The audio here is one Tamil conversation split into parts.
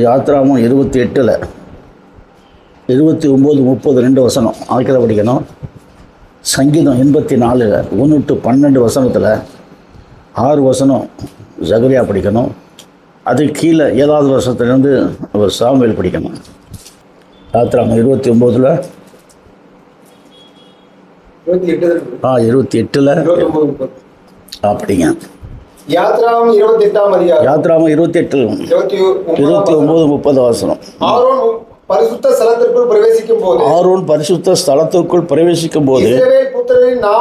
யாத்ராமம் 28 29 30 2 வசனம் ஆக்கிர படிக்கணும். சங்கீதம் 84 1 to 12 வசனத்தில் 6 வசனம் ஜகரியா படிக்கணும். அது கீழே 7வது வருஷத்துலேருந்து ஒரு சாமுவேல் படிக்கணும். யாத்ராமம் 29 28 அப்படிங்க. யாத்ராமம் 28 29 30 வசனம். ஆரோன் பரிசுத்த ஸ்தலத்திற்குள் பிரவேசிக்கும் போது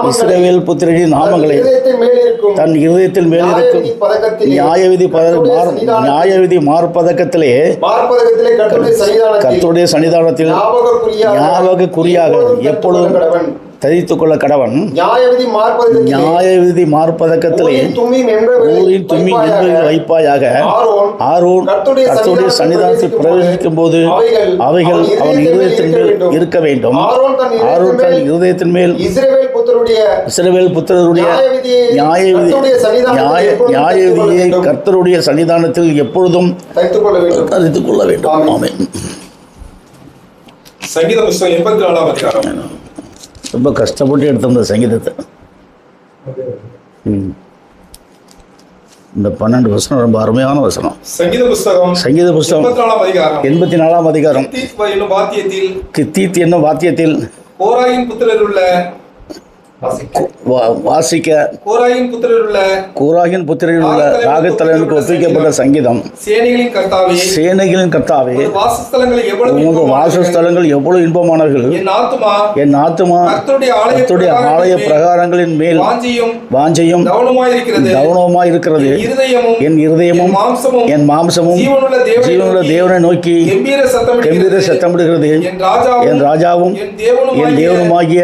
இஸ்ரவேல் புத்திரரின் நாமங்களை தன் இருதயத்தில் மேலிருக்கும் நியாயவிதி மார்பதக்கத்திலே கர்த்தருடைய சன்னிதானத்தில் ஞாபக குறியாக எப்பொழுதும் தரித்துக் கொள்ள கடவன். நியாயவிதி மார்பதக்கத்திலே ஊரின் தும்மி என்பதை வைப்பாயாக. ஆரோன் கர்த்தருடைய சன்னிதானத்தில் பிரவேசிக்கும் போது அவைகள் அவன் இருதயத்தின் மேல் இருக்க வேண்டும். ஆரோன் தன் இருதயத்தின் மேல் இஸ்ரவேல் புத்திரருடைய நியாயவிதியை கர்த்தருடைய சன்னிதானத்தில் எப்பொழுதும் தரித்துக் கொள்ள வேண்டும். ஆமென். சங்கீத புத்தகம் 84ஆம் அதிகாரம். ரொம்ப கஷ்டப்பட்டு எடுத்த சங்கீதத்தை. இந்த 12 வசனம் ரொம்ப அருமையான வசனம். சங்கீத புத்தகம் 84ஆம் அதிகாரம். கித்தீத் என்னும் வாத்தியத்தில் கோராயின் புத்திரர் உள்ள வாசிக்க கோராயின் புத்திரரில் உள்ள ராகத்தலைவனுக்கு ஒப்பிக்கப்பட்ட சங்கீதம். சேனைகளின் கர்த்தாவே உமது வாசஸ்தலங்கள் எவ்வளவு இன்பமானவர்கள். என் ஆத்துமா கர்த்தருடைய ஆலய பிரகாரங்களின் மேல் வாஞ்சையும் கவனமாய் இருக்கிறது. என் இருதயமும் என் மாம்சமும் ஜீவனுள்ள தேவனை நோக்கி கம்பீர சத்தமிடுகிறது. என் ராஜாவும் என் தேவனுமாகிய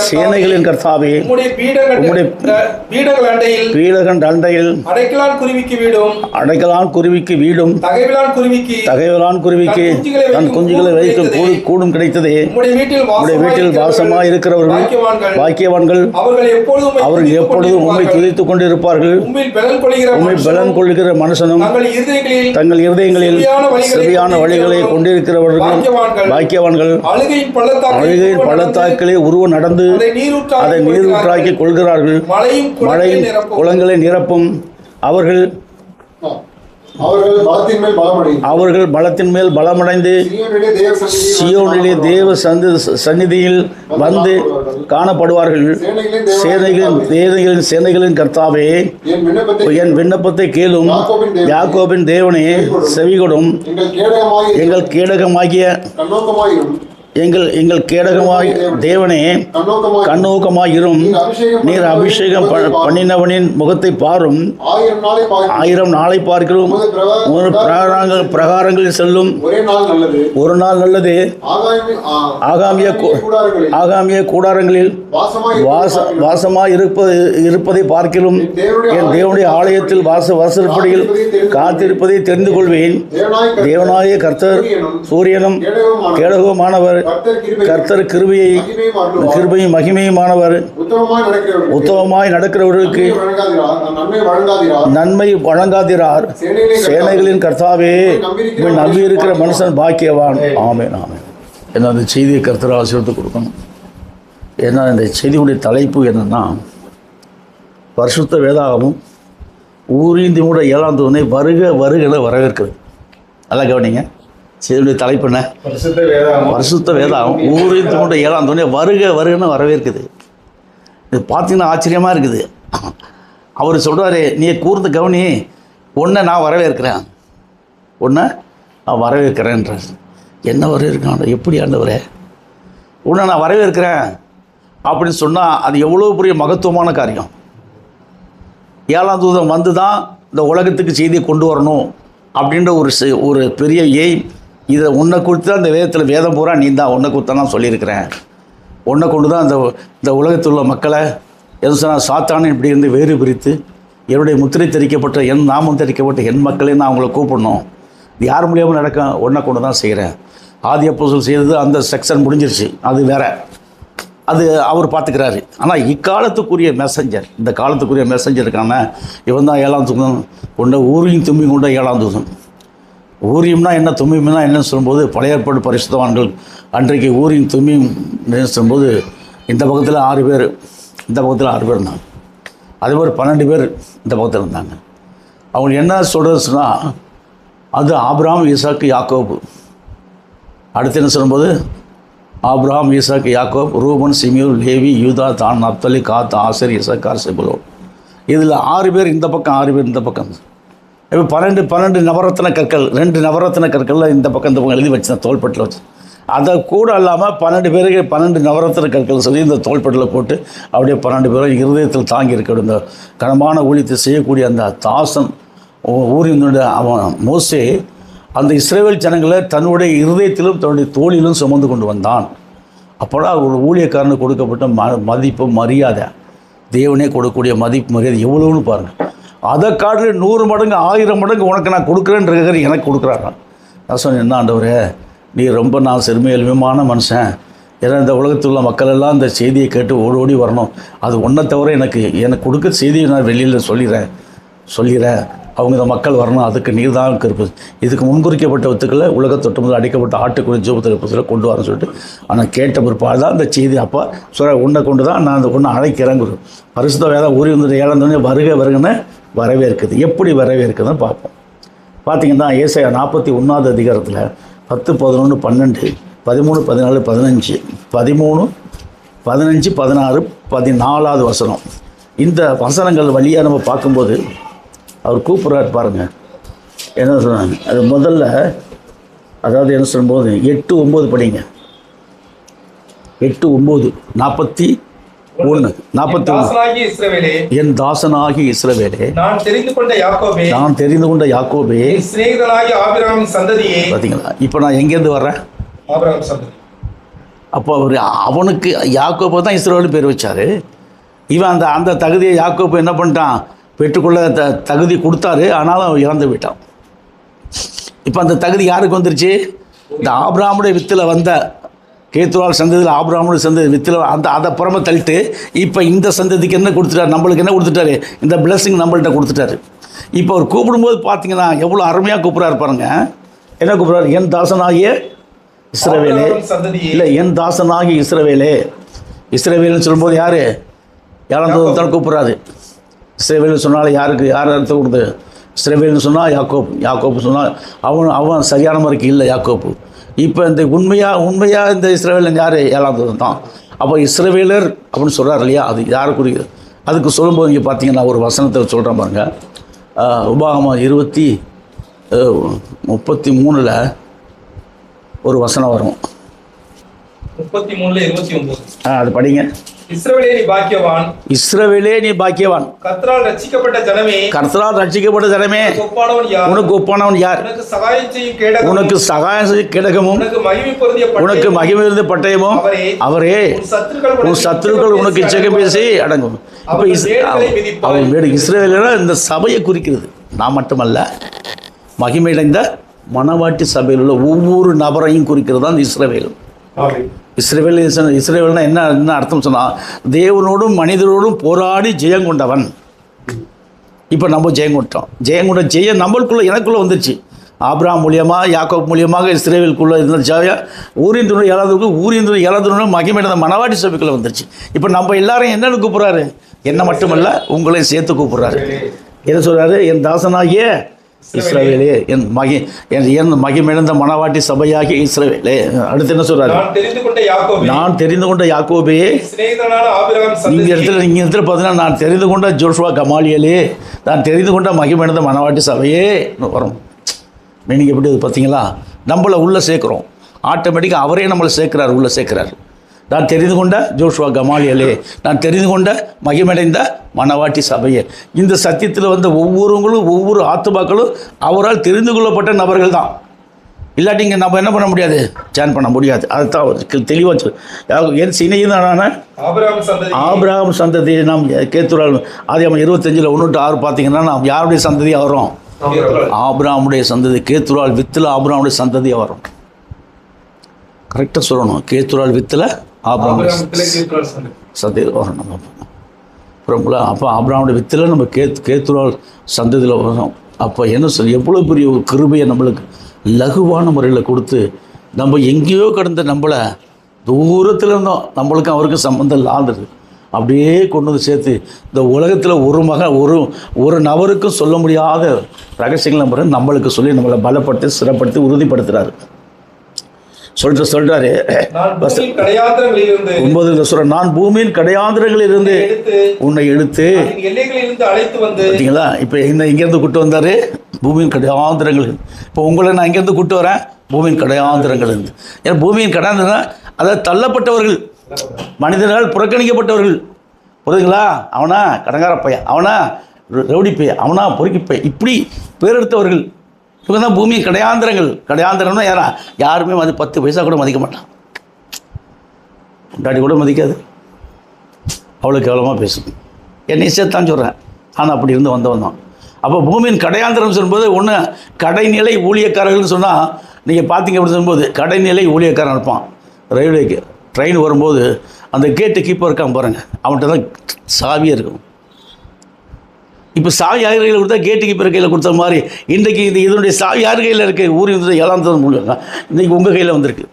சேனைகளின் கர்த்தாவே உம்முடைய பீடகன் அண்டையில் அடைக்கலான் குருவிக்கு வீடும் தகைவலான் குருவிக்கு தன் குஞ்சுகளை வைக்கும் கூடும் கிடைத்ததே. உம்முடைய வீட்டில் வாசமாய் இருக்கிறவர்கள் பாக்கியவான்கள். அவர்கள் எப்பொழுதும் உம்மை துதித்துக் கொண்டிருப்பார்கள். உம்மை பலன் கொள்கிற மனுஷனும் தங்கள் இருதயங்களில் சரியான வழிகளை கொண்டிருக்கிறவர்கள் பாக்கியவான்கள். அழுகையின் பள்ளத்தாக்கிலே உருவ நடந்து அதை நீரூற்றாக்கி கொள்கிறார்கள். மழையும் குளங்களை நிரப்பும். அவர்கள் பலத்தின் மேல் பலமடைந்து சியோனிலே தேவ சந்நிதியில் வந்து காணப்படுவார்கள். சேனைகளின் கர்த்தாவே என் விண்ணப்பத்தை கேளும். யாக்கோபின் தேவனே செவிகொடும். எங்கள் கேடகமாகிய எங்கள் கேடகமாய் தேவனே கண்ணோக்கமாயிரும். நீர் அபிஷேகம் பண்ணினவனின் முகத்தை பாரும். 1000 நாளை பார்க்கிறோம். பிரகாரங்களில் செல்லும் ஒரு நாள் நல்லது. ஆகாமிய கூடாரங்களில் வாசமாய் இருப்பதை பார்க்கிறோம். என் தேவனுடைய ஆலயத்தில் வாசற்படியில் காத்திருப்பதை தெரிந்து கொள்வேன். தேவனாய கர்த்தர் சூரியனும் கேடகமானவர். கர்த்தர் கிருபையும் மகிமையுமானவர். உத்தமமாய் நடக்கிறவர்களுக்கு நன்மை வழங்காதிரார். சேனைகளின் கர்த்தாவே நம்பி இருக்கிற மனுஷன் பாக்கியவான். ஆமென் ஆமென். என்ன அந்த செய்தியை கர்த்தர் ஆசீர்வாதத்தை கொடுக்கணும். ஏன்னா இந்த செய்தியுடைய தலைப்பு என்னன்னா, பரிசுத்த வேதாகமும் ஊரீந்தி கூட 7ஆம் தூதனை வருகை வரவேற்கிறது. நல்லா கவனிங்க. செய்தியுடைய தலைப்பு என்ன? பரிசுத்த வேதாகம் ஊரீந்தி கூட 7ஆம் தூதனை வருகன்னு வரவேற்குது. இது பார்த்தீங்கன்னா ஆச்சரியமாக இருக்குது. அவர் சொல்கிறாரு, நீ கூர்ந்து கவனி, ஒன்றை நான் வரவேற்கிறேன், வரவேற்கிறேன்றார். என்ன வரவேற்கிறான்? எப்படி ஆண்டவரே உன்னை நான் வரவேற்கிறேன் அப்படின்னு சொன்னால் அது எவ்வளோ பெரிய மகத்துவமான காரியம். 7ஆம் தூதன் வந்து தான் இந்த உலகத்துக்கு செய்தியை கொண்டு வரணும் அப்படின்ற ஒரு பெரிய எய்ம். இதை உன்னை குறித்து தான் இந்த வேதம் பூரா நீ தான் உன்னை குறித்து தான் நான் சொல்லியிருக்கிறேன். உன்னை கொண்டு தான் இந்த உலகத்தில் உள்ள மக்களை எது சொன்னால் சாத்தானே இப்படி இருந்து வேறு பிரித்து என்னுடைய முத்திரை தெரிக்கப்பட்ட என் நாமம் தெரிக்கப்பட்ட என் மக்களே நான் அவங்கள கூப்பிடணும். இது யார் மூலியமாக நடக்கும்? உன்னை கொண்டு தான் செய்கிறேன். ஆதி அப்போஸ்தலர் செய்தது அந்த செக்ஷன் முடிஞ்சிருச்சு, அது வேற, அது அவர் பார்த்துக்கிறாரு. ஆனால் இக்காலத்துக்குரிய மெசஞ்சர், இந்த காலத்துக்குரிய மெசஞ்சருக்கான இவன் தான் 7ஆம் தூதன் கொண்ட ஊரையும் தும்பி கொண்ட 7ஆம் தூதன். ஊரியம்னா என்ன, தும்மியம்னா என்னன்னு சொல்லும்போது பழைய ஏற்பாடு பரிசுத்தவான்கள் அன்றைக்கு ஊரியும் தும்மியும் சொல்லும்போது இந்த பக்கத்தில் 6 பேர், இந்த பக்கத்தில் 6 பேர் இருந்தாங்க. அதே மாதிரி 12 பேர் இந்த பக்கத்தில் இருந்தாங்க. அவங்க என்ன சொல்கிறது சொன்னால், அது ஆபிரகாம், ஈசாக்கு, யாக்கோபு. அடுத்து என்ன சொல்லும்போது ஆபிரகாம், ஈசாக்கு, யாக்கோப், ரூபன், சிமியோன், லேவி, யூதா, தான், நப்தலி, காத், ஆசர், இசக்கார், செபுலோன். இதில் 6 பேர் இந்த பக்கம், 6 பேர் இந்த பக்கம். இப்போ 12 நவரத்ன கற்கள், 2 நவரத்ன கற்களில் இந்த பக்கம் எழுதி வச்சு தோள்பட்டில் வச்சு, அதை கூட இல்லாமல் 12 பேருக்கு 12 நவரத்ன கற்கள் சொல்லி இந்த தோள்பட்டில் போட்டு அப்படியே 12 பேரும் இருதயத்தில் தாங்கி இருக்க இந்த கனமான ஊழியத்தை செய்யக்கூடிய அந்த தாசன் ஊரினுடைய அவன் மோசே அந்த இஸ்ரவேல் ஜனங்களை தன்னுடைய இருதயத்திலும் தன்னுடைய தோளிலும் சுமந்து கொண்டு வந்தான். அப்போதான் ஒரு ஊழியக்காரனுக்கு கொடுக்கப்பட்ட மதிப்பு மரியாதை, தேவனே கொடுக்கக்கூடிய மதிப்பு மரியாதை எவ்வளோன்னு பாருங்கள். அதை காட்டில் 100 மடங்கு 1000 மடங்கு உனக்கு நான் கொடுக்குறேன்ற எனக்கு கொடுக்குறாங்க. நான் சொன்னேன், என்ன ஆண்டவரே, நீ ரொம்ப நான் எளிமையான மனுஷன், ஏன்னா இந்த உலகத்தில் உள்ள மக்கள் எல்லாம் இந்த செய்தியை கேட்டு ஓடி வரணும், அது ஒன்றை தவிர எனக்கு கொடுக்குற செய்தியை நான் வெளியில் சொல்லிடுறேன், அவங்க இந்த மக்கள் வரணும், அதுக்கு நீர் தான் இருப்பது. இதுக்கு முன்குறிக்கப்பட்ட வித்துக்களை உலகத்தொட்டு முதல் அடிக்கப்பட்ட ஆட்டுக்குடி ஜோபத்தில் கொண்டு வரேன்னு சொல்லிட்டு, ஆனால் கேட்ட பிற்பாடு தான் இந்த செய்தி அப்போ உன்னை கொண்டு தான் நான் அந்த ஒன்று அழைக்கிறேன். பரிசுத்த வேதம் ஊறி வந்து 7 வருகன்னு வரவேற்குது. எப்படி வரவேற்குதுன்னு பார்ப்போம். பார்த்திங்கன்னா ஏசாயா 41வது அதிகாரத்தில் 10, 11, 12, 13, 14, 15, 13, 15, 16, 14வது வசனம். இந்த வசனங்கள் வழியாக நம்ம பார்க்கும்போது அவர் கூப்பிட்றாரு பாருங்கள். என்ன சொன்னாங்க அது முதல்ல, அதாவது என்ன சொல்லும்போது 8, 9 படிங்க. 8, 9, 41, 41. என் தாசனாகி இஸ்ரவேலே, நான் தெரிந்து கொண்ட யாக்கோபே, பார்த்தீங்களா? இப்போ நான் எங்கேருந்து வர்றேன்? அப்போ அவனுக்கு யாக்கோபு தான் இஸ்ரவேல் பேர் வச்சார். இவன் அந்த தகுதியை யாக்கோபு என்ன பண்ணிட்டான், பெற்றுக்கொள்ள தகுதி கொடுத்தாரு, ஆனாலும் அவன் இறந்து விட்டான். இப்போ அந்த தகுதி யாருக்கு வந்துருச்சு? இந்த ஆபிரகாமுடைய வித்தில் வந்த கேத்துரால் சந்ததியில் ஆபிரகாமுடைய சந்ததி வித்தில் அதை புறமை தள்ளிட்டு இப்போ இந்த சந்ததிக்கு என்ன கொடுத்துட்டாரு, நம்மளுக்கு என்ன கொடுத்துட்டாரு, இந்த பிளஸிங் நம்மள்கிட்ட கொடுத்துட்டாரு. இப்போ அவர் கூப்பிடும்போது பார்த்தீங்கன்னா எவ்வளோ அருமையாக கூப்பிட்றாரு பாருங்க. என்ன கூப்பிட்றாரு? என் தாசனாகிய இஸ்ரவேலே, இல்லை என் தாசனாகிய இஸ்ரவேலே. இஸ்ரவேல்னு சொல்லும்போது யார்? 7ஆம் தூதத்தால் கூப்பிட்றாரு. இஸ்ரவேல்னு சொன்னால் யார் அர்த்தம் கொடுத்து? இஸ்ரவேல்னு சொன்னால் யாக்கோப்பு சொன்னால் அவன் சரியான முறைக்கு இல்லை யாக்கோப்பு. இப்போ இந்த உண்மையாக இந்த இஸ்ரவேலன் யார்? 7ஆம் தூதன் தான். அப்போ இஸ்ரவேலர் அப்படின்னு சொல்கிறார் இல்லையா, அது யாரை குறிக்குது? அதுக்கு சொல்லும்போது இங்கே பார்த்தீங்கன்னா ஒரு வசனத்தை சொல்கிறேன் பாருங்க. உபாகமம் 33ல் ஒரு வசனம் வரும். 33:29. அது படிங்க. இஸ்ரவேலே நீ பாக்கியவான், கர்த்தரால் ரட்சிக்கப்பட்ட ஜனமே, உனக்கு ஒப்பானவன் யார்? உனக்கு சகாயம் செய்யும் கேடகமும் உனக்கு மகிமை இருந்த பட்டயமும் அவரே. உன் சத்துருக்கள் உனக்கு இச்சகம் பேசி அடங்கும். இப்போ அவன் வீடு இஸ்ரவேலர் இந்த சபையை குறிக்கிறது. நான் மட்டுமல்ல, மகிமையடைந்த மணவாட்டி சபையில் உள்ள ஒவ்வொரு நபரையும் குறிக்கிறது தான் இஸ்ரவேல். இஸ்ரவேல்னா என்ன அர்த்தம் சொன்னால், தேவனோடும் மனிதரோடும் போராடி ஜெயம் கொண்டவன். இப்போ நம்ம ஜெயம் கொண்ட ஜெயம் நம்மளுக்குள்ளே எனக்குள்ளே வந்துருச்சு. ஆபிரகாம் மூலியமாக, யாக்கோப் மூலியமாக இஸ்ரவேலுக்குள்ளே இருந்த ஜெயம் ஊரின் 7 மகிமையடைந்த மணவாட்டி சபைக்குள்ளே வந்துருச்சு. இப்போ நம்ம எல்லாரையும் என்னென்னு கூப்பிட்றாரு? என்ன மட்டுமல்ல, உங்களையும் சேர்த்து கூப்பிட்றாரு. என்ன சொல்கிறாரு? என் தாசனாகிய இஸ்ரவேலே, என் மகிமையடைந்த மணவாட்டி சபையாகிய இஸ்ரவேலே. அடுத்து என்ன சொல்றாரு? நான் தெரிந்து கொண்ட யாக்கோபே. இந்த இடத்துல பார்த்தீங்கன்னா நான் தெரிந்து கொண்ட ஜோஷுவா கமாலியலே, நான் தெரிந்து கொண்ட மகிமையடைந்த மணவாட்டி சபையே வரும். மீனிங் எப்படி பார்த்தீங்களா? நம்மளை உள்ளே சேர்க்குறோம், ஆட்டோமேட்டிக்காக அவரே நம்மளை உள்ளே சேர்க்குறாரு. நான் தெரிந்து கொண்ட ஜோஷுவா கமாலியலே, நான் தெரிந்து கொண்ட மகிமடைந்த மணவாட்டி சபையே. இந்த சத்தியத்தில் வந்த ஒவ்வொருவங்களும் ஒவ்வொரு ஆத்துமாக்களும் அவரால் தெரிந்து கொள்ளப்பட்ட நபர்கள் தான். இல்லாட்டி இங்கே நம்ம என்ன பண்ண முடியாது, ஜாயின் பண்ண முடியாது. அதுதான் தெளிவாக என் சினையினான ஆபிரகாம் சந்ததி. நாம் கேத்துரால் ஆதியாகமம் 25 1-6 பார்த்தீங்கன்னா நாம் யாருடைய சந்ததியாக வரும்? ஆபிரகாமுடைய சந்ததி. கேத்துரால் வித்தில் ஆபிரகாமுடைய சந்ததியாக வரும். கரெக்டாக சொல்லணும். கேத்துரால் வித்தில் ஆபிரகாம் சந்ததி வரணும். அப்புறம் அப்போ ஆபிரகாமுடைய வித்தில் நம்ம கேத்துரால் சந்ததியில் வரும். அப்போ என்ன சொல்லி எவ்வளோ பெரிய ஒரு கிருபையை நம்மளுக்கு லகுவான முறையில் கொடுத்து நம்ம எங்கேயோ கடந்த நம்மளை தூரத்தில் இருந்தோம், நம்மளுக்கும் அவருக்கும் சம்மந்தம் இல்லாதது அப்படியே கொண்டு வந்து சேர்த்து இந்த உலகத்தில் ஒரு நபருக்கும் சொல்ல முடியாத ரகசியங்கள் நம்மளுக்கு சொல்லி நம்மளை பலப்படுத்தி சிறப்படுத்தி உறுதிப்படுத்துகிறாரு. சொல்றாரு 9 சொல்ற, நான் பூமியின் கடையாந்திரங்களில் இருந்து உன்னை எடுத்து பார்த்தீங்களா. இப்போ இங்கேருந்து கூட்டு வந்தாரு பூமியின் கடையாந்திரங்கள். இப்போ உங்களை நான் இங்கேருந்து கூட்டு வரேன் பூமியின் கடையாந்திரங்கள் இருந்து. ஏன்னா பூமியின் கடையாந்திரம் அதாவது தள்ளப்பட்டவர்கள், மனிதர்கள் புறக்கணிக்கப்பட்டவர்கள், புரியுதுங்களா. அவனா கடங்கார பையன், அவனா ரவுடி பையன், அவனா பொறுக்கி பையன், இப்படி பேர் எடுத்தவர்கள் இவங்க தான் பூமியின் கடையாந்திரங்கள். கடையாந்திரம்னா யாருமே 10 பைசா கூட மதிக்க மாட்டான், முன்னாடி கூட மதிக்காது, அவ்வளோ கேவலமாக பேசும். என்னை சேர்த்தான் சொல்கிறேன், ஆனால் அப்படி இருந்து வந்தவன் தான். அப்போ பூமியின் கடையாந்திரம் சொல்லும்போது ஒன்று கடைநிலை ஊழியக்காரர்கள்னு சொன்னால் நீங்கள் பார்த்தீங்க அப்படி சொல்லும்போது கடைநிலை ஊழியக்காரன் இருப்பான். ரயில்வேக்கு ட்ரெயின் வரும்போது அந்த கேட்டு கீப்பர் இருக்கான் பாருங்கள், அவன்கிட்ட தான் சாவியே இருக்கும். இப்போ சாவி யார் கையில் கொடுத்தா கேட்டு கீப்பர் கையில் கொடுத்த மாதிரி இன்றைக்கு இதனுடைய சாவி யார் கையில் இருக்குது? ஊரில் 7ஆம் தேதி மூலியம் இன்றைக்கி உங்கள் கையில் வந்திருக்கு.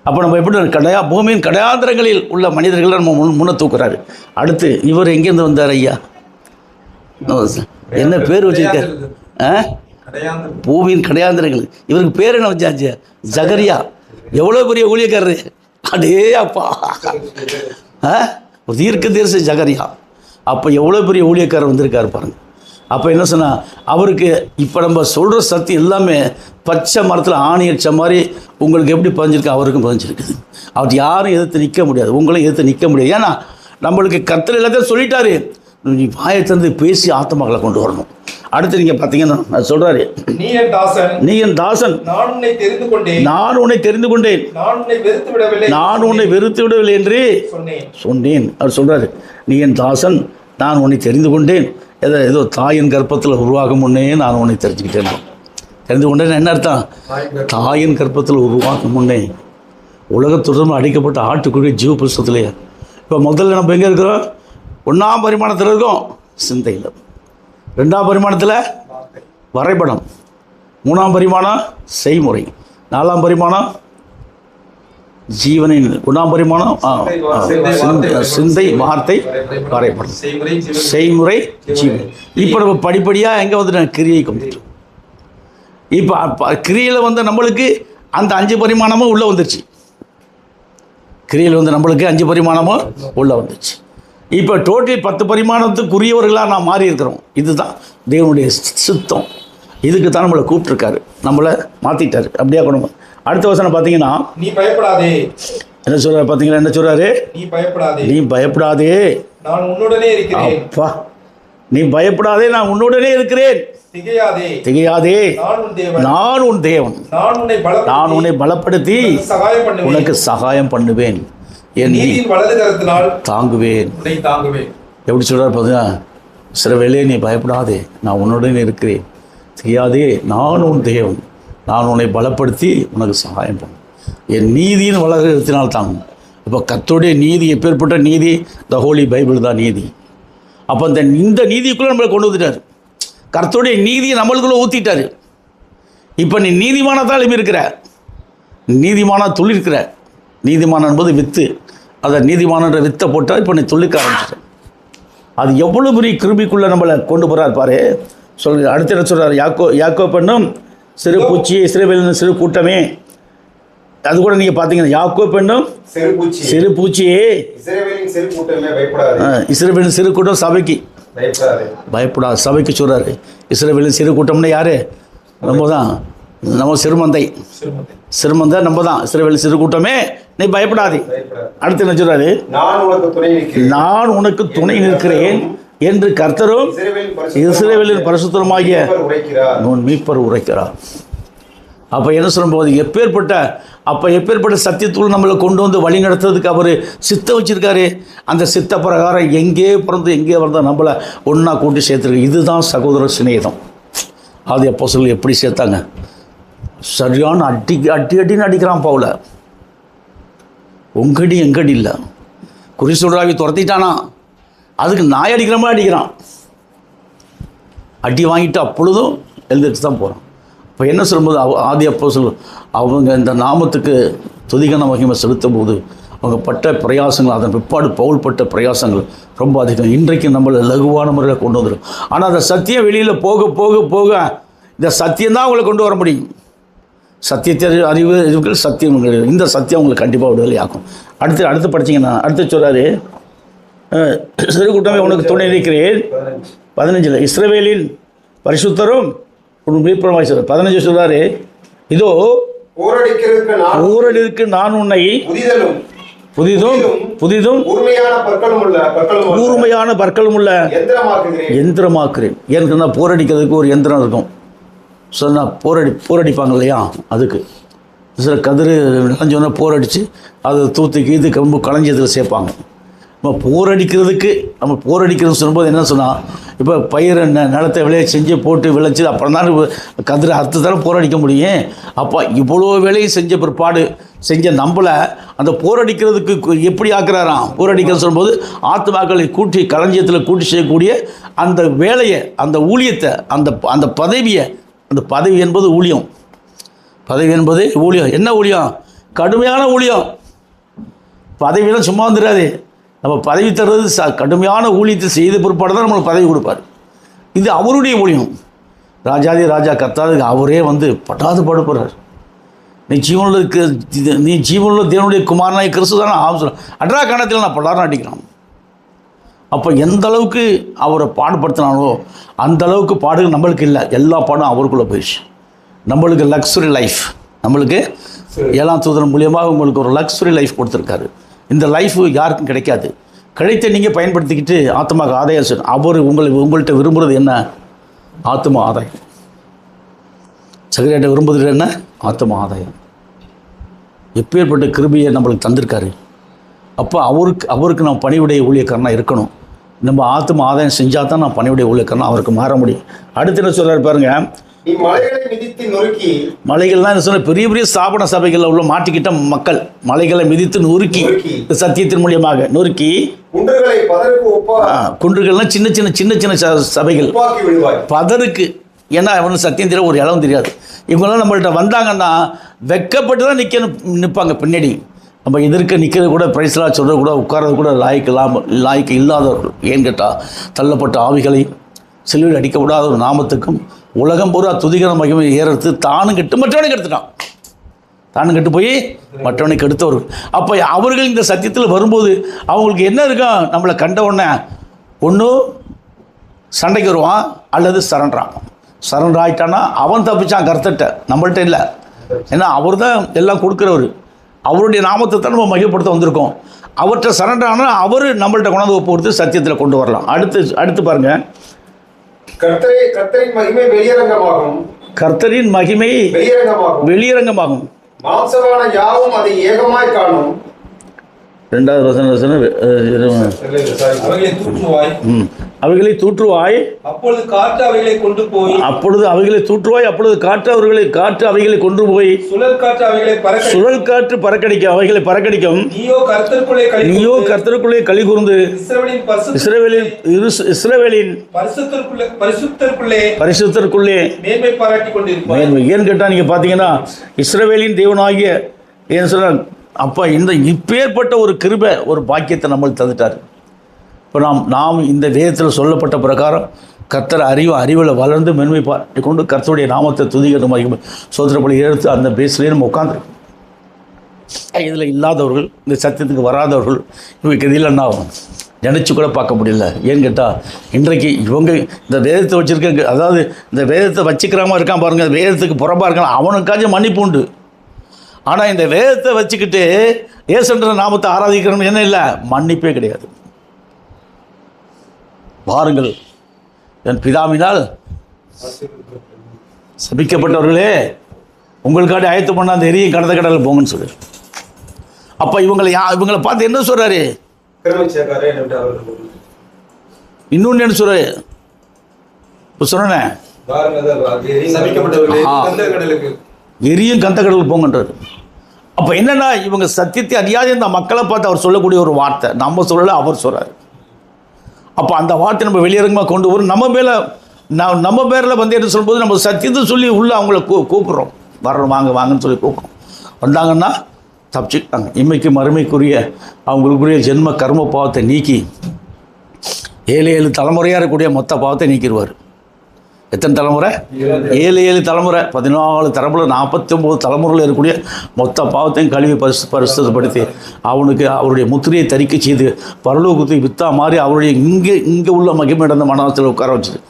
அப்போ நம்ம எப்படி பூமியின் கடையாந்திரங்களில் உள்ள மனிதர்களை நம்ம முன்ன தூக்குறாரு. அடுத்து இவர் எங்கேருந்து வந்தார் ஐயா? என்ன பேர் வச்சிருக்கார்? பூமியின் கடையாந்திரங்கள். இவருக்கு பேர் என்ன வச்சாச்சு? ஜகரியா. எவ்வளோ பெரிய ஊழியக்காரரு! அடே அப்பா, ஒரு தீர்க்க ஜகரியா. அப்போ எவ்வளோ பெரிய ஊழியக்காரர் வந்திருக்காரு பாருங்க. அப்போ என்ன சொன்னால் அவருக்கு இப்போ நம்ம சொல்கிற சக்தி எல்லாமே பச்சை மரத்தில் ஆணி அடித்த மாதிரி உங்களுக்கு எப்படி பதிஞ்சிருக்கு அவருக்கும் பதிஞ்சிருக்குது. அவர் யாரும் எதிர்த்து நிற்க முடியாது, உங்களும் எதிர்த்து நிற்க முடியாது. ஏன்னா நம்மளுக்கு கர்த்தர் எல்லாத்தையும் சொல்லிட்டாரு, நீ வாயை தந்து பேசி ஆத்மாக்களை கொண்டு வரணும். அடுத்து நீங்கள் பார்த்தீங்கன்னா நான் சொல்கிறாரு, நீ என் தாசன், நான் உன்னை தெரிந்து கொண்டேன், நான் உன்னை வெறுத்து விடவில்லை என்று சொன்னேன். அவர் சொல்கிறாரு, நீ என் தாசன், நான் உன்னை தெரிந்து கொண்டேன். ஏதோ தாயின் கர்ப்பத்தில் உருவாகும் முன்னே நான் உன்னை தெரிஞ்சுக்கிட்டேன். தெரிந்து கொண்டேன் என்ன அர்த்தம்? தாயின் கர்ப்பத்தில் உருவாகும் முன்னே உலகத்துடன் அடிக்கப்பட்ட ஆட்டுக்குரிய ஜீவ புஸ்தகத்திலேயே. இப்போ முதல்ல நம்ம எங்கே இருக்கிறோம்? 1ஆம் பரிமாணத்தில் இருக்கோம், சிந்தையில். 2ஆம் பரிமாணத்தில் வரைபடம், 3ஆம் பரிமாணம் செய்முறை, 4ஆம் பரிமாணம் ஜீவனின், 1ஆம் பரிமாணம் சிந்தை வார்த்தை வரைபடம் செய்முறை ஜீவன். இப்போ நம்ம படிப்படியாக எங்கே வந்துட்டோம்? கிரியைக்கு வந்துட்டோம். இப்போ கிரியில் நம்மளுக்கு அந்த 5 பரிமாணமும் உள்ளே வந்துருச்சு. கிரியில் நம்மளுக்கு 5 பரிமாணமும் உள்ளே வந்துருச்சு. இப்போ டோட்டல் 10 பரிமாணத்துக்குரியவர்களாக நான் மாறி இருக்கிறோம். இதுதான் தேவனுடைய சித்தம். இதுக்கு தான் நம்மளை கூப்பிட்டுருக்காரு, நம்மளை மாற்றிட்டாரு. அப்படியே கொண்டு அடுத்த வசனம் பார்த்தீங்கன்னா, நீ பயப்படாதே. என்ன சொல்கிறார் பார்த்தீங்களா? என்ன சொல்கிறாரு? நீ பயப்படாதே, நான் உன்னுடனே இருக்கிறேன். அப்பா, நீ பயப்படாதே, நான் உன்னுடனே இருக்கிறேன். திகையாதே, நான் உன் தேவன், நான் உன்னை பலப்படுத்தி உனக்கு சகாயம் பண்ணுவேன், என் தாங்குவேன். எப்படி சொல்கிறார் பார்த்தீங்கன்னா, சில வேளையே நீ பயப்படாதே, நான் உன்னுடனே இருக்கிறேன். திகையாதே, நான் உன் தேவன், நான் உன்னை பலப்படுத்தி உனக்கு சகாயம் பண்ண, என் நீதியின் வளர்த்தினால் தாங்கும். இப்போ கர்த்தருடைய நீதி எப்பேற்பட்ட நீதி? த ஹோலி பைபிள் தான் நீதி. அப்போ இந்த நீதிக்குள்ளே நம்மளை கொண்டு வந்துட்டார். கர்த்தருடைய நீதியை நம்மளுக்குள்ளே ஊற்றிட்டார். இப்போ நீ நீதிமானத்தால் இருக்கிற, நீதிமான துளிர்க்கிற. நீதிமானம் என்பது வித்து, அதை நீதிமானன்ற வித்தை போட்டால் இப்போ நீ துளிர்க்க ஆரம்பிச்சிட்டேன். அது எவ்வளோ பெரிய கிருபிக்குள்ளே நம்மளை கொண்டு போகிறார் பாரு. அடுத்த என்ன சொல்கிறார்? யாக்கோ பெண்ணும் சிறு பூச்சியே, இஸ்ரவேலின் சிறு கூட்டமே. அது கூட நீங்கள் பார்த்தீங்கன்னா, யாக்கோ பெண்ணும் சிறு பூச்சியே, இஸ்ரவேலின் சிறு கூட்டம் சபைக்கு பயப்படாது. சபைக்கு சொல்கிறாரு. இஸ்ரவேலின் சிறு கூட்டம்னா யார்? நம்ம தான், நம்ம சிறுமந்தை நம்ம தான். இஸ்ரவேலின் சிறு கூட்டமே, நீ பயப்படாதே. அடுத்து என்ன சொல்கிறாரு? நான் உனக்கு துணை நிற்கிறேன் என்று கர்த்தரும் இஸ்ரவேலின் பரிசுத்தருமாகிய உன் மீட்பர் உரைக்கிறார். அப்போ என்ன சொல்லும்போது எப்பேற்பட்ட சத்தியத்துக்குள் நம்மளை கொண்டு வந்து வழி நடத்துறதுக்கு அவர் சித்தம் வச்சுருக்காரு. அந்த சித்த பிரகாரம் எங்கே பிறந்து எங்கே வந்தால் நம்மளை ஒன்றா கூட்டி சேர்த்துருக்கு. இதுதான் சகோதர சிநேகிதம். அது எப்போ சொல்லி எப்படி சேர்த்தாங்க? சரியான அடின்னு அடிக்கிறான் பவுல. உங்கடி எங்கடி இல்லை, குறி சொல்றாவி துரத்திட்டானா, அதுக்கு நாய் அடிக்கிற மாதிரி அடிக்கிறான். அடி வாங்கிட்டு அப்பொழுதும் எழுந்திரிச்சு தான் போகிறான். இப்போ என்ன சொல்லும்போது ஆதி அப்போஸ்தலர் அவங்க இந்த நாமத்துக்கு துதிகன மகிமை செலுத்தும் போது அவங்க பட்ட பிரயாசங்கள், அதன் பிற்பாடு பவுல் பட்ட பிரயாசங்கள் ரொம்ப அதிகம். இன்றைக்கு நம்மளை லகுவான முறையில் கொண்டு வந்துடும். ஆனால் அந்த சத்தியம் வெளியில் போக போக போக இந்த சத்தியம்தான் அவங்களை கொண்டு வர முடியும். சத்தியத்தை அறிவு இருக்கிற சத்தியம் உங்களுக்கு, இந்த சத்தியம் உங்களுக்கு கண்டிப்பாக விடுதலை ஆகும். அடுத்து படிச்சிங்கன்னா அடுத்து சொல்கிறாரு, சிறு கூட்டமே உனக்கு துணை இருக்கிறேன். 15 இஸ்ரவேலின் பரிசுத்தரும் உன் மீட்பருமாய் சொல்கிறார். 15 சொல்கிறாரு, இதோ போரடிக்கு நான் உன்னை புதிதும் கூர்மையான பற்களும் உள்ள எந்திரமாக்குறேன். ஏன்னு போரடிக்கிறதுக்கு ஒரு எந்திரம் இருக்கும். சொன்னால் போரடிப்பாங்க இல்லையா, அதுக்கு சில கதிர் விளைஞ்சோன்னா போரடித்து அதை தூத்து கீது கம்பு களஞ்சியத்தில் சேர்ப்பாங்க. நம்ம போரடிக்கிறதுன்னு சொல்லும்போது என்ன சொன்னால், இப்போ பயிர் நிலத்தை விளைய செஞ்சு போட்டு விளைச்சி அப்புறம் தான் கதிரை அறுத்து தானே போரடிக்க முடியும். அப்போ இவ்வளோ வேலையை செஞ்ச பிற்பாடு செஞ்ச நம்மளை அந்த போரடிக்கிறதுக்கு எப்படி ஆக்குறாராம்? போரடிக்கிறது சொல்லும்போது ஆத்மாக்களை கூட்டி களஞ்சியத்தில் கூட்டி செய்யக்கூடிய அந்த வேலையை, அந்த ஊழியத்தை, அந்த பதவியை, அந்த பதவி என்பது ஊழியம். பதவி என்பது ஊழியம். என்ன ஊழியம்? கடுமையான ஊழியம். பதவியெல்லாம் சும்மா வந்துடாது. நம்ம பதவி தர்றது கடுமையான ஊழியத்தை செய்த பிற்பாடு தான் நம்மளுக்கு பதவி கொடுப்பார். இது அவருடைய ஊழியம். ராஜாதி ராஜா கர்த்தாது அவரே வந்து பட்டாது பாடுபடுறார். நீ ஜீவனுள்ள தேவனுடைய குமாரனாய் கிறிஸ்து தானே சொல்ல அட்ரா காலத்தில் நான் படாரம் அடிக்கிறான். அப்போ எந்த அளவுக்கு அவரை பாடுபடுத்தினாலோ அந்த அளவுக்கு பாடுகள் நம்மளுக்கு இல்லை. எல்லா பாடும் அவருக்குள்ளே போயிடுச்சு. நம்மளுக்கு லக்ஸுரி லைஃப், நம்மளுக்கு 7ஆம் தூதன் மூலியமாக உங்களுக்கு ஒரு லக்ஸுரி லைஃப் கொடுத்துருக்காரு. இந்த லைஃபு யாருக்கும் கிடைக்காது. கிடைத்த நீங்கள் பயன்படுத்திக்கிட்டு ஆத்மாவுக்கு ஆதாயம் செய்யணும். அவர் உங்கள்கிட்ட விரும்புகிறது என்ன? ஆத்மா ஆதாயம். சகரியாட்ட விரும்புகிறது என்ன? ஆத்மா ஆதாயம். எப்பேற்பட்ட கிருபையை நம்மளுக்கு தந்திருக்காரு. அப்போ அவருக்கு நான் பணிவுடைய ஊழியக்காரனாக இருக்கணும். நம்ம ஆத்மா ஆதாயம் செஞ்சால் தான் நான் பணிவுடைய ஊழியக்காரனாக அவருக்கு மாற முடியும். அடுத்து என்ன சொல்கிறார் பாருங்க, மலைகள்லாம் என்ன சொன்ன பெரிய பெரிய ஸ்தாபன சபைகளில் உள்ள மாட்டிக்கிட்ட மக்கள் மலைகளை மிதித்து நொறுக்கி சத்தியத்தின் மூலியமாக நொறுக்கி குன்றுகள்லாம் சின்ன சின்ன சபைகள் பதருக்கு. ஏன்னா அவனுக்கு சத்தியம் தெரியாது, ஒரு இளவும் தெரியாது. இவங்கெல்லாம் நம்மள்கிட்ட வந்தாங்கன்னா வெக்கப்பட்டு தான் நிற்பாங்க பின்னாடி. நம்ம எதிர்க்க நிற்கிறது கூட பிரைஸ்லாம் சொல்கிறது கூட உட்கார்றது கூட லாய்க்கு இல்லாதவர்கள். ஏன்னு கேட்டால் தள்ளப்பட்ட ஆவிகளையும் சிலுவையில் அடிக்கப்படாத ஒரு நாமத்துக்கும் உலகம் பூரா துதிகர மகிமை ஏறது தானும் கெட்டு மற்றவனுக்கு எடுத்துட்டான். தானும் கெட்டு போய் மற்றவனுக்கு எடுத்தவர்கள். அப்போ அவர்கள் இந்த சத்தியத்தில் வரும்போது அவங்களுக்கு என்ன இருக்கா? நம்மளை கண்ட உடனே ஒன்று சண்டைக்கு வருவான் அல்லது சரண்டர் ஆகிட்டான்னா அவன் தப்பிச்சான் கர்த்தர்கிட்ட, நம்மள்கிட்ட இல்லை. ஏன்னா அவர் தான் எல்லாம் கொடுக்குறவர். அவருடைய நாமத்தை தான் நம்ம மகிழ்ப்படுத்த வந்திருக்கோம். அவர்கிட்ட சரண்டர் ஆனால் அவர் நம்மள்கிட்ட கொண்டாந்து ஒப்பு கொடுத்து சத்தியத்தில் கொண்டு வரலாம். அடுத்து பாருங்கள், கர்த்தரின் மகிமை வெளியரங்கமாகும். மாம்சமான யாவும் அதை ஏகமாய் காணும். 2வது வசனம் அவைகளை தூற்றுவாய், அப்பொழுது காற்று அவைகளை தூற்றுவாய், அப்பொழுது காற்று அவைகளை கொண்டு போய் சுழல் காற்று பறக்கடிக்கும், அவைகளை பறக்கடிக்கும். நீயோ கர்த்தருக்குள்ளே களி கூர்ந்து இஸ்ரவேலின் பரிசுத்தருக்குள்ளே மேன்மை பாராட்டி கொண்டிருப்பாய். ஏன்னு கேட்டால் நீங்கள் பார்த்தீங்கன்னா இஸ்ரவேலின் தேவனாகிய ஏன்னு சொன்ன அப்போ இப்பேற்பட்ட ஒரு கிருபை, ஒரு பாக்கியத்தை நம்மளுக்கு தந்துட்டார். இப்போ நாம் இந்த வேதத்தில் சொல்லப்பட்ட பிரகாரம் கர்த்தர் அறிவில் வளர்ந்து மென்மை பாராட்டி கொண்டு கர்த்தருடைய நாமத்தை துதிக்கிறதுமாக சோதரப்படி எடுத்து அந்த பேஸ்லேயே நம்ம உட்காந்துருக்கோம். இதில் இல்லாதவர்கள், இந்த சத்தியத்துக்கு வராதவர்கள் இவங்க இதில் என்ன ஆகும் நினச்சி கூட பார்க்க முடியல. ஏன்னு கேட்டால் இன்றைக்கு இவங்க இந்த வேதத்தை வச்சுருக்க, அதாவது இந்த வேதத்தை வச்சுக்கிறாம இருக்கான் பாருங்கள், வேதத்துக்கு புறம்பாக இருக்கான், அவனுக்காச்சும் மன்னிப்பு உண்டு. ஆனால் இந்த வேதத்தை வச்சுக்கிட்டு ஏசுன்ற நாமத்தை ஆராதிக்கிறோம் என்ன இல்லை, மன்னிப்பே கிடையாது. பாருங்கள், என் பிதாவினால் சபிக்கப்பட்டவர்களே உங்களுக்காண்டி ஆயத்து பண்ண அந்த எரியும் கடந்த கடலில் போங்கன்னு சொல்லு. அப்போ இவங்களை பார்த்து என்ன சொல்கிறாரு? இன்னொன்று என்ன சொல்கிறாரு? இப்போ சொன்னேன், எரியும் கந்த கடலுக்கு போங்கன்றாரு. அப்போ என்னென்னா இவங்க சத்தியத்தை அறியாத இந்த மக்களை பார்த்து அவர் சொல்லக்கூடிய ஒரு வார்த்தை, நம்ம சொல்லலை, அவர் சொல்கிறார். அப்போ அந்த வார்த்தை நம்ம வெளியரங்கமாக கொண்டு வரும், நம்ம மேலே நம்ம பேரில் வந்து என்ன சொல்லும்போது நம்ம சத்தியத்தை சொல்லி உள்ளே அவங்கள கூப்பிட்றோம், வரணும் வாங்க வாங்கன்னு சொல்லி கூப்பிட்றோம். வந்தாங்கன்னா தப்பிச்சுக்கிட்டாங்க. இம்மைக்கு மறுமைக்குரிய அவங்களுக்குரிய ஜென்ம கர்ம பாவத்தை நீக்கி 7 தலைமுறையாக இருக்கக்கூடிய மொத்த பாவத்தை நீக்கிடுவார். எத்தனை தலைமுறை? 7 தலைமுறை, 14 தலைமுறை, 49 தலைமுறையில் இருக்கக்கூடிய மொத்த பாவத்தையும் கழுவி பரிசுத்தப்படுத்தி அவனுக்கு அவருடைய முத்திரையை தரிக்க செய்து பரலோகத்தை வித்தா மாதிரி அவருடைய இங்கே உள்ள மகிமையடைந்த மனத்தில் உட்கார வச்சுது.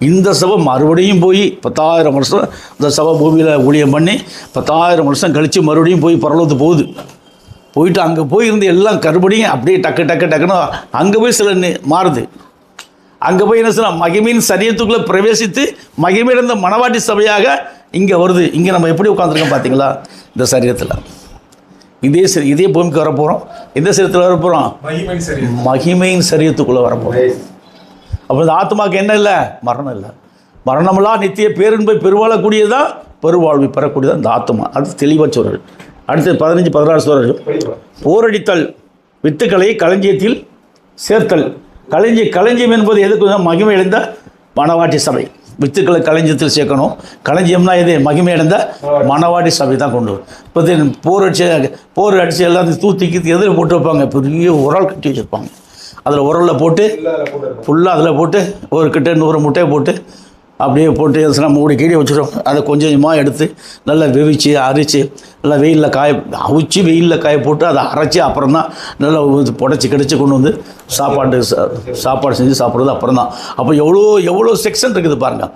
இந்த சபை மறுபடியும் போய் 10,000 வருஷம் இந்த சபை பூமியில் ஊழியம் பண்ணி 10,000 வருஷம் கழித்து மறுபடியும் போய் பரலோகத்து போகுது. போயிட்டு அங்கே போயிருந்து எல்லாம் கருபடியும் அப்படியே டக்குன்னு அங்கே போய் சில மாறுது. அங்கே போய் என்ன சொல்லலாம், மகிமையின் சரியத்துக்குள்ளே பிரவேசித்து மகிமையடைந்த மணவாட்டி சபையாக இங்கே வருது. இங்கே நம்ம எப்படி உட்காந்துருக்கோம் பார்த்தீங்களா? இந்த சரீரத்தில் இதே பூமிக்கு வரப்போகிறோம். எந்த சரீரத்தில் வரப்போகிறோம்? மகிமையின் சரீரத்துக்குள்ளே வரப்போகிறோம். அப்போ இந்த ஆத்மாவுக்கு என்ன இல்லை? மரணம் இல்லை. மரணமெல்லாம் நித்திய பேரின்பை பெருவாழக்கூடியதான், பெருவாழ்வை பெறக்கூடியதான் இந்த ஆத்மா. அது தெளிவாக சொல்கிறார். அடுத்து 15-16 சொல்கிறார். போரடித்தல், வித்துக்களை களஞ்சியத்தில் சேர்த்தல். களஞ்சியம் என்பது எதுக்கு? மகிமை அடைந்த மணவாட்டி சபை. வித்துக்களை களஞ்சியத்தில் சேர்க்கணும். களஞ்சியம்னா இது மகிமை அடைந்த மணவாட்டி சபை தான் கொண்டு வரும். இப்போ போர் அடித்து எல்லாத்தையும் தூத்திக்கு எதில் போட்டு வைப்பாங்க, பெரிய உரல் கட்டி வச்சுருப்பாங்க. அதில் உரலில் போட்டு ஃபுல்லாக அதில் போட்டு ஒரு கிட்ட 100 முட்டையை போட்டு அப்படியே போட்டு நம்ம மூடி கீழே வச்சுருவோம். அதை கொஞ்சமாக எடுத்து நல்லா வெவிச்சு அரிச்சு நல்லா வெயிலில் காய போட்டு அதை அரைச்சி அப்புறம் தான் நல்லா புடச்சி கிடச்சி கொண்டு வந்து சாப்பாடு செஞ்சு சாப்பிட்றது அப்புறம் தான். அப்போ எவ்வளோ செக்ஷன் இருக்குது பாருங்கள்.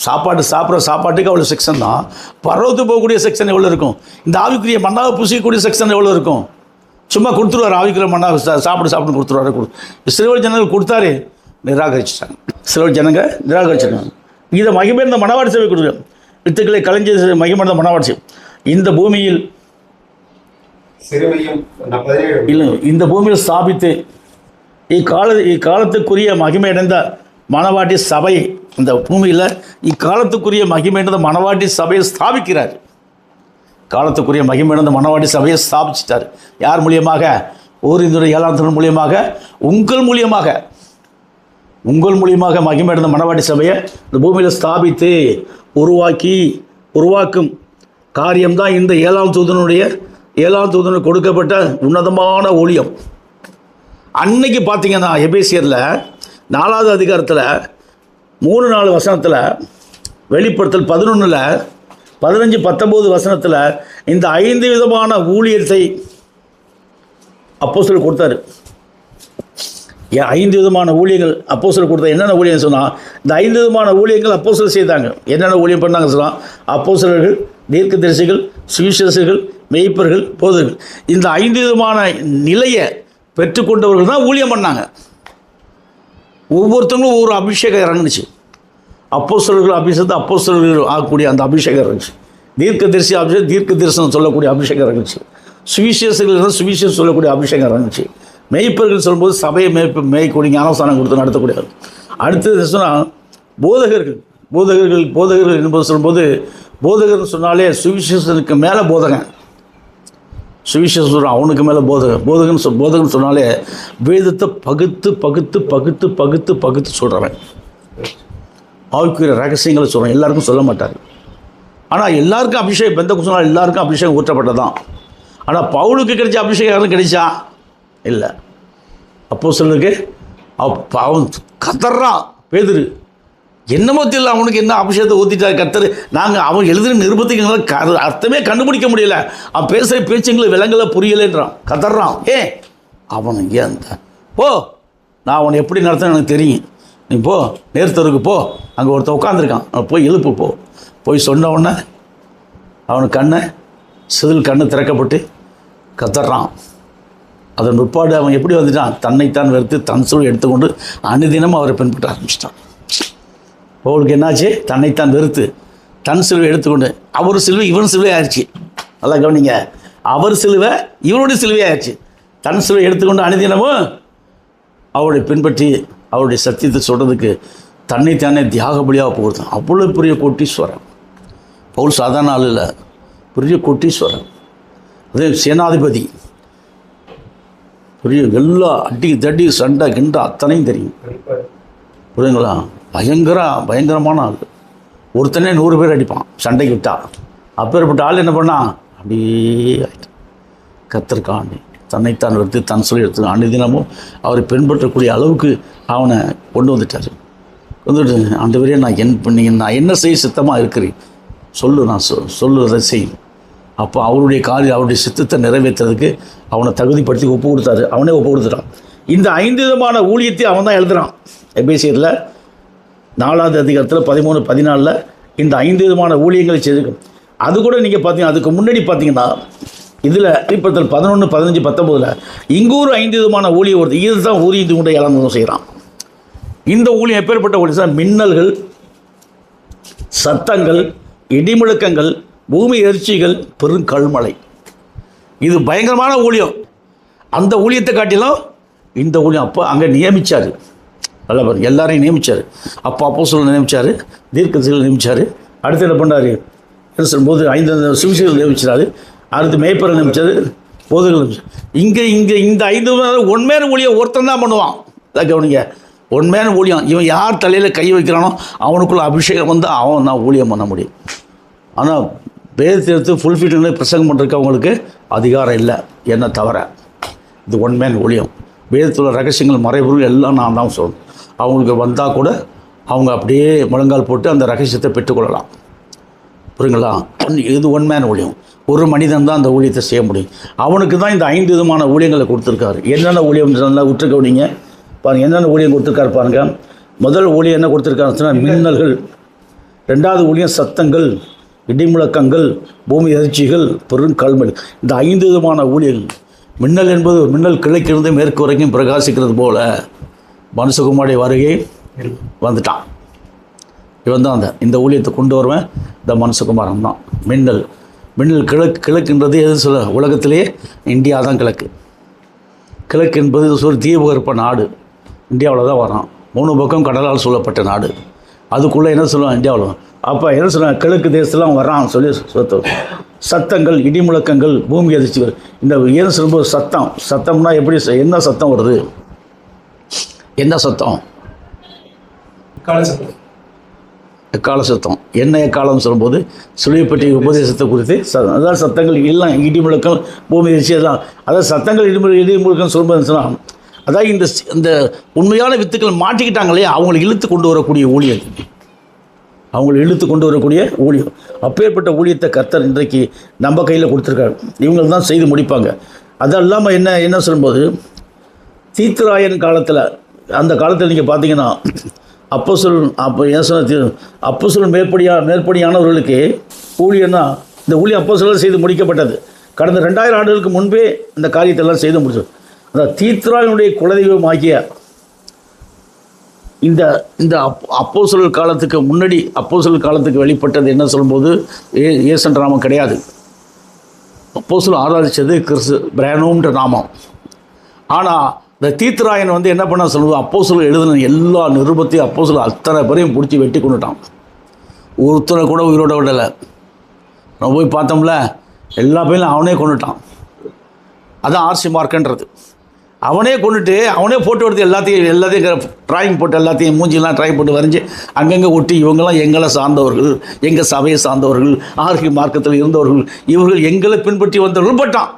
சாப்பாட்டுக்கு அவ்வளோ செக்ஷன் தான். பரவத்து போகக்கூடிய செக்ஷன் எவ்வளோ இருக்கும்? இந்த ஆவிக்குரிய மண்ணாவை புசிக்கக்கூடிய செக்ஷன் எவ்வளோ இருக்கும்? சும்மா கொடுத்துருவார். ஆவிக்குரிய மண்ணாவை சாப்பிட்டு கொடுத்துருவாரு. சிறுவர் ஜனங்கள் கொடுத்தாரு, நிராகரிச்சிட்டாங்க. சிறுவர் ஜனங்க நிராகரிச்சிட்டாங்க. இதை மகிமைந்த மணவாட்டி சபை கொடுங்க. வித்துக்களை கலைஞ்சி மகிமைந்த மணவாட்டி சபை இந்த பூமியில் இல்லை, இந்த பூமியில் ஸ்தாபித்து இக்காலத்துக்குரிய மகிமையடைந்த மணவாட்டி சபை, இந்த பூமியில் இக்காலத்துக்குரிய மகிமையடைந்த மணவாட்டி சபையை ஸ்தாபிக்கிறார். காலத்துக்குரிய மகிமையடைந்த மணவாட்டி சபையை ஸ்தாபிச்சிட்டார். யார் மூலியமாக? ஓரிந்துரை 7 மூலியமாக, உங்கள் மூலியமாக மகிமையடைந்த மணவாட்டி சபையை இந்த பூமியில் ஸ்தாபித்து உருவாக்கும் காரியம்தான் இந்த 7ஆம் தூதனுக்கு கொடுக்கப்பட்ட உன்னதமான ஊழியம். அன்னைக்கு பார்த்தீங்கன்னா எபேசியரில் 4வது அதிகாரத்தில் 3-4 வசனத்தில், வெளிப்படுத்தல் 11ல் 15-19 வசனத்தில் இந்த 5 விதமான ஊழியத்தை அப்போஸ்தலர் கொடுத்தாரு. 5 விதமான ஊழியங்கள் அப்போஸ்தலர் கொடுத்தா என்னென்ன ஊழியம் சொன்னால், இந்த 5 விதமான ஊழியங்கள் அப்போஸ்தலர் செய்தாங்க. என்னென்ன ஊழியம் பண்ணாங்க சொன்னால், அப்போஸ்தலர்கள், தீர்க்கதரிசிகள், சுவிசேஷகர்கள், மேய்ப்பர்கள், போதகர்கள். இந்த 5 விதமான நிலையை பெற்றுக்கொண்டவர்கள் தான் ஊழியம் பண்ணாங்க. ஒவ்வொருத்தவங்களும் ஒவ்வொரு அபிஷேகம் இறங்குச்சு. அப்போஸ்தலர்கள் அபிஷேகத்தை அப்போஸ்தலர்கள் ஆகக்கூடிய அந்த அபிஷேகம் இருந்துச்சு. தீர்க்கதரிசி அபிஷேகம் தீர்க்க தரிசனம் சொல்லக்கூடிய அபிஷேகம் இருந்துச்சு. சுவிசேஷர்கள் சுவிசேஷம் சொல்லக்கூடிய அபிஷேகம் இருந்துச்சு. மேய்ப்பர்கள் சொல்லும்போது சபையை மேய்க்கூடிய ஞானஸ்தானம் கொடுத்து நடத்தக்கூடியது. அடுத்தது சொன்னால் போதகர்கள் என்பது சொல்லும்போது, போதகர்னு சொன்னாலே சுவிசேஷனுக்கு மேலே போதகன், சுவிசேஷம் சொல்கிறான் அவனுக்கு மேலே போதகன் சொன்னாலே வேதத்தை பகுத்து சொல்கிறவன். ஆவிக்குரிய ரகசியங்களை சொல்கிறேன். எல்லாருக்கும் சொல்ல மாட்டார். ஆனால் எல்லாருக்கும் அபிஷேகம் பெந்தேகோஸ்து சொன்னால் எல்லாருக்கும் அபிஷேகம் ஊற்றப்பட்டதான். ஆனால் பவுலுக்கு கிடைச்ச அபிஷேகம் யாரும் கிடைச்சா இல்லை. அப்போஸ்தலருக்கு அவன் கத்தர்றான் பேதுரு, என்னமோ தெரியல அவனுக்கு என்ன அபிஷேகத்தை ஊற்றிட்டார் கத்தர். அவன் எழுதுகிற நிருபத்துக்கு அர்த்தமே கண்டுபிடிக்க முடியல. அவன் பேசுகிற பேச்சுங்களை விலங்கல புரியலைன்றான், கத்தர்றான். அவன் ஏன் போ, நான் அவனை எப்படி நடத்தினேன் எனக்கு தெரியும், நீ போ நேர்த்தருக்கு போ, அங்கே ஒருத்தன் உட்காந்துருக்கான், அவன் போய் எழுப்பு போய் சொன்ன உடனே அவனுக்கு சிதில் கண்ணு திறக்கப்பட்டு கத்தர்றான். அதன் பிற்பாடு அவன் எப்படி வந்துட்டான்? தன்னைத்தான் வெறுத்து தன் சிலுவை எடுத்துக்கொண்டு அனுதினமும் அவரை பின்பற்ற ஆரம்பிச்சிட்டான். பவுலுக்கு என்னாச்சு? தன்னைத்தான் வெறுத்து தன் சிலுவை எடுத்துக்கொண்டு, அவர் சிலுவை இவன் சிலுவை ஆயிடுச்சு. நல்லா கவனிங்க, அவர் சிலுவை இவனுடைய சிலுவை ஆயிடுச்சு. தன் சிலுவை எடுத்துக்கொண்டு அனுதினமும் அவருடைய பின்பற்றி அவருடைய சத்தியத்தை சொல்கிறதுக்கு தன்னைத்தானே தியாக பலியாக போகிறது. அவ்வளோ பெரிய கோட்டீஸ்வரன் பவுல். சாதாரண ஆள் இல்லை, பெரிய கோட்டீஸ்வரன். அதே சேனாதிபதி, பெரிய எல்லா அடி தடி சண்டை கிண்டை அத்தனையும் தெரியும். புரியுங்களா? பயங்கரமான ஆள். ஒருத்தனே 100 பேர் அடிப்பான் சண்டைக்கு விட்டா. அப்பேற்பட்ட ஆள் என்ன பண்ணான்? அப்படியே கத்தர்காண்டி தன்னைத்தான் எடுத்து தன் சொல்லி எடுத்து அனுதினமும் அவரை பின்பற்றக்கூடிய அளவுக்கு அவனை கொண்டு வந்துட்டார். வந்துட்டு ஆண்டவரே நான் என்ன செய்ய சித்தமாக இருக்கிறேன் சொல்லு, நான் சொல்லுறதை செய். அப்போ அவருடைய சித்தத்தை நிறைவேற்றுறதுக்கு அவனை தகுதிப்படுத்தி ஒப்பு கொடுத்தாரு. அவனே ஒப்பு கொடுத்துட்டான். இந்த 5 விதமான ஊழியத்தை அவன் தான் எழுதுகிறான். எபேசியரில் 4வது அதிகாரத்தில் 13, 14 இந்த 5 விதமான ஊழியங்களை செய்திருக்கும். அது கூட நீங்கள் பார்த்தீங்கன்னா அதுக்கு முன்னாடி பார்த்தீங்கன்னா இதில் இப்பத்தில் 11, 15, 19 இங்கே ஒரு 5 விதமான ஊழியம் வருது. இது தான் ஊழியத்து கூட இழந்ததும் செய்கிறான். இந்த ஊழியம் எப்பேற்பட்ட ஊழியம் சார்? மின்னல்கள், சத்தங்கள், இடிமுழக்கங்கள், பூமி எரிச்சிகள், பெருங்கல்மழை. இது பயங்கரமான ஊழியம். அந்த ஊழியத்தை காட்டிலும் இந்த ஊழியம் அப்போ அங்கே நியமித்தார். நல்லா பாருங்க, எல்லாரையும் நியமித்தார். அப்போஸ்தலரை நியமித்தார், தீர்க்கதரிசிகளை நியமித்தார். அடுத்து என்ன பண்ணார்? போது 5 சுவிசேஷர்கள் நியமிச்சார். அடுத்து மேய்ப்பரை நியமித்தார், போதகர்கள் நியமிச்சார். இங்கே இந்த 5 உண்மையான ஊழியம் ஒருத்தன் தான் பண்ணுவான். அதான் கவனிங்க, உண்மையான ஊழியம். இவன் யார் தலையில் கை வைக்கிறானோ அவனுக்குள்ள அபிஷேகம் வந்து அவன் தான் ஊழியம் பண்ண முடியும். ஆனால் வேதத்தை எடுத்து ஃபுல்ஃபில்ல பிரசங்கம் பண்ணுறதுக்கு அவங்களுக்கு அதிகாரம் இல்லை, என்ன தவிர. இது ஒன்மேன் ஊழியம். வேதத்தில் ரகசியங்கள் மறைபொருள் எல்லாம் நான் தான் சொல்லணும். அவங்களுக்கு வந்தால் கூட அவங்க அப்படியே முழங்கால் போட்டு அந்த ரகசியத்தை பெற்றுக்கொள்ளலாம். புரியுங்களா? இது ஒன்மேன் ஊழியம். ஒரு மனிதன் தான் அந்த ஊழியத்தை செய்ய முடியும். அவனுக்கு தான் இந்த 5 விதமான ஊழியங்களை கொடுத்துருக்காரு. என்னென்ன ஊழியம் நல்லா விட்டுருக்கவனிங்க பாருங்கள். என்னென்ன ஊழியம் கொடுத்துருக்காரு பாருங்கள். முதல் ஊழியம் என்ன கொடுத்துருக்காருன்னு சொன்னால் மின்னல்கள். 2வது ஊழியம் சத்தங்கள், இடிமுழக்கங்கள், பூமி அதிர்ச்சிகள், பெருங்கல்மழை. இந்த 5 விதமான ஊழியர்கள். மின்னல் என்பது மின்னல் கிழக்கிருந்து மேற்கு வரைக்கும் பிரகாசிக்கிறது போல மனுஷகுமாருடைய வருகை வந்துட்டான். இவன் தான் இந்த ஊழியத்தை கொண்டு வருவேன். இந்த மனுஷகுமாரன் தான் மின்னல். கிழக்குன்றது எது சொல்ல? உலகத்திலேயே இந்தியா தான் கிழக்கு. கிழக்கு என்பது ஒரு தீபகற்ப நாடு. இந்தியாவில் தான் வரான். 3 பக்கம் கடலால் சூழப்பட்ட நாடு. அதுக்குள்ளே என்ன சொல்லுவான்? இந்தியாவில். அப்போ என்ன சொல்லுவாங்க? கிழக்கு தேசத்துலாம் வரான் சொல்லி சத்தங்கள், இடிமுழக்கங்கள், பூமி அதிர்ச்சிகள். இந்த ஏன் சொல்லும்போது சத்தம்னா எப்படி? என்ன சத்தம் வருது? என்ன சத்தம்? எக்கால சத்தம். என்ன எக்காலம் சொல்லும்போது சுழிப்பட்டி உபதேசத்தை குறித்து அதாவது சத்தங்கள் எல்லாம் இடிமுழக்கம், பூமி அதிர்ச்சி எல்லாம். அதாவது சத்தங்கள் இடிமுழக்கம் சொல்லும்போது சொன்னால் அதாவது இந்த உண்மையான வித்துக்கள் மாட்டிக்கிட்டாங்களே அவங்களை இழுத்து கொண்டு வரக்கூடிய ஊழியம். அப்பேற்பட்ட ஊழியத்தை கர்த்தர் இன்றைக்கு நம்ம கையில் கொடுத்துருக்காரு. இவங்க தான் செய்து முடிப்பாங்க. அது இல்லாமல் என்ன சொல்லும்போது தீத்துராயன் காலத்தில், அந்த காலத்தில் நீங்கள் பார்த்தீங்கன்னா அப்போஸ்தலர் மேற்படியானவர்களுக்கு ஊழியம்னா இந்த ஊழியம் அப்போஸ்தலர் செய்து முடிக்கப்பட்டது. கடந்த 2000 ஆண்டுகளுக்கு முன்பே இந்த காரியத்தெல்லாம் செய்து முடிச்சது. அந்த தீத்துராயனுடைய குலதெய்வம் ஆகிய இந்த அப்போஸ்தலர் காலத்துக்கு முன்னாடி அப்போஸ்தலர் காலத்துக்கு வெளிப்பட்டது என்ன சொல்லும்போது இயேசுன்ற நாமம் கிடையாது. அப்போஸ்தலர் ஆராதித்தது பிரானோம்ன்ற நாமம். ஆனால் இந்த தீத்துராயன் என்ன பண்ண சொல்லுவோம்? அப்போஸ்தலர் எழுதின எல்லா நிருபத்தையும் அப்போஸ்தலர் அத்தனை பேரையும் பிடிச்சி வெட்டி கொண்டுட்டான். ஒருத்தரை கூட உயிரோட விடலை. நம்ம போய் பார்த்தோம்ல, எல்லா பேரும் அவனே கொண்டுட்டான். அதான் ஆர்சி மார்க்கன்றது. அவனே கொண்டுட்டு அவனே ஃபோட்டோ எடுத்து எல்லாத்தையும் ட்ராயிங் போட்டு எல்லாத்தையும் மூஞ்சிலாம் ட்ராயிங் போட்டு வரைஞ்சி அங்கங்கே ஒட்டி இவங்கெல்லாம் எங்களை சார்ந்தவர்கள், எங்கள் சபையை சார்ந்தவர்கள், ஆர்சி மார்க்கத்தில் இருந்தவர்கள், இவர்கள் எங்களை பின்பற்றி வந்தவர்கள் பட்டான்.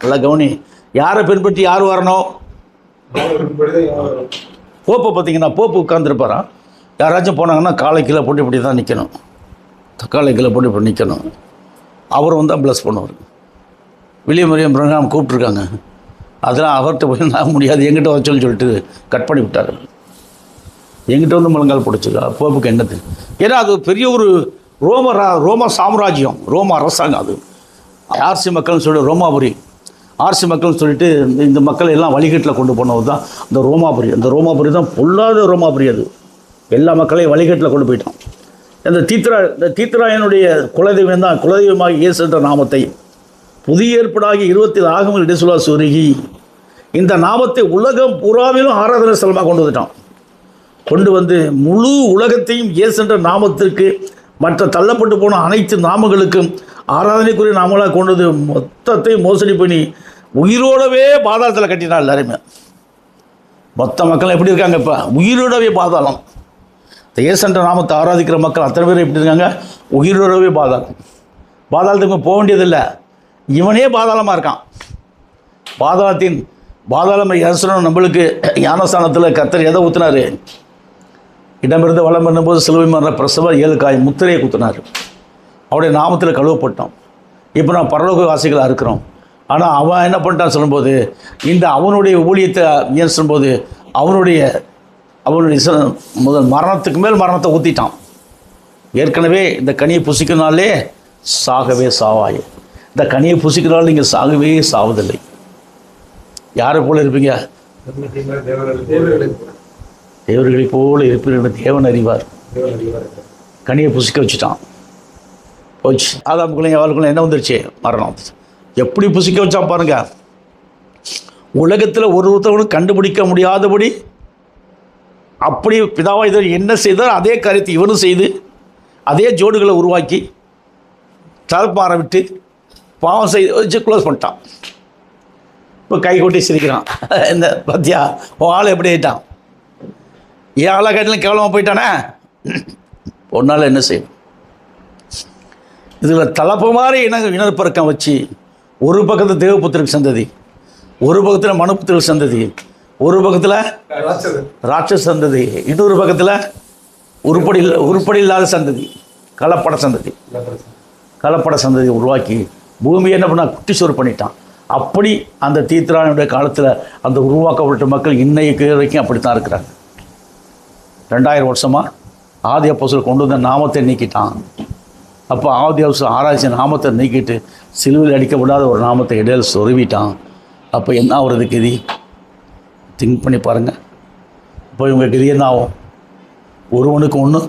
நல்லா கவனி, யாரை பின்பற்றி யார் வரணும்? போப்பை பார்த்தீங்கன்னா போப்பு உட்காந்துருப்பாரான். யாராச்சும் போனாங்கன்னா காலை கீழே போட்டு இப்படி தான் நிற்கணும். காலை கீழே போட்டு இப்படி நிற்கணும். அவர் தான் ப்ளஸ் பண்ணுவார். வில்லியம் பிரகாம் கூப்பிட்ருக்காங்க. அதெல்லாம் அவர்கிட்ட போய் நான் முடியாது, எங்கிட்ட வர சொல்லிட்டு கட் பண்ணி விட்டார். எங்கிட்ட முழங்கால் பிடிச்சிருக்கா போப்புக்கு என்னது? ஏன்னா அது பெரிய ஒரு ரோம சாம்ராஜ்யம், ரோம அரசாங்கம். அது ஆர்சி மக்கள்னு சொல்லி ரோமாபுரி ஆர்சி மக்கள்னு சொல்லிட்டு இந்த மக்கள் எல்லாம் வழிகட்டில் கொண்டு போனது தான் இந்த ரோமாபுரி. அந்த ரோமாபுரி தான் பொல்லாத ரோமாபுரி. அது எல்லா மக்களையும் வழிகட்டில் கொண்டு போயிட்டான். இந்த தீத்துராயனுடைய குலதெய்வம் தான் குலதெய்வமாக இயேசு என்ற நாமத்தை புதிய ஏற்பாடாகி 20 ஆகமங்கள் இடைசுலா சொருகி இந்த நாமத்தை உலகம் புறாவிலும் ஆராதனை ஸ்தலமாக கொண்டு வந்து முழு உலகத்தையும் இயேசு என்ற நாமத்திற்கு மற்ற தள்ளப்பட்டு போன அனைத்து நாமங்களுக்கும் ஆராதனைக்குரிய நாமங்களாக கொண்டது மொத்தத்தையும் மோசடி பண்ணி உயிரோடவே பாதாளத்தில் கட்டினார். எல்லாருமே மொத்த மக்கள் எப்படி இருக்காங்க? இப்போ உயிரோடவே பாதாளம். இயேசுன்ற நாமத்தை ஆராதிக்கிற மக்கள் அத்தனை பேர் எப்படி இருக்காங்க? உயிரோடவே பாதாளம். பாதாளத்துக்கு போக வேண்டியதில்லை, இவனே பாதாளமாக இருக்கான். பாதாளம் யேசுரன் நம்மளுக்கு ஞானஸ்தானத்தில் கர்த்தர் எதை ஊற்றினார்? இடமிருந்து வளம் பண்ணும்போது சிலுவை மரண பிரசவ 7 காய் முத்திரையை குத்தினார். அவருடைய நாமத்தில் கழுவப்பட்டோம். இப்போ நான் பரலோக வாசிகளாக இருக்கிறோம். ஆனால் அவன் என்ன பண்ணிட்டான் சொல்லும்போது, இந்த அவனுடைய ஊழியத்தை ஏன் சொல்லும்போது அவனுடைய முதல் மரணத்துக்கு மேல் மரணத்தை ஊற்றிட்டான். ஏற்கனவே இந்த கனியை புசிக்கிறனாலே சாகவே சாவாய். இந்த கனியை புசிக்கிறனால நீங்கள் சாகவே சாவதில்லை. யாரை போல இருப்பீங்க? தேவர்களை போல இருப்பீர்கள் தேவன் அறிவார். கனியை புசிக்க வச்சுட்டான், போச்சு. ஆதாமுக்குள்ளையும் அவளுக்குள்ள என்ன வந்துருச்சு? மரணம் வந்துச்சு. எப்படி புசிக்க வச்சான் பாருங்க. உலகத்தில் ஒருத்தவனும் கண்டுபிடிக்க முடியாதபடி அப்படி பிதாவா இதை என்ன செய்தார் அதே காரியத்தை இவனும் செய்து அதே ஜோடுகளை உருவாக்கி தலப்பாறை விட்டு பாவம் செய்து வச்சு க்ளோஸ் பண்ணிட்டான். இப்போ கை கொட்டி சிரிக்கிறான். இந்த பத்தியா உன் ஆள் எப்படி ஆயிட்டான்? ஏன் ஆளை கட்டிலும் கேவலமாக போயிட்டானே. ஒன்றால் என்ன செய்யும்? இதில் தலப்பு மாதிரி இனப்பெருக்கம் வச்சு ஒரு பக்கத்தில் தேவபுத்திரக்கு சந்ததி, ஒரு பக்கத்தில் மனுபுத்திரக்கு சந்ததி, ஒரு பக்கத்தில் ராட்சச சந்ததி, இன்னொரு பக்கத்தில் உருப்படி இல்லாத சந்ததி, கலப்பட சந்ததி உருவாக்கி பூமியை என்ன பண்ணால் குட்டி சோறு பண்ணிட்டான். அப்படி அந்த தீர்த்தரானுடைய காலத்தில் அந்த உருவாக்கப்பட்ட மக்கள் இன்னைக்கு வரைக்கும் அப்படித்தான் இருக்கிறாங்க. 2000 வருஷமாக ஆதி அப்போஸ்தலர் கொண்டு வந்த நாமத்தை நீக்கிட்டான். அப்போ ஆதி அப்போஸ்தலர் ஆராய்ச்சி நாமத்தை நீக்கிட்டு சிலுவையில் அடிக்கப்படாத ஒரு நாமத்தை இடையில சொருவிட்டான். அப்போ என்ன ஆகுறது கதி? திங்க் பண்ணி பாருங்கள். இப்போ இவங்க கதி என்ன ஆகும்? ஒருவனுக்கு ஒன்றும்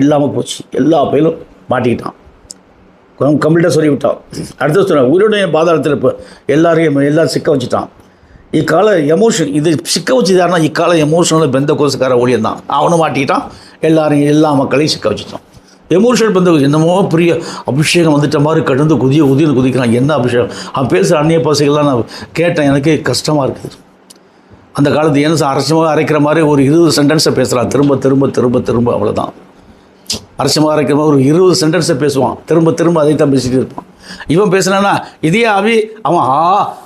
இல்லாமல் போச்சு. எல்லா பயிலும் மாட்டிக்கிட்டான், கம்ப்ளீட்டாக சொல்லி விட்டான். அடுத்த சொன்ன உயிருடைய பாதாளத்தில் இப்போ எல்லாரும் சிக்க வச்சுட்டான். இக்கால எமோஷன் இது சிக்க வச்சு யாருன்னா இக்கால எமோஷனல் பெந்த கோசுக்கார ஊழியம் தான். அவனும் மாட்டிக்கிட்டான், எல்லா மக்களையும் சிக்க வச்சுட்டான். எமோஷனல் பெந்த என்னமோ பெரிய அபிஷேகம் வந்துட்ட மாதிரி கடந்து குதிக்கிறான். என்ன அபிஷேகம்? அவன் பேசுகிற அந்நிய பாசைகள்லாம் நான் கேட்டேன், எனக்கு கஷ்டமாக இருக்குது. அந்த காலத்து என்ன அரைக்கிற மாதிரி ஒரு 20 சென்டென்ஸை பேசுகிறான், திரும்ப திரும்ப திரும்ப திரும்ப. அவ்வளோதான். அரசமாக அரைக்கிற மாதிரி ஒரு 20 சென்டென்ஸை பேசுவான், திரும்ப அதை தான் பேசிகிட்டு இருப்பான். இவன் பேசுனான்னா இதே ஆவி அவன்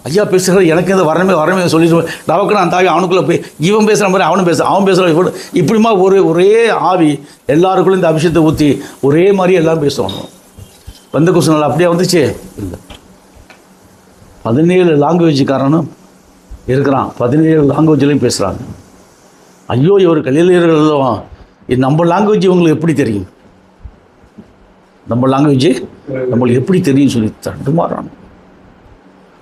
ஐயா பேசுகிற எனக்கு இந்த வரமே சொல்லிட்டு நமக்கு அந்த ஆவி அவனுக்குள்ளே போய் இவன் பேசுகிற மாதிரி அவன் பேசுகிறான். இப்படிமா ஒரே ஆவி எல்லாருக்குள்ளும் இந்த அபிஷேகத்தை ஊற்றி ஒரே மாதிரி எல்லோரும் பேசுவாங்க. வந்த குசனால் அப்படியே வந்துச்சு இல்லை. 17 லாங்குவேஜுக்காரனும் இருக்கிறான், 17 லாங்குவேஜ்லையும் பேசுகிறாங்க. ஐயோ இவர் கலிலேயர்கள் நம்ம லாங்குவேஜ் இவங்களுக்கு எப்படி தெரியும்? நம்ம லாங்குவேஜ் நம்மளுக்கு எப்படி தெரியும் சொல்லி தடுமாறுறாங்க.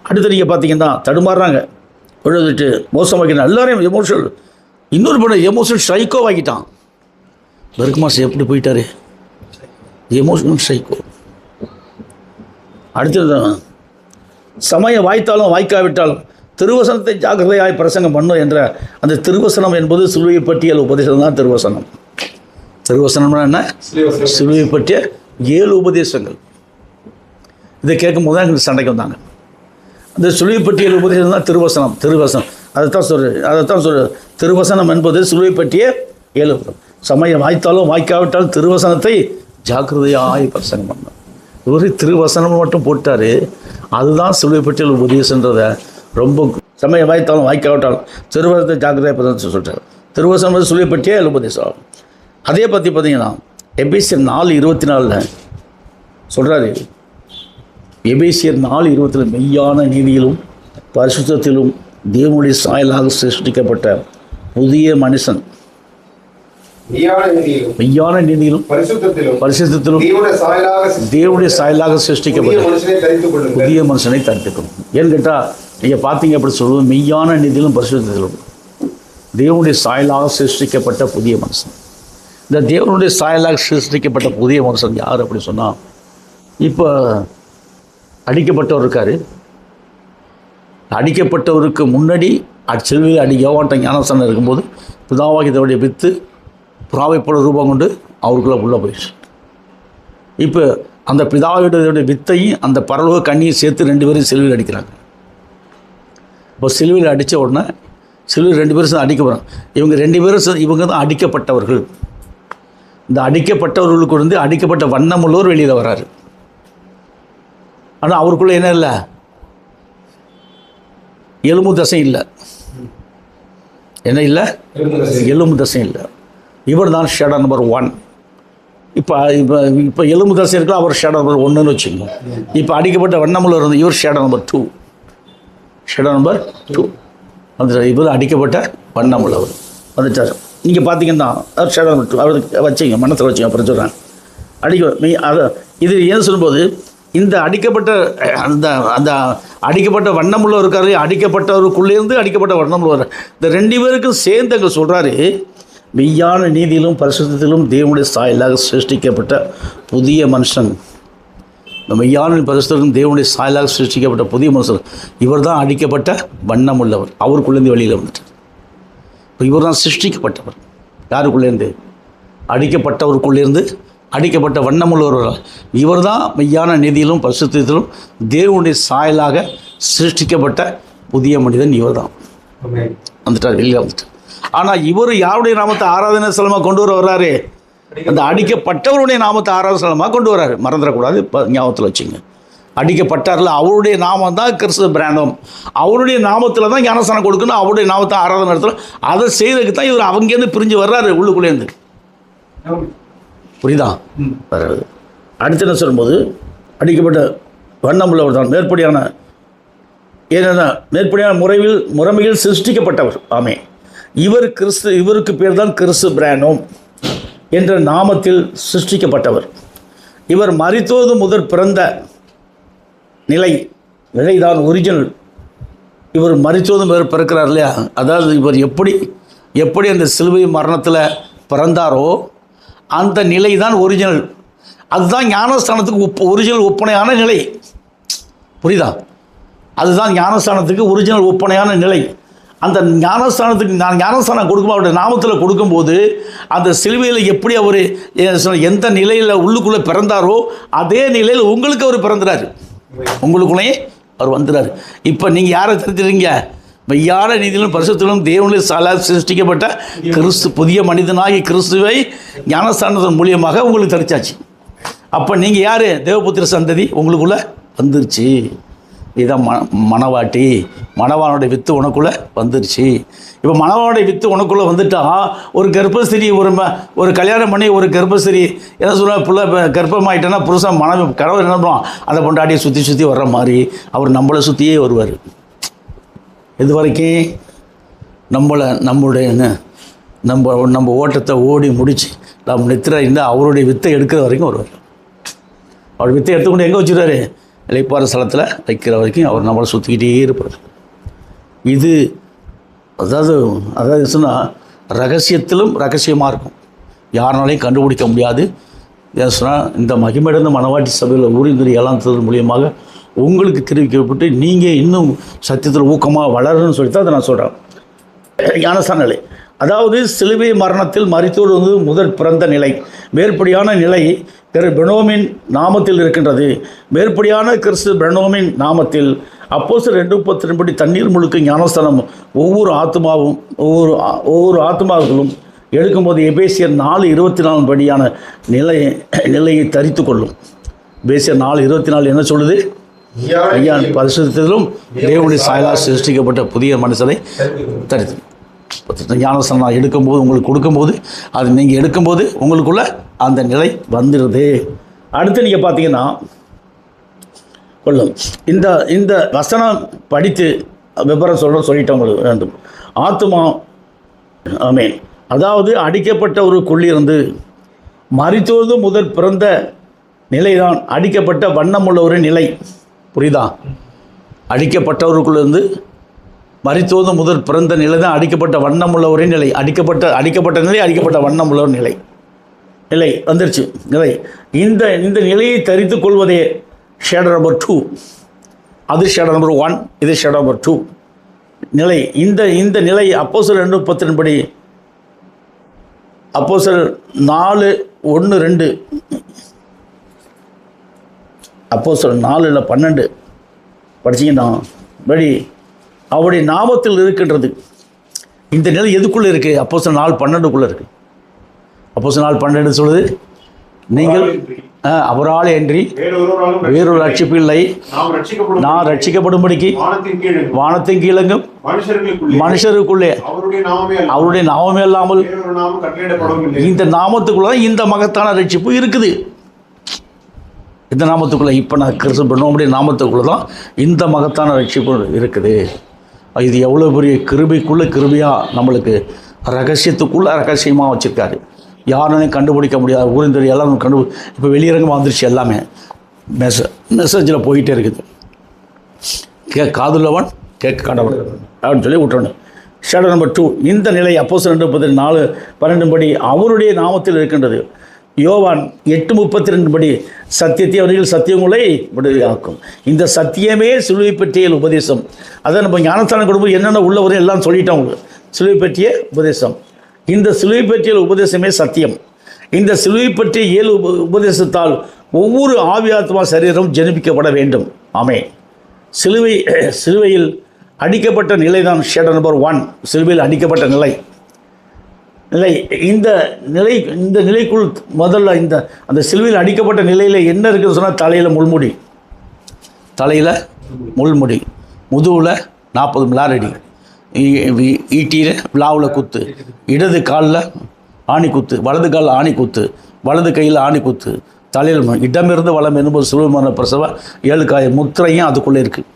அடுத்து நீங்கள் பார்த்தீங்கன்னா தடுமாறுறாங்க, விழுதுட்டு மோசமாக்கிட்டான். எல்லாரையும் எமோஷனல் இன்னொரு பண்ண எமோஷனல் சைக்கோ ஆகிட்டான். பெருக்குமாஸ் எப்படி போயிட்டாரு? Emotional psycho. அடுத்தது சமயம் வாய்த்தாலும் வாய்க்காவிட்டாலும் திருவசனத்தை ஜாக்கிரதையாய் பிரசங்கம் பண்ணும் என்ற அந்த திருவசனம் என்பது சிலுவை பட்டியல் உபதேசம் தான். திருவசனம்னா என்ன? சிலுவை பற்றிய 7 உபதேசங்கள். இதை கேட்கும் போது தான் எங்களுக்கு சண்டைக்கு வந்தாங்க. அந்த சிலுவை பற்றியல் உபதேசம் தான் திருவசனம். அதைத்தான் சொல்ற திருவசனம் என்பது சிலுவை பற்றிய 7. சமயம் வாய்த்தாலும் வாய்க்காவிட்டாலும் திருவசனத்தை ஜாக்கிரதையாய் பிரசங்கம் பண்ணணும். இவர் திருவசனம் மட்டும் போட்டார். அதுதான் சிலுவை பற்றியல் உபதேசன்றதை ரொம்ப சமயம் வாய்த்தாலும் வாய்க்காவிட்டாலும் திருவசனத்தை ஜாக்கிரதையாக பிரசங்கம் சொல்கிறார். திருவசனம் சிலுவை பற்றிய உபதேசம். அதே பற்றி பார்த்தீங்கன்னா எபேசியர் 4:24 சொல்கிறாரு. எபேசியர் 4:20 மெய்யான நீதியிலும் பரிசுத்தத்திலும் தேவனுடைய சாயலாக சிருஷ்டிக்கப்பட்ட புதிய மனுஷன், மெய்யான நீதியிலும் பரிசுத்தத்திலும் தேவனுடைய சாயலாக சிருஷ்டிக்கப்பட்ட புதிய மனுஷனை தரித்துக்கணும். ஏன்னு கேட்டால் நீங்கள் பார்த்தீங்க அப்படி சொல்லுவோம், மெய்யான நீதியிலும் பரிசுத்தத்திலும் தேவனுடைய சாயலாக சிருஷ்டிக்கப்பட்ட புதிய மனுஷன். இந்த தேவனுடைய சாயலாக சிருஷ்டிக்கப்பட்ட புதிய மனுஷன் யார் அப்படி சொன்னால், இப்போ அடிக்கப்பட்டவர் இருக்கார். அடிக்கப்பட்டவருக்கு முன்னாடி சிலுவையில் யோவான்ட்ட ஞானஸ்தானம் இருக்கும்போது பிதாவாகி இதனுடைய வித்து புறாவை போல ரூபம் கொண்டு அவருக்குள்ளே உள்ளே போயிடுச்சு. இப்போ அந்த பிதாவுடைய வித்தையும் அந்த பரலோக கண்ணியும் சேர்த்து 2 பேரும் சிலுவையில் அடிக்கிறாங்க. இப்போ சிலுவையில் அடித்த உடனே சிலுவையில் 2 பேரும் அடிக்க போகிறாங்க. இவங்க 2 பேரும் இவங்க தான் அடிக்கப்பட்டவர்கள். இந்த அடிக்கப்பட்டவர்களுக்கு இருந்து அடிக்கப்பட்ட வண்ணமுள்ளவர் வெளியில் வராரு. ஆனால் அவருக்குள்ளே என்ன இல்லை? எலும்பு தசை இல்லை. என்ன இல்லை? எலும்பு தசை இல்லை. இவர் தான் ஷேடோ நம்பர் 1. இப்போ எலும்பு தசை இருக்கலாம், அவர் ஷேடோ நம்பர் 1ன்னு வச்சுக்கோங்க. இப்போ அடிக்கப்பட்ட வண்ணமுள்ள இருந்து இவர் ஷேடோ நம்பர் 2. ஷேடோ நம்பர் 2 வந்துட்டார். இவர் அடிக்கப்பட்ட வண்ணமுள்ளவர் வந்துட்டார். நீங்கள் பார்த்தீங்கன்னா அவர் ஷேடோ நம்பர் 2 அவருக்கு வச்சிங்க, மனசில் வச்சுங்க. அப்புறம் சொல்கிறேன் அதை இது ஏன் சொல்லும்போது இந்த அடிக்கப்பட்ட அந்த அடிக்கப்பட்ட வண்ணமுள்ளவர் இருக்காரு, அடிக்கப்பட்டவருக்குள்ளேருந்து அடிக்கப்பட்ட வண்ணமுள்ளவர், இந்த 2 பேருக்கும் சேர்ந்து அங்கே சொல்கிறாரு, மெய்யான நீதியிலும் பரிசுத்தத்திலும் தேவனுடைய சாயலாக சிருஷ்டிக்கப்பட்ட புதிய மனுஷன். இந்த மெய்யான பரிசுத்தத்திலும் தேவனுடைய சாயலாக சிருஷ்டிக்கப்பட்ட புதிய மனுஷன் இவர் தான் அடிக்கப்பட்ட வண்ணமுள்ளவர். அவருக்குள்ளேருந்து வெளியில் வந்துட்டார். இப்போ இவர் தான் சிருஷ்டிக்கப்பட்டவர். யாருக்குள்ளேருந்து? அடிக்கப்பட்டவருக்குள்ளேருந்து அடிக்கப்பட்ட வண்ணமுள்ளவர். இவர் தான் மெய்யான நீதியிலும் பரிசுத்தத்திலும் தேவனுடைய சாயலாக சிருஷ்டிக்கப்பட்ட புதிய மனிதன். இவர் தான் வந்துட்டார், வெளியில் வந்துட்டார். ஆனால் இவர் யாருடைய நாமத்தை ஆராதனை ஸ்தலமாக கொண்டு வர்றாரு? அந்த அடிக்கப்பட்டவருடைய நாமத்தை ஆராதனை ஸ்தலமாக கொண்டு வர்றாரு. மறந்துடக்கூடாது, ஞாபகத்தில் வச்சுங்க. அடிக்கப்பட்டார்ல, அவருடைய நாமம் தான் கிறிஸ்து பிராண்டம். அவருடைய நாமத்தில் தான் ஞானஸ்தானம் கொடுக்கணும். அவருடைய நாமத்தை ஆராதனை நடத்தணும். அதை செய்யறதுக்கு தான் இவர் அவங்கேருந்து பிரிஞ்சு வர்றாரு, உள்ளுக்குள்ளேருந்து. புரியுதா? வர்றது. அடுத்து என்ன சொல்லும்போது, அடிக்கப்பட்ட வண்ணமுள்ளவர் தான் மேற்படியான முறைமையில் சிருஷ்டிக்கப்பட்டவர். ஆமே, இவருக்கு பேர் தான் கிறிஸ்து பிராண்டோம் என்ற நாமத்தில் சிருஷ்டிக்கப்பட்டவர். இவர் மரித்தோது முதற் பிறந்த நிலைதான் ஒரிஜினல். இவர் மரித்தோது முதற் பிறக்கிறார் இல்லையா? அதாவது இவர் எப்படி அந்த சிலுவை மரணத்தில் பிறந்தாரோ அந்த நிலை தான் ஒரிஜினல். அதுதான் ஞானஸ்தானத்துக்கு ஒரிஜினல் ஒப்பனையான நிலை. புரியுதா? அதுதான் ஞானஸ்தானத்துக்கு ஒரிஜினல் ஒப்பனையான நிலை. அந்த ஞானஸ்தானத்துக்கு ஞானஸ்தானம் கொடுக்கும்போது, அவருடைய நாமத்தில் கொடுக்கும்போது, அந்த சிலுவையில் எப்படி அவர் எந்த நிலையில் உள்ளுக்குள்ளே பிறந்தாரோ அதே நிலையில் உங்களுக்கு அவர் பிறந்துறாரு, உங்களுக்குள்ளேயே அவர் வந்துடுறாரு. இப்போ நீங்கள் யாரை தெரிஞ்சுறீங்க? மெய்யான நீதியிலும் பரிசுத்திலும் தேவனுடைய சாயலாக சிருஷ்டிக்கப்பட்ட கிறிஸ்து புதிய மனிதனாகி கிறிஸ்துவை ஞானஸ்தானத்தின் மூலியமாக உங்களுக்கு தெரிச்சாச்சு. அப்போ நீங்கள் யார்? தேவபுத்திர சந்ததி உங்களுக்குள்ளே வந்துருச்சு. இதுதான் மணவாட்டி, மணவானுடைய வித்து உனக்குள்ளே வந்துருச்சு. இப்போ மணவானுடைய வித்து உனக்குள்ளே வந்துட்டால் ஒரு கர்ப்பஸ்திரி ஒரு கல்யாணம் பண்ணி ஒரு கர்ப்பஸ்திரி என்ன சொல்ல பிள்ளை கர்ப்பமாயிட்டேன்னா புருஷன் கணவர் என்ன பண்ணுவான்? அந்த பொண்டாட்டியை சுற்றி வர்ற மாதிரி அவர் நம்மளை சுற்றியே வருவார். இது வரைக்கும் நம்ம ஓட்டத்தை ஓடி முடித்து நம்ம நித்திர இருந்தால் அவருடைய வித்தை எடுக்கிற வரைக்கும் வருவார். அவர் வித்தை எடுத்துக்கொண்டு எங்கே வச்சுருவார்? இளைப்பாற ஸ்தலத்தில் வைக்கிற வரைக்கும் அவர் நம்மளை சுற்றிக்கிட்டே இருப்பார். இது அதாவது சொன்னால் ரகசியத்திலும் ரகசியமாக இருக்கும், யாருனாலையும் கண்டுபிடிக்க முடியாது. ஏன் சொன்னால் இந்த மகிமையடைந்த மணவாட்டி சபையில் ஊரிந்துறை 7 மூலியமாக உங்களுக்கு தெரிவிக்கப்பட்டு நீங்கள் இன்னும் சத்தியத்தில் ஊக்கமாக வளரணும்னு சொல்லி தான் அதை நான் சொல்கிறேன். ஞானஸ்தான நிலை, அதாவது சிலுவை மரணத்தில் மரித்தோடு முதற் பிறந்த நிலை, மேற்படியான நிலை பெனோமின் நாமத்தில் இருக்கின்றது. மேற்படியான கிறிஸ்து பெனோமின் நாமத்தில் அப்போஸ்தலர் 2:32 தண்ணீர் முழுக்க ஞானஸ்தானம் ஒவ்வொரு ஆத்மாக்களும் எடுக்கும்போது எபேசியர் 4:24 படியான நிலையை தரித்து கொள்ளும். எபேசியர் 4:24 என்ன சொல்லுது? ஐயா பரிசுத்தத்திலும் தேவனுடைய சாயலாக சிருஷ்டிக்கப்பட்ட புதிய மனுஷனை தரித்து ஞானஸ்தானம் எடுக்கும்போது உங்களுக்கு கொடுக்கும்போது அது நீங்கள் எடுக்கும்போது உங்களுக்குள்ள அந்த நிலை வந்துடுது. அடுத்து நீங்கள் பார்த்தீங்கன்னா கொள்ளும் இந்த வசனம் படித்து விபரம் சொல்லிட்டேன் உங்களுக்கு வேண்டும். ஆத்துமா ஆமேன். அதாவது அடிக்கப்பட்டவருக்குள்ளிருந்து மரித்தோது முதல் பிறந்த நிலைதான் அடிக்கப்பட்ட வண்ணமுள்ளவரின் நிலை. புரியுதா? அடிக்கப்பட்டவருக்குள்ளேருந்து மரித்தோது முதல் பிறந்த நிலை தான் அடிக்கப்பட்ட வண்ணமுள்ளவரின் நிலை. அடிக்கப்பட்ட நிலை அடிக்கப்பட்ட வண்ணமுள்ளவர் நிலை வந்துருச்சு. நிலை இந்த நிலையை தரித்து கொள்வதே ஷேடோ நம்பர் 2. அது ஷேடோ நம்பர் 1, இது ஷேடோ நம்பர் 2 நிலை. இந்த நிலை அப்போஸ்தலர் 2:10 படி அப்போஸ்தலர் 4:1-2 அப்போஸ்தலர் 4:12 படிச்சிங்கன்னா படி அவருடைய நாமத்தில் இருக்கின்றது. இந்த நிலை எதுக்குள்ளே இருக்குது? அப்போஸ்தலர் 4:12 இருக்குது. அப்போஸ்தலர் 4:12 சொல்லுது, நீங்கள் அவரால் அன்றி வேறொரு ரட்சிப்பு இல்லை, நான் ரட்சிக்கப்படும்படிக்கு வானத்தின் கீழெங்கும் மனுஷருக்குள்ளே அவருடைய நாமமே இல்லாமல் இந்த நாமத்துக்குள்ள தான் இந்த மகத்தான ரட்சிப்பு இருக்குது. இந்த நாமத்துக்குள்ளே இப்போ நான் கிறிஸ்து பண்ணோடைய நாமத்துக்குள்ளே தான் இந்த மகத்தான ரட்சிப்பு இருக்குது. இது எவ்வளோ பெரிய கிருபைக்குள்ளே கிருபையாக நம்மளுக்கு ரகசியத்துக்குள்ளே ரகசியமாக வச்சுருக்காரு. யாருன்னு கண்டுபிடிக்க முடியாது. ஊரின் தெரிய எல்லாம் இப்போ வெளியரங்கமாக வந்துருச்சு. எல்லாமே மெசேஜில் போயிட்டே இருக்குது. காதுள்ளவன் கேட்க கடவுள் அப்படின்னு சொல்லி விட்டுறணும். ஷேடோ நம்பர் 2, இந்த நிலை அப்போஸ்தலர் 2:4-12 படி அவருடைய நாமத்தில் இருக்கின்றது. யோவான் 8:32 படி சத்தியத்தை அவர்கள் சத்தியங்களை விடுதலையாக்கும். இந்த சத்தியமே சிலுவை பற்றிய உபதேசம். அதை நம்ம ஞானஸ்தானம் கொடுக்கும்போது என்னென்ன உள்ள வரும் எல்லாம் சொல்லிட்டோம். உங்களுக்கு சிலுவை பற்றிய உபதேசம், இந்த சிலுவை பற்றிய உபதேசமே சத்தியம். இந்த சிலுவை பற்றிய 7 உபதேசத்தால் ஒவ்வொரு ஆவியாத்மா சரீரம் ஜெனிப்பிக்கப்பட வேண்டும். ஆமென். சிலுவையில் அடிக்கப்பட்ட நிலை தான் ஷேடோ நம்பர் 1, சிலுவையில் அடிக்கப்பட்ட நிலை. இந்த நிலைக்குள் முதல்ல அந்த சிலுவையில் அடிக்கப்பட்ட நிலையில் என்ன இருக்குதுன்னு சொன்னால், தலையில் முள்முடி, முதுகில் 40 மிளாரடி, ஈட்டியில் விழாவில் குத்து, இடது காலில் ஆணி குத்து, வலது காலில் ஆணி குத்து, வலது கையில் ஆணி குத்து, தலையில் இடமிருந்து வளம் என்பது சிலுவை பிரசவ 7 காய முத்திரையும் அதுக்குள்ளே இருக்குது.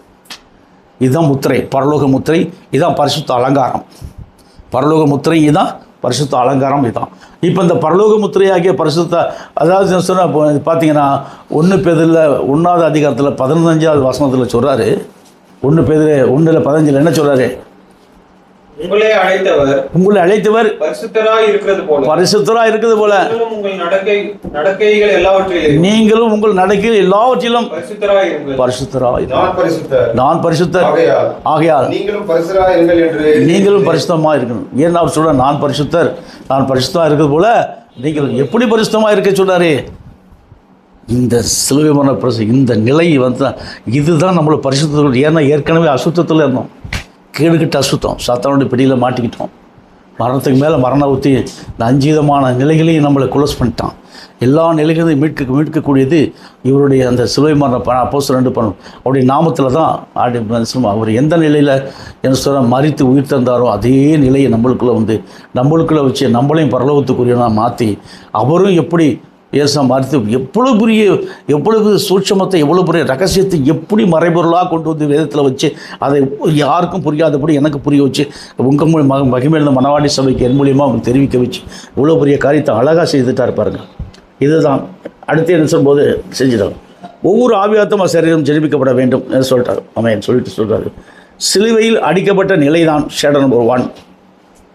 இதுதான் முத்திரை, பரலோக முத்திரை. இதுதான் பரிசுத்த அலங்காரம். பரலோக முத்திரை இதுதான் பரிசுத்த அலங்காரம். இதுதான் இப்போ இந்த பரலோக முத்திரையாகிய பரிசுத்த, அதாவது சொன்னால் பார்த்தீங்கன்னா 1 பேதுருல 1வது அதிகாரத்தில் 15வது வசனத்தில் சொல்கிறாரு. 1 பேதுரு 1:15 என்ன சொல்கிறாரு? உங்களை அழைத்தவர் பரிசுத்தராய் இருக்கிறது போல நீங்களும் உங்கள் நடக்கைகள் எல்லாவற்றிலும் பரிசுத்தராய். நான் பரிசுத்தர் ஆகையால் நீங்களும் பரிசுத்தமாக இருக்கணும். ஏன் அவர் சொல்ற நான் பரிசுத்தமாக இருக்கிறது போல நீங்கள் எப்படி பரிசுத்தமாக இருக்க சொல்றாரு? இந்த சிலுவை மரண இந்த நிலை இதுதான் நம்மளை பரிசுத்தம். ஏன்னா ஏற்கனவே அசுத்தத்தில் இருந்தோம், கேடுகிட்ட அசுத்தம், சாத்தானுடைய பிடியில் மாட்டிக்கிட்டோம். மரணத்துக்கு மேலே மரணம் ஊற்றி இந்த 5 விதமான நிலைகளையும் நம்மளை குலஸ் பண்ணிட்டான். எல்லா நிலைகளையும் மீட்கக்கூடியது இவருடைய அந்த சிலுவை மரண அப்போஸ்தலர் 2 பண்ணும் அவருடைய நாமத்தில் தான். அவர் எந்த நிலையில் என்ன சொல்ல மரித்து உயிர் தந்தாரோ அதே நிலையை நம்மளுக்குள்ளே வச்சு நம்மளையும் பரலோகத்துக்குரியவனாக மாற்றி அவரும் எப்படி ஏசா மறுத்து எவ்வளவு சூட்சமத்தை, எவ்வளோ பெரிய ரகசியத்தை எப்படி மறைபொருளாக கொண்டு வந்து வேதத்தில் வச்சு அதை யாருக்கும் புரியாதபடி எனக்கு புரிய வச்சு உங்கள் மகிமையிலிருந்த மணவாடி சபைக்கு என் மூலியமாக அவங்க தெரிவிக்க வச்சு இவ்வளோ பெரிய காரியத்தை அழகாக செய்துட்டார் பாருங்க. இதுதான் அடுத்து என்ன சொல்லும்போது செஞ்சுட்டாங்க. ஒவ்வொரு ஆவியாத்மா சரீரம் ஜெனிப்பிக்கப்பட வேண்டும் என்று சொல்லிட்டார். அவன் சொல்கிறாரு சிலுவையில் அடிக்கப்பட்ட நிலை தான் ஷேடோ நம்பர் 1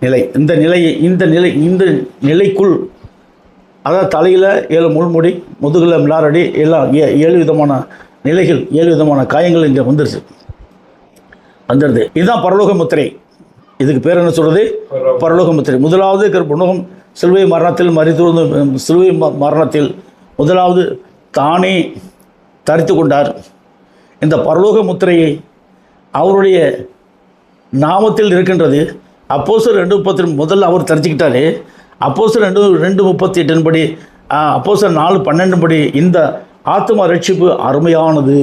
நிலை. இந்த நிலைக்குள், அதாவது தலையில் 7 முள்முடி, முதுகில் மிளாரடி, எல்லாம் 7 விதமான நிலைகள், 7 விதமான காயங்கள் இங்கே வந்துடுது. இதுதான் பரலோக முத்திரை. இதுக்கு பேர் என்ன சொல்கிறது? பரலோக முத்திரை. முதலாவது கற்புணகம் சிலுவை மரணத்தில் முதலாவது தானே தரித்து கொண்டார். இந்த பரலோக முத்திரையை அவருடைய நாமத்தில் இருக்கின்றது. அப்போஸ்தலர் 2:38 முதல்ல அவர் தரிச்சுக்கிட்டாரு. அப்போஸ்தலர் 2:38 படி, அப்போஸ்தலர் 4:12 படி இந்த ஆத்தும ரட்சிப்பு அருமையானது.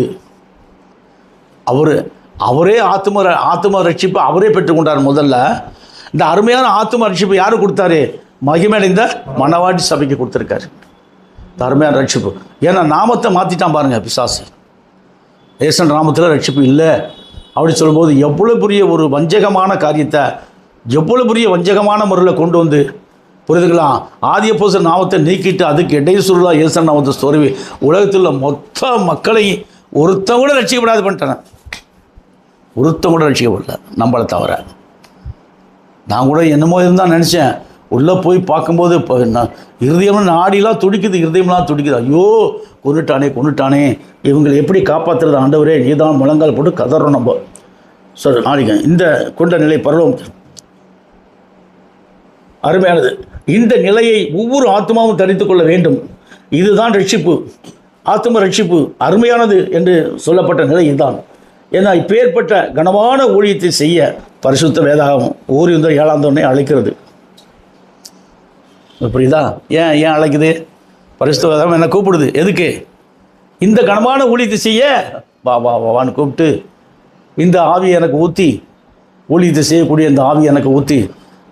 அவரே ஆத்தும ரட்சிப்பு அவரே பெற்றுக்கொண்டார். முதல்ல இந்த அருமையான ஆத்தும ரட்சிப்பு யாரு கொடுத்தாரு? மகிமையடைந்த மணவாட்டி சபைக்கு கொடுத்துருக்காரு இந்த அருமையான ரட்சிப்பு. ஏன்னா நாமத்தை மாற்றிட்டான் பாருங்க பிசாசு. ஏசன் நாமத்தில் ரட்சிப்பு இல்லை அப்படி சொல்லும்போது எவ்வளோ பெரிய ஒரு வஞ்சகமான காரியத்தை, எவ்வளோ பெரிய வஞ்சகமான முறையில் கொண்டு வந்து, புரியுதுங்களா? ஆதி அப்போஸ்தலர் நாமத்தை நீக்கிட்டு அதுக்கு இடையூறுலாம் இயேசு நாமத்தை சொருவி உலகத்தில் உள்ள மொத்த மக்களையும் ஒருத்தன் கூட ரட்சிக்கப்படாது பண்ணிட்டேன். ஒருத்தன் கூட ரட்சிக்கப்படல நம்மளை தவிர. நான் கூட என்னமோ இருந்தால் நினச்சேன். உள்ளே போய் பார்க்கும்போது இப்போ இருதயம்லாம் நாடிலாம் துடிக்குது, இருதயம்லாம் துடிக்குது. ஐயோ கொண்டுட்டானே இவங்களை எப்படி காப்பாற்றுறது ஆண்டவரே, நீதான் முழங்கால் போட்டு கதறோம் நம்ம. சார் நாளைக்கு இந்த கொண்ட நிலை பரவும் அருமையானது. இந்த நிலையை ஒவ்வொரு ஆத்மாவும் தரித்து கொள்ள வேண்டும். இதுதான் ரட்சிப்பு, ஆத்ம ரட்சிப்பு அருமையானது என்று சொல்லப்பட்ட நிலை இதுதான். ஏன்னா இப்பேற்பட்ட கனமான ஊழியத்தை செய்ய பரிசுத்த வேதாகம் 7 அழைக்கிறது. புரியுதா? ஏன் ஏன் அழைக்குது? பரிசுத்த வேதம் என்ன கூப்பிடுது. எதுக்கு? இந்த கனமான ஊழியத்தை செய்ய வா வா வான்னு கூப்பிட்டு இந்த ஆவியை எனக்கு ஊற்றி, ஊழியத்தை செய்யக்கூடிய இந்த ஆவியை எனக்கு ஊற்றி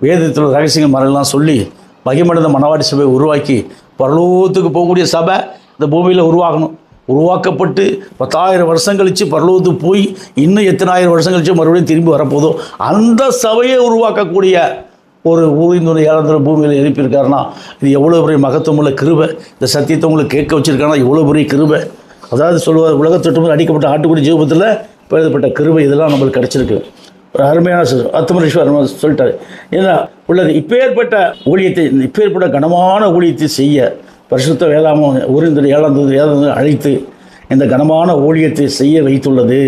வேதத்தில் ரகசியங்கள் மறையெல்லாம் சொல்லி மகிமடைந்த மணவாட்டி சபையை உருவாக்கி பரலோகத்துக்கு போகக்கூடிய சபை இந்த பூமியில் உருவாகணும். உருவாக்கப்பட்டு 10,000 வருஷம் கழித்து பரலோகத்துக்கு போய் இன்னும் எத்தனை ஆயிரம் வருஷம் கழித்து மறுபடியும் திரும்பி வரப்போதோ அந்த சபையை உருவாக்கக்கூடிய ஒரு ஊரினுடைய ஏழாந்திர பூமியில் எழுப்பியிருக்காருன்னா இது எவ்வளோ பெரிய மகத்துவமுள்ள கிருபை. இந்த சத்தியத்தை உங்களுக்கு கேட்க வச்சுருக்காங்கன்னா எவ்வளோ பெரிய கிருபை. அதாவது சொல்லுவார், உலகத்தொட்டு அடிக்கப்பட்ட ஆட்டுக்குடி ஜீவத்தில் எழுதப்பட்ட கிருபை இதெல்லாம் நம்மளுக்கு கிடச்சிருக்கு. ஒரு அருமையான அத்துமரீஸ்வரர் சொல்லிட்டார். ஏன்னா உள்ளது இப்பேற்பட்ட ஊழியத்தை, இப்பேற்பட்ட கனமான ஊழியத்தை செய்ய பரிசுத்த வேதாமம் ஊரின் ஏழாம் அழைத்து இந்த கனமான ஊழியத்தை செய்ய வைத்துள்ளது.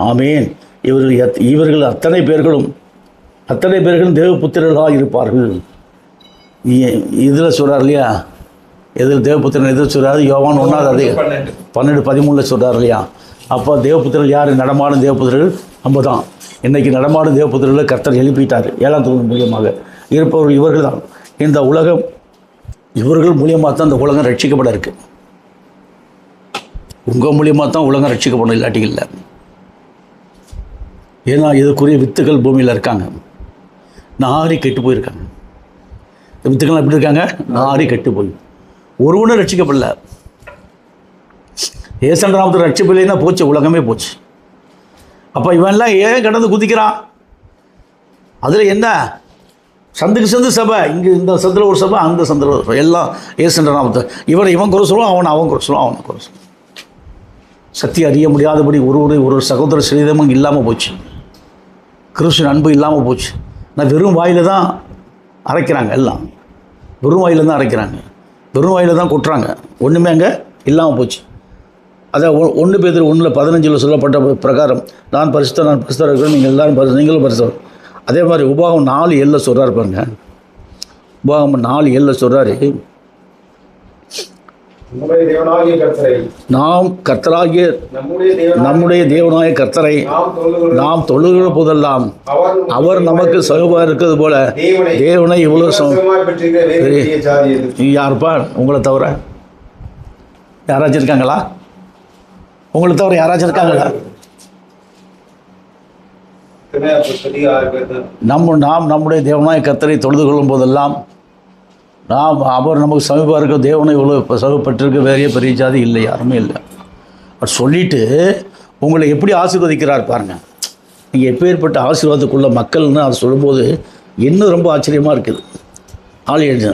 ஆமேன். இவர்கள் அத்தனை பேர்களும் தேவபுத்திரர்களாக இருப்பார்கள். இதில் சொல்கிறார் இல்லையா, எதில் தேவபுத்திரன் எதில் சொல்கிறாரு? யோவான் 1:12-13 சொல்கிறார் இல்லையா. அப்போ தேவபுத்திரர்கள் யார்? நடமாடும் தேவபுத்திரர்கள் நம்ம தான். இன்றைக்கி நடமாடும் தேவபுத்திரர்களை கர்த்தர் எழுப்பிட்டார். 7ஆம் தூதன் மூலியமாக இருப்பவர்கள் இவர்கள் தான். இந்த உலகம் இவர்கள் மூலியமாக தான் இந்த உலகம் ரட்சிக்கப்பட இருக்குது. உங்கள் மூலியமாக தான் உலகம் ரட்சிக்கப்படும், இல்லாட்டி இல்லை. ஏன்னா இதுக்குரிய வித்துக்கள் பூமியில் இருக்காங்க, நாரி கெட்டு போயிருக்காங்க. இந்த வித்துக்கள் எப்படி இருக்காங்க? நாரி கெட்டு போய் ஒருவனும் ரட்சிக்கப்படல. ஏசன் நாமத்தில் ரட்சிப்பில்லைன்னா போச்சு, உலகமே போச்சு. அப்போ இவன்லாம் ஏன் கடந்து குதிக்கிறான்? அதில் என்ன? சந்துக்கு சந்து சபை, இங்கே இந்த சந்தில் ஒரு சபை, அந்த சந்தில் ஒரு சபை, எல்லாம் ஏசன் நாமத்தை இவன் குறை சொல்லுவான், அவன் குறை சொல்லுவான், அவனை குறை சொல்லுவான். சத்தியம் அறிய முடியாதபடி ஒரு சகோதர சிறிதமும் இல்லாமல் போச்சு. கிறிஸ்துவின் அன்பு இல்லாமல் போச்சு. நான் வெறும் வாயில் தான் அரைக்கிறாங்க, எல்லாம் வெறும் வாயில் தான் அரைக்கிறாங்க, வெறும் வாயில் தான் கொட்டுறாங்க. ஒன்றுமே அங்கே இல்லாமல் போச்சு. அதை 1 பேதுரு 1:15 சொல்லப்பட்ட பிரகாரம் நான் பரிசுத்தர் இருக்கிறேன், நீங்கள் எல்லாரும் நீங்களும் பரிசுத்தர். அதே மாதிரி உபாகம் 4:7 சொல்கிறாரு பாருங்க. உபாகம் 4:7 சொல்கிறாரு, நாம் கர்த்தராகிய நம்முடைய தேவனாய கர்த்தரை நாம் தொழுகிற போதெல்லாம் அவர் நமக்கு சமமாக இருக்கிறது போல தேவனை இவ்வளோ யாருப்பா? உங்களை தவிர யாராச்சும் இருக்காங்களா? உங்களை தவிர யாராச்சும் இருக்காங்களா? நாம் நம்முடைய தேவனாய கர்த்தரை தொழுது கொள்ளும் போதெல்லாம் அவர் நமக்கு சமீபமாக இருக்க தேவனை இவ்வளோ சமீபப்பட்டிருக்க வேறையே பெரிய ஜாதி இல்லை, யாருமே இல்லை. அவர் சொல்லிவிட்டு உங்களை எப்படி ஆசீர்வதிக்கிறார் பாருங்கள். நீங்கள் எப்பேற்பட்ட ஆசீர்வாதத்துக்குள்ள மக்கள்னு அதை சொல்லும்போது இன்னும் ரொம்ப ஆச்சரியமாக இருக்குது. ஆள் எழுது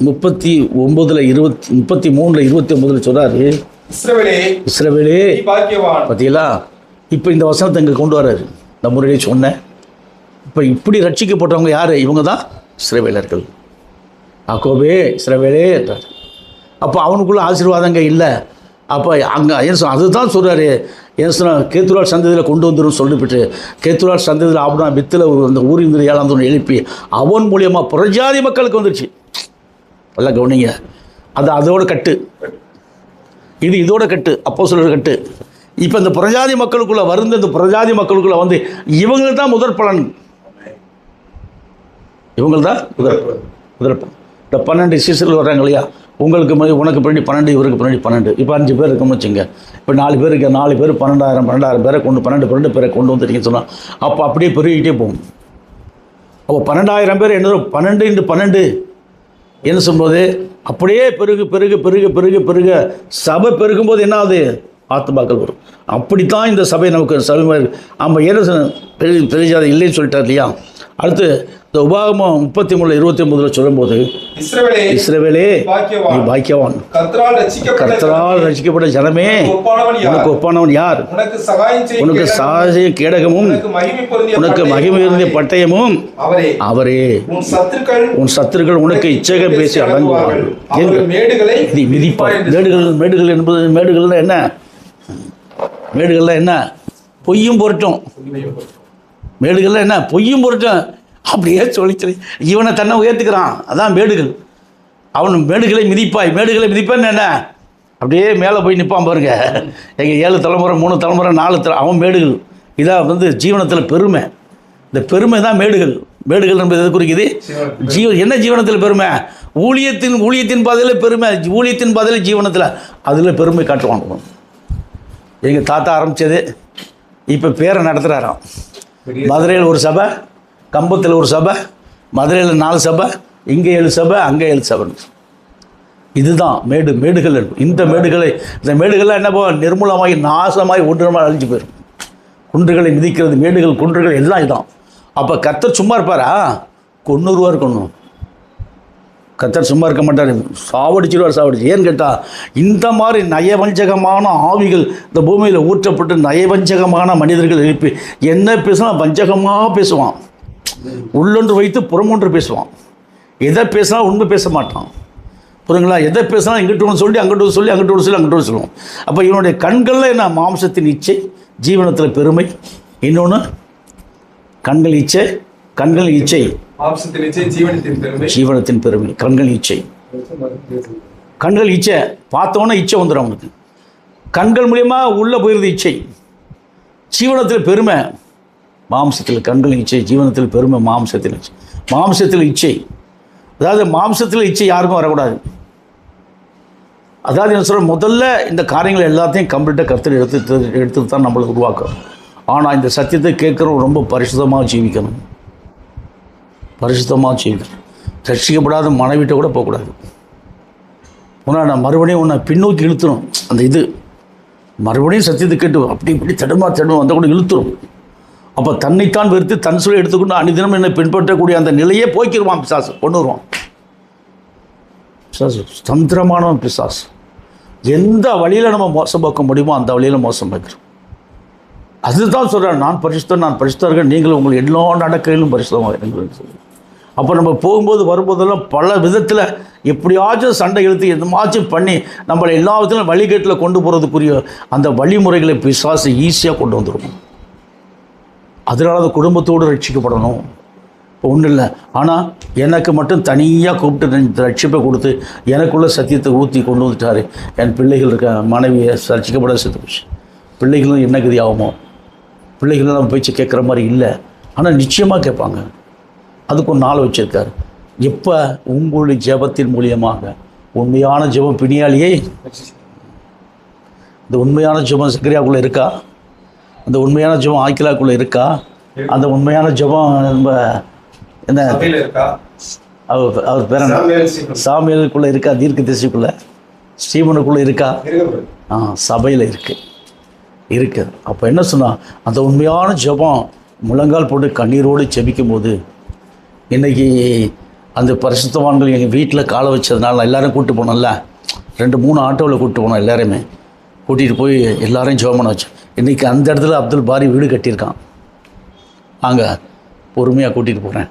33:29 சொல்கிறாரு, இஸ்ரவேலே பார்த்தீங்களா? இப்போ இந்த வசனத்தை இங்கே கொண்டு வர்றாரு. இந்த முறையே சொன்னேன். இப்போ இப்படி ரட்சிக்கப்பட்டவங்க யார்? இவங்க தான் இஸ்ரவேலர்கள். யாக்கோபே இஸ்ரவேலே என்றார். அப்போ அவனுக்குள்ள ஆசீர்வாதங்க இல்லை. அப்போ அங்கே அதுதான் சொல்கிறாரு, ஏன் சொன்னால் கேத்துரால் சந்ததியில் கொண்டு வந்துடும் சொல்லிவிட்டு கேத்துரால் சந்ததியில் அப்படின்னா வித்தில் அந்த ஊரின் 7ஆம் தூதன் எழுப்பி அவன் மூலியமாக புறஜாதி மக்களுக்கு வந்துடுச்சு. நல்லா கவனிங்க. அதோட கட்டு, இதோட கட்டு, அப்போஸ்தலர் கட்டு. இப்போ இந்த புறஜாதி மக்களுக்குள்ளே இந்த புறஜாதி மக்களுக்குள்ளே வந்து இவங்களுக்கு தான் முதற் பலன். இவங்களுக்கு தான் முதற் பலன். இந்த 12 சீசர்கள் வர்றாங்க இல்லையா? உங்களுக்கு உனக்கு பின்னாடி 12, இவருக்கு பின்னாடி 12. இப்போ 5 பேர் இருக்கோம்னு வச்சுங்க. இப்போ 4 பேர் இருக்க, 4 பேர் 12,000 பேரை கொண்டு 12 பேரை கொண்டு வந்துட்டீங்கன்னு சொன்னால் அப்போ அப்படியே பெருகிட்டே போகும். அப்போ 12,000 பேர் என்ன 12 × 12 என்ன சொல்லும்போது அப்படியே பெருக சபை பெருகும்போது என்ன ஆகுது? ஆத்துமாக்கள் வரும். அப்படித்தான் இந்த சபை நமக்கு சபை. நம்ம என்ன பெரிய ஜாதி இல்லைன்னு சொல்லிட்டார் இல்லையா? அடுத்து இந்த உபாகமம் 33:29 சொல்லும்போது இஸ்ரவேலே நீ பாக்கியவான், கர்த்தரால் ரட்சிக்கப்பட்ட ஜனமே உனக்கு ஒப்பானவன் யார்? உனக்கு சகாயம் கேடகமும் உனக்கு மகிமை இருந்த பட்டயமும் அவரே. உன் சத்துருக்கள் உனக்கு இச்சகம் பேசி அடங்குவார்கள். நீ மிதிப்பாய். மேடுகள் என்பது மேடுகள்னா என்ன? மேடுகள்லாம் என்ன? பொய்யும் பொருட்டும். மேடுகள்லாம் என்ன? பொய்யும் பொருட்டும். அப்படியே சொல்லி இவனை தன்னை உயர்த்துக்கிறான். அதான் மேடுகள். அவன் மேடுகளை மிதிப்பாய். மேடுகளை மிதிப்பான்னு என்ன? அப்படியே மேலே போய் நிற்பான் பாருங்க. எங்கள் 7 தலைமுறை 3 தலைமுறை 4 அவன் மேடுகள். இதான் ஜீவனத்தில் பெருமை. இந்த பெருமை தான் மேடுகள். மேடுகள் என்பது எது குறிக்குது? என்ன ஜீவனத்தில் பெருமை? ஊழியத்தின் பாதையில் பெருமை, ஊழியத்தின் பாதையில் ஜீவனத்தில் அதில் பெருமை காட்டுவாங்க. எங்கள் தாத்தா ஆரம்பித்தது இப்போ பேரை நடத்துகிறாராம். மதுரையில் ஒரு சபை, கம்பத்தில் ஒரு சபை, மதுரையில் 4 சபை, இங்கே 7 சபை, அங்கே 7 சபை. இதுதான் மேடுகள். இந்த மேடுகள்லாம் என்ன போகும்? நிர்மூலமாகி நாசமாகி ஒன்றுமாய் அழிஞ்சு போயிடும். குன்றுகளை மிதிக்கிறது, மேடுகள் குன்றுகள் எல்லாம் இதான். அப்போ கர்த்தர் சும்மா இருப்பாரா? கொன்னுருவா இருக்கணும். கர்த்தர் சும்மா இருக்க மாட்டார், சாவடிச்சிருவார். ஏன்னு கேட்டால் இந்த மாதிரி நயவஞ்சகமான ஆவிகள் இந்த பூமியில் ஊற்றப்பட்டு நயவஞ்சகமான மனிதர்கள் எழுப்பி என்ன பேசினா வஞ்சகமாக பேசுவான். உள்ளொன்று வைத்து புறமொன்று பேசுவான். எதை பேசினா உண்மை பேச மாட்டான். புரியுங்களா? எதை பேசினா இங்கிட்டு ஒன்று சொல்லி அங்கிட்டு சொல்லி அங்கிட்டு சொல்லுவோம். அப்போ இவனுடைய கண்களில் என்ன? மாம்சத்தின் இச்சை, ஜீவனத்தில் பெருமை. இன்னொன்று கண்கள் இச்சை, ஜீவனத்தின் பெருமை. கண்கள் இச்சை பார்த்தோன்னே இச்சை வந்துடும் அவனுக்கு. கண்கள் மூலியமா உள்ளே போயிடுது இச்சை. ஜீவனத்தில் பெருமை, மாம்சத்தில் கண்கள் இச்சை, ஜீவனத்தில் பெருமை, மாம்சத்தில் இச்சை. அதாவது மாம்சத்தில் இச்சை யாருக்கும் வரக்கூடாது. அதாவது என்ன சொல்கிற, முதல்ல இந்த காரியங்கள் எல்லாத்தையும் கம்ப்ளீட்டாக கர்த்தர் எடுத்து தான் நம்மளை உருவாக்கும். ஆனால் இந்த சத்தியத்தை கேட்குறவங்க ரொம்ப பரிசுத்தமாக ஜீவிக்கணும். ரட்சிக்கப்படாத மனைவிட்ட கூட போகக்கூடாது. நான் மறுபடியும் உன்னை பின்னோக்கி இழுத்துரும். அந்த இது மறுபடியும் சத்தியத்தை கேட்டு அப்படி இப்படி தடுமா வந்த கூட இழுத்துரும். அப்போ தன்னைத்தான் வெறுத்து தன் சொல்லை எடுத்துக்கொண்டு அனிதினம் என்னை பின்பற்றக்கூடிய அந்த நிலையே போய்க்கிடுவான் பிசாசு, கொண்டு வருவான். பிசாசு தந்திரமானவன் பிசாசு. எந்த வழியில் நம்ம மோசம் பார்க்க முடியுமோ அந்த வழியில் மோசம் பார்க்குறோம். அதுதான் சொல்கிறேன், நான் பரிசுத்தர்கள் நீங்கள் உங்கள் எல்லா நடக்கையிலும் பரிசுத்தமாக இருங்கள் சொல்லி. அப்போ நம்ம போகும்போது வரும்போதெல்லாம் பல விதத்தில் எப்படியாச்சும் சண்டை இழுத்து எதுமாச்சும் பண்ணி நம்மளை எல்லா விதத்திலும் வழிகேட்டில் கொண்டு போகிறதுக்குரிய அந்த வழிமுறைகளை பிசாசு ஈஸியாக கொண்டு வந்துடும். அதனால அந்த குடும்பத்தோடு ரட்சிக்கப்படணும். இப்போ ஒன்றும் இல்லை, ஆனால் எனக்கு மட்டும் தனியாக கூப்பிட்டு ரட்சிப்பை கொடுத்து எனக்குள்ள சத்தியத்தை ஊற்றி கொண்டு வந்துட்டார். என் பிள்ளைகள் இருக்க மனைவியை ரட்சிக்கப்பட செத்து போச்சு. பிள்ளைகளும் என்ன கதி ஆகுமோ? பிள்ளைகளும் நம்ம பேச்சு கேட்குற மாதிரி இல்லை, ஆனால் நிச்சயமாக கேட்பாங்க. அதுக்கு ஒரு நாள் வச்சுருக்காரு. எப்போ? உங்களுடைய ஜெபத்தின் மூலியமாக. உண்மையான ஜெபம் பிணியாளியே. இந்த உண்மையான ஜெபம் சக்கரியாவுக்குள்ளே இருக்கா? அந்த உண்மையான ஜெபம் ஆக்கிலாக்குள்ளே இருக்கா? அந்த உண்மையான ஜெபம் நம்ம என்ன அவர் பேர சாமியலுக்குள்ளே இருக்கா? தீர்க்கதரிசிக்குள்ளே, ஸ்ரீமனுக்குள்ளே இருக்கா? சபையில் இருக்கு. அப்போ என்ன சொன்னால், அந்த உண்மையான ஜெபம் முழங்கால் போட்டு கண்ணீரோடு ஜெபிக்கும் போது, இன்றைக்கி அந்த பரிசுத்தவான்கள் எங்கள் வீட்டில் காலை வச்சதுனால எல்லோரும் கூப்பிட்டு போனோம்ல, 2-3 ஆட்டோவில் கூப்பிட்டு போனோம். எல்லாருமே கூட்டிகிட்டு போய் எல்லோரையும் ஜெபம் பண்ண வச்சோம். இன்றைக்கி அந்த இடத்துல அப்துல் பாரி வீடு கட்டியிருக்கான். அங்கே பொறுமையாக கூட்டிகிட்டு போகிறேன்,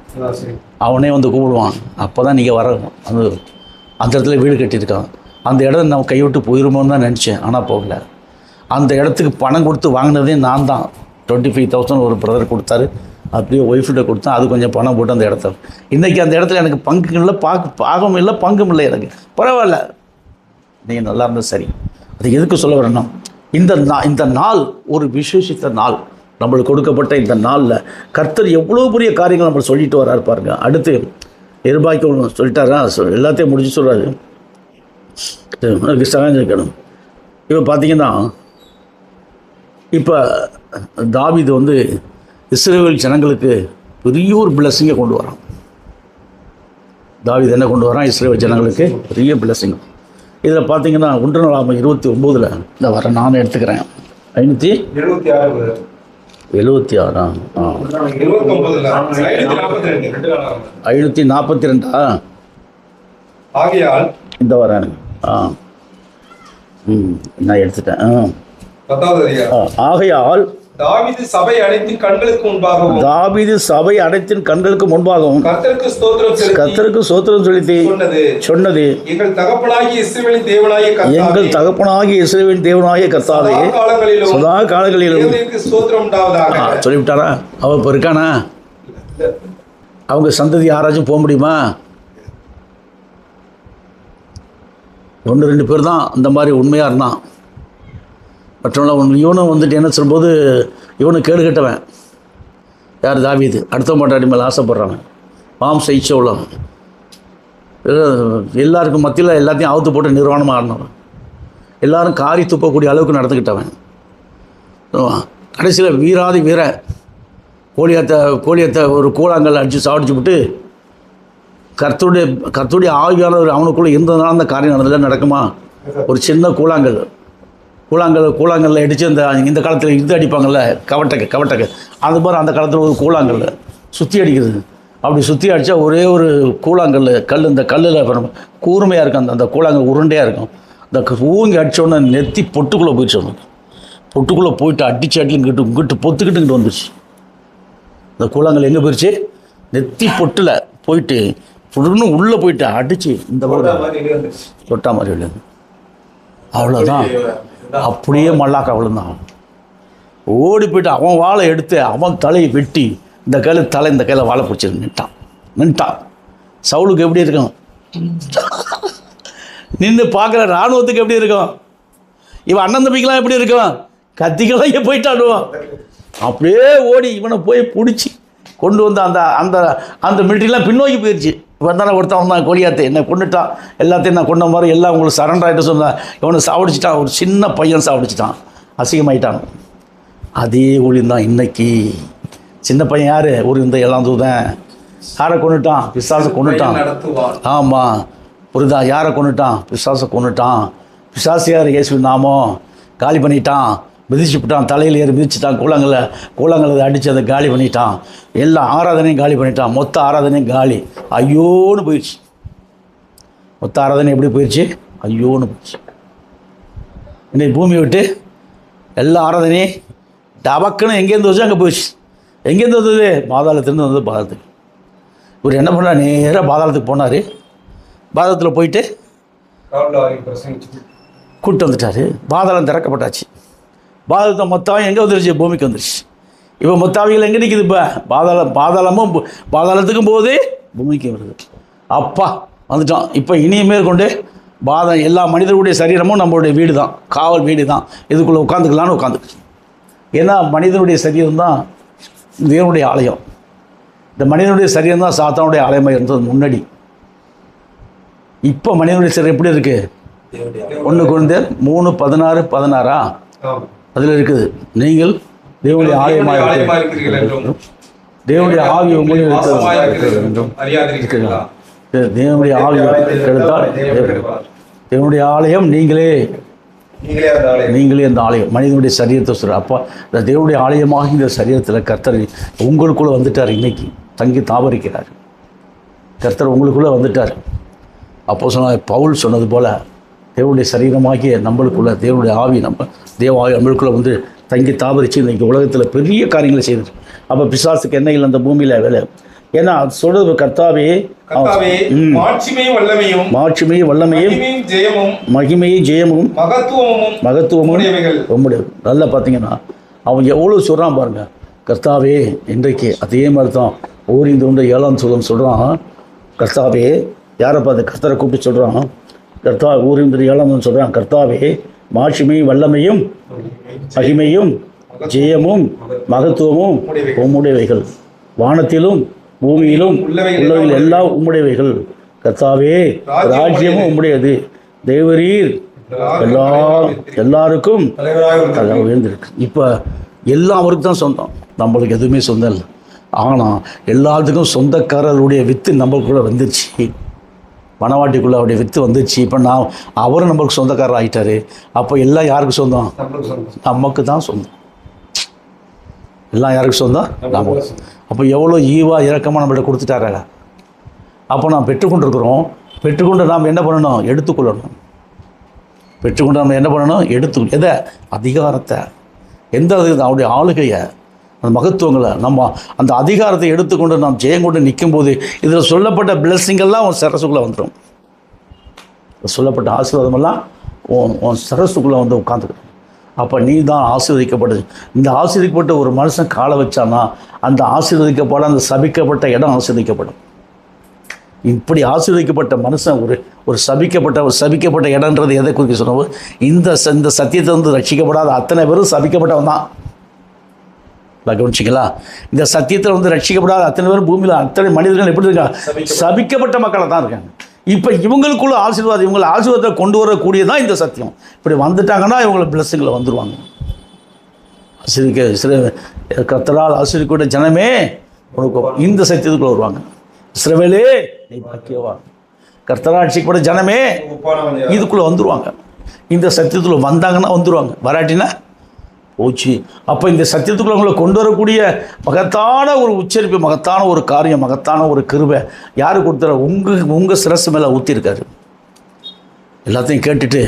அவனே வந்து கூப்பிடுவான். அப்போ தான் நீங்கள் வர அந்த இடத்துல வீடு கட்டியிருக்கான். அந்த இடம் நம்ம கைவிட்டு போயிருமோன்னு தான் நினச்சேன், ஆனால் போகல. அந்த இடத்துக்கு பணம் கொடுத்து வாங்கினதே நான் தான். 25,000 ஒரு பிரதர் கொடுத்தாரு. அப்படியே ஒய்ஃப்கிட்ட கொடுத்தேன். அது கொஞ்சம் பணம் போட்டு அந்த இடத்துல இன்றைக்கி அந்த இடத்துல எனக்கு பங்கு இல்லை, பாகம் இல்லை, பங்கும் இல்லை. எனக்கு பரவாயில்ல, நீங்கள் நல்லா இருந்தால் சரி. அது எதுக்கு சொல்ல வரேன்னா, இந்த நாள் ஒரு விசேஷித்த நாள். நம்மளுக்கு கொடுக்கப்பட்ட இந்த நாளில் கர்த்தர் எவ்வளோ பெரிய காரியங்கள் நம்ம சொல்லிட்டு வராரு பாருங்க. அடுத்து எருபாய்க்கு சொல்லிட்டாரா? எல்லாத்தையும் முடிச்சு சொல்கிறாரு. சகாயம். இப்போ பார்த்தீங்கன்னா, இப்போ தாவீது வந்து இஸ்ரவேல் ஜனங்களுக்கு பெரிய ஒரு பிளஸ்ஸிங்கை கொண்டு வரான். தாவீது என்ன கொண்டு வரான்? இஸ்ரவேல் ஜனங்களுக்கு பெரிய பிளஸ்ஸிங். இதில் பார்த்தீங்கன்னா 1 நாளாகமம் 29 இந்த வர நான் எடுத்துக்கிறேன். 576 542 ஆகையால் இந்த வரேன். நான் எடுத்துட்டேன். ஆகையால் தாவீது சபை அனைத்தின் கண்களுக்கு முன்பாகவும் கர்த்தருக்கு ஸ்தோத்திரம் செலுத்தி சொன்னது, எங்கள் தகப்பனாகிய இஸ்ரவேலின் தேவனாகிய கர்த்தாவே, சதா காலங்களிலும் சொல்லிவிட்டாரா? அவ இப்போ இருக்கானா? அவங்க சந்ததி யாராச்சும் போக முடியுமா? 1-2 பேர் தான் அந்த மாதிரி உண்மையாக இருந்தான். மற்றவங்கள இவனும் வந்துட்டு என்ன சொல்லும்போது, இவனு கேடு கட்டவன். யார்? தாவீது. அடுத்த மாட்டாடி மேலே ஆசைப்படுறாங்க, மாம்ச இச்சை உள்ளவன், எல்லாருக்கும் மத்தியில் எல்லாத்தையும் அவுத்து போட்டு நிர்வாணமாக ஆடினவன், எல்லோரும் காரி துப்பக்கூடிய அளவுக்கு நடந்துக்கிட்டவன். கடைசியில் வீராதி வீர கோழியத்தை ஒரு கூழாங்கல் அடித்து சாப்பிடிச்சு விட்டு கர்த்தருடைய ஆவியானவர் அவனுக்குள்ளே இருந்ததுனால அந்த காரியம் நடந்ததில்ல. நடக்குமா? ஒரு சின்ன கூழாங்கல்ல அடித்து இந்த காலத்தில் இது அடிப்பாங்கள்ல, கவட்டக்கு அது மாதிரி அந்த காலத்தில் ஒரு கூழாங்கல்ல சுற்றி அடிக்கிறது. அப்படி சுற்றி அடித்தா ஒரே ஒரு கூழாங்கல் இந்த கல்லில் கூர்மையாக இருக்கும், அந்த கூழாங்கல் உருண்டையாக இருக்கும். அந்த ஊங்கி அடித்தோடனே நெத்தி பொட்டுக்குள்ளே போயிடுச்சு. பொட்டுக்குள்ளே போயிட்டு அடித்து இங்கிட்டு பொத்துக்கிட்டு வந்துடுச்சு. இந்த கூழாங்கல் எங்கே போயிடுச்சு? நெத்தி பொட்டில் போயிட்டு இன்னும் உள்ளே போயிட்டு அடித்து இந்த தொட்டா மாதிரி விழுந்து. அவ்வளோதான். அப்படியே மல்லாக்கா விழுந்தான். ஓடி போயிட்டு அவன் வாழை எடுத்து அவன் தலையை வெட்டி இந்த கையில் வாழை பிடிச்சி நின்ட்டான். சவுலுக்கு எப்படி இருக்கும்? நின்று பார்க்குற இராணுவத்துக்கு எப்படி இருக்கும்? இவன் அண்ணன் தம்பிக்கெலாம் எப்படி இருக்கும்? கத்திக்கெல்லாம் போயிட்டாடுவான். அப்படியே ஓடி இவனை போய் பிடிச்சி கொண்டு வந்து அந்த மிலிட்ரிலாம் பின்னோக்கி போயிடுச்சு. இவன் தானே ஒருத்தவன் தான் கோலியாத்தை என்னை கொண்டுட்டான், எல்லாத்தையும் நான் கொண்ட மாதிரி எல்லாம் உங்களுக்கு சரண்டர் ஆகிட்டு சொன்னேன். இவனை சாப்பிடிச்சிட்டான், ஒரு சின்ன பையன் சாப்பிடிச்சிட்டான், அசிங்கமாயிட்டான். அதே ஊழியம் தான் இன்னைக்கு. சின்ன பையன் யார்? ஒரு இந்த எல்லாம் தூதன். யாரை கொண்டுட்டான்? பிசாசை கொண்டுட்டான். ஆமாம், புரிதா? யாரை கொண்டுட்டான்? பிசாசை கொண்டுட்டான். பிசாசு யார்? இயேசு நாமம். காலி பண்ணிட்டான், மிதிச்சுட்டான், தலையில் ஏறி மிதிச்சுட்டான், கூழாங்கல்லை அடித்து அதை காலி பண்ணிட்டான். எல்லா ஆராதனையும் காலி பண்ணிட்டான். மொத்த ஆராதனையும் காலி. ஐயோன்னு போயிடுச்சு. மொத்த ஆராதனை எப்படி போயிடுச்சு? ஐயோன்னு போயிடுச்சு. இன்னைக்கு பூமி விட்டு எல்லா ஆராதனையும் டபக்குன்னு எங்கேருந்து வச்சு அங்கே போயிடுச்சு. எங்கேருந்து வந்தது? பாதாளத்துலேருந்து வந்தது பாதாளத்துக்கு. இவர் என்ன பண்ணார்? நேராக பாதாளத்துக்கு போனார். பாதாளத்தில் போயிட்டு கூப்பிட்டு வந்துட்டார். பாதாளம் திறக்கப்பட்டாச்சு. பாதாளத்தை மொத்தம் எங்கே வந்துருச்சு? பூமிக்கு வந்துருச்சு. இப்போ மொத்தாவிகள் எங்கே நிற்குது? இப்போ பாதாளத்துக்கும் போது பூமிக்கு வருது. அப்பா வந்துட்டோம். இப்போ இனிமேல் கொண்டு எல்லா மனிதர்களுடைய சரீரமும் நம்மளுடைய வீடு தான், காவல் வீடு தான். இதுக்குள்ளே உட்காந்துக்கலான்னு உட்காந்துக்கு. ஏன்னா மனிதனுடைய சரீரம் தான் தேவனுடைய ஆலயம். இந்த மனிதனுடைய சரீரம் தான் சாத்தானுடைய ஆலயமாக இருந்தது முன்னாடி. இப்போ மனிதனுடைய சரீரம் எப்படி இருக்குது? 1 கொரிந்தியர் 3:16 அதில் இருக்குது. நீங்கள் தேவனுடைய ஆலயமாக இருக்கிறீர்கள், தேவனுடைய ஆவி உங்களில் இருக்கிறீர்கள். தேவனுடைய ஆவி எடுத்தால் தேவனுடைய ஆலயம் நீங்களே அந்த ஆலயம். மனிதனுடைய சரீரத்தை சொல்கிறார். அப்போ இந்த தேவனுடைய ஆலயமாக இந்த சரீரத்தில் கர்த்தர் உங்களுக்குள்ளே வந்துட்டார். இன்னைக்கு தங்கி தாபரிக்கிறார். கர்த்தர் உங்களுக்குள்ளே வந்துட்டார். அப்போ பவுல் சொன்னது போல் தேவனுடைய சரீரமாகிய நம்மளுக்குள்ள தேவனுடைய ஆவி தேவ ஆவி நம்மளுக்குள்ளே வந்து தங்கி தாபரித்து இன்றைக்கி உலகத்தில் பெரிய காரியங்களை செய்யுது. அப்போ பிசாசுக்கு என்ன இல்லை அந்த பூமியில் வேலை? ஏன்னா அது சொல்றது கர்த்தாவே மாட்சிமையும் வல்லமையும் மகிமையும் ஜெயமும் மகத்துவமும் உம்முடைய. நல்லா பார்த்தீங்கன்னா அவன் எவ்வளோ சொல்கிறான் பாருங்க. கர்த்தாவே இன்றைக்கு அதே மாதிரி தான் ஓரிந்து 7ஆம் சொல்லம் சொல்கிறான். கர்த்தாவே யாரை பார்த்து? கர்த்தரை கூப்பிட்டு சொல்கிறான். கர்த்தா ஊரிந்து 7ஆம் சொல்கிறான். கர்த்தாவே மாட்சிமையும் வல்லமையும் மகிமையும் ஜெயமும் மகத்துவமும் உம்முடையவைகள், வானத்திலும் பூமியிலும் உள்ளவைகள் எல்லாம் உம்முடையவைகள். கர்த்தாவே ராஜ்யமும் உம்முடையது, தேவரீர் எல்லாருக்கும் உயர்ந்திருக்கு. இப்போ எல்லாம் அவருக்கு தான் சொந்தம், நம்மளுக்கு எதுவுமே சொந்தம் இல்லை. ஆனால் எல்லாத்துக்கும் சொந்தக்காரருடைய வித்து நம்மளுக்குள்ளே வந்துருச்சு. மணவாட்டிக்குள்ளே அவருடைய வித்து வந்துச்சு. இப்போ அவரும் நம்மளுக்கு சொந்தக்காரர் ஆகிட்டார். அப்போ எல்லாம் யாருக்கு சொந்தம்? நமக்கு தான் சொந்தம். எல்லாம் யாருக்கு சொந்தம்? நமக்கு. அப்போ எவ்வளோ ஈவா இறக்கமாக நம்மள்கிட்ட கொடுத்துட்டாரா? அப்போ நாம் பெற்றுக்கொண்டிருக்கிறோம். பெற்றுக்கொண்டு நாம் என்ன பண்ணணும்? எடுத்துக்கொள்ளணும். பெற்றுக்கொண்டு நம்ம என்ன பண்ணணும்? எதை? அதிகாரத்தை. எந்த அவருடைய ஆளுகையை, அந்த மகத்துவங்களை, நம்ம அந்த அதிகாரத்தை எடுத்துக்கொண்டு நாம் ஜெயம் கொண்டு நிற்கும்போது இதில் சொல்லப்பட்ட பிளஸ்ஸிங்கெல்லாம் உன் சரசுக்குள்ளே வந்துடும். சொல்லப்பட்ட ஆசீர்வாதமெல்லாம் உன் சரசுக்குள்ளே வந்து உட்காந்துக்கணும். அப்போ நீ தான் ஆசீர்வதிக்கப்படுது. இந்த ஆசீர்வதிக்கப்பட்ட ஒரு மனுஷன் காலை வச்சானா அந்த ஆசீர்வதிக்கப்பட அந்த சபிக்கப்பட்ட இடம் ஆசீர்வதிக்கப்படும். இப்படி ஆசீர்வதிக்கப்பட்ட மனுஷன் ஒரு சபிக்கப்பட்ட இடன்றது எதை குறிக்க சொன்னோம்? இந்த சத்தியத்தை வந்து ரட்சிக்கப்படாத அத்தனை பேரும் சபிக்கப்பட்டவன் தான். கவனிச்சிங்களா? இந்த சத்தியத்தில் வந்து ரட்சிக்கப்படாத அத்தனை பேரும் பூமியில் அத்தனை மனிதர்கள் எப்படி இருக்காங்க? சபிக்கப்பட்ட மக்களாக தான் இருக்காங்க. இப்போ இவங்களுக்குள்ள ஆசீர்வாதம், இவங்களை ஆசீர்வாதத்தை கொண்டு வரக்கூடியதான் இந்த சத்தியம். இப்படி வந்துட்டாங்கன்னா இவங்களை பிளஸ்ஸுங்களை வந்துடுவாங்க. கர்த்தரால் ஆசீர்வதிக்கப்பட்ட ஜனமே உனக்கு இந்த சத்தியத்துக்குள்ள வருவாங்க. இஸ்ரவேலே நீ பாக்கியவான், கர்த்தரால் ரட்சிக்கப்பட்ட ஜனமே இதுக்குள்ளே வந்துடுவாங்க. இந்த சத்தியத்துக்குள்ள வந்தாங்கன்னா வந்துடுவாங்க, வராட்டினா போச்சு. அப்போ இந்த சத்தியத்துக்குள்ள உங்களை கொண்டு வரக்கூடிய மகத்தான ஒரு உச்சரிப்பு, மகத்தான ஒரு காரியம், மகத்தான ஒரு கிருபை யார் கொடுத்தார? உங்கள் சிரசு மேலே ஊற்றிருக்காரு. எல்லாத்தையும் கேட்டுட்டு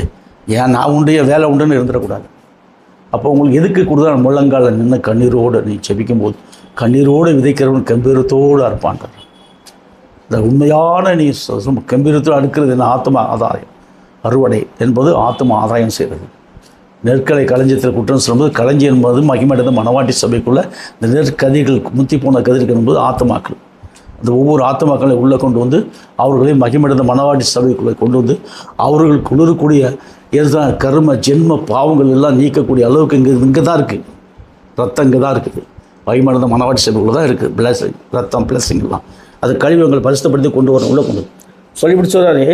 ஏன் நான் உண்டு என் வேலை உண்டுன்னு இருந்துடக்கூடாது. அப்போ உங்களுக்கு எதுக்கு கொடுத்தா? முழங்கால நின்று கண்ணீரோடு நீ செபிக்கும் போது கண்ணீரோடு விதைக்கிறவன் கம்பீரத்தோடு அறுப்பான்றார். இந்த உண்மையான நீ கம்பீரத்தோடு அடுக்கிறது என்ன? ஆத்மா ஆதாயம். அறுவடை என்பது ஆத்மா ஆதாயம் செய்கிறது. நெற்களை களஞ்சியத்தில் குற்றம் சொல்லும்போது களஞ்சியம் என்பது மகிமடைந்த மணவாட்டி சபைக்குள்ளே இந்த நெற்கதிர்கள் முத்தி போன கதிர்கள் என்பது ஆத்மாக்கள். அந்த ஒவ்வொரு ஆத்மாக்களை உள்ளே கொண்டு வந்து அவர்களை மகிமடைந்த மணவாட்டி சபைக்குள்ளே கொண்டு வந்து அவர்கள் குளிரக்கூடிய எதுதான் கர்ம ஜென்ம பாவங்கள் எல்லாம் நீக்கக்கூடிய அளவுக்கு இங்கே தான் இருக்குது. ரத்தம் இங்கே தான் இருக்குது. மகிமடைந்த மணவாட்டி சபைக்குள்ளே தான் இருக்குது. பிளஸிங் ரத்தம் பிளஸிங்லாம் அது கழிவுகளை பரிசுத்தப்படுத்தி கொண்டு வரணும், உள்ளே கொண்டு சொல்லிவிட்டு சொல்கிறாரு.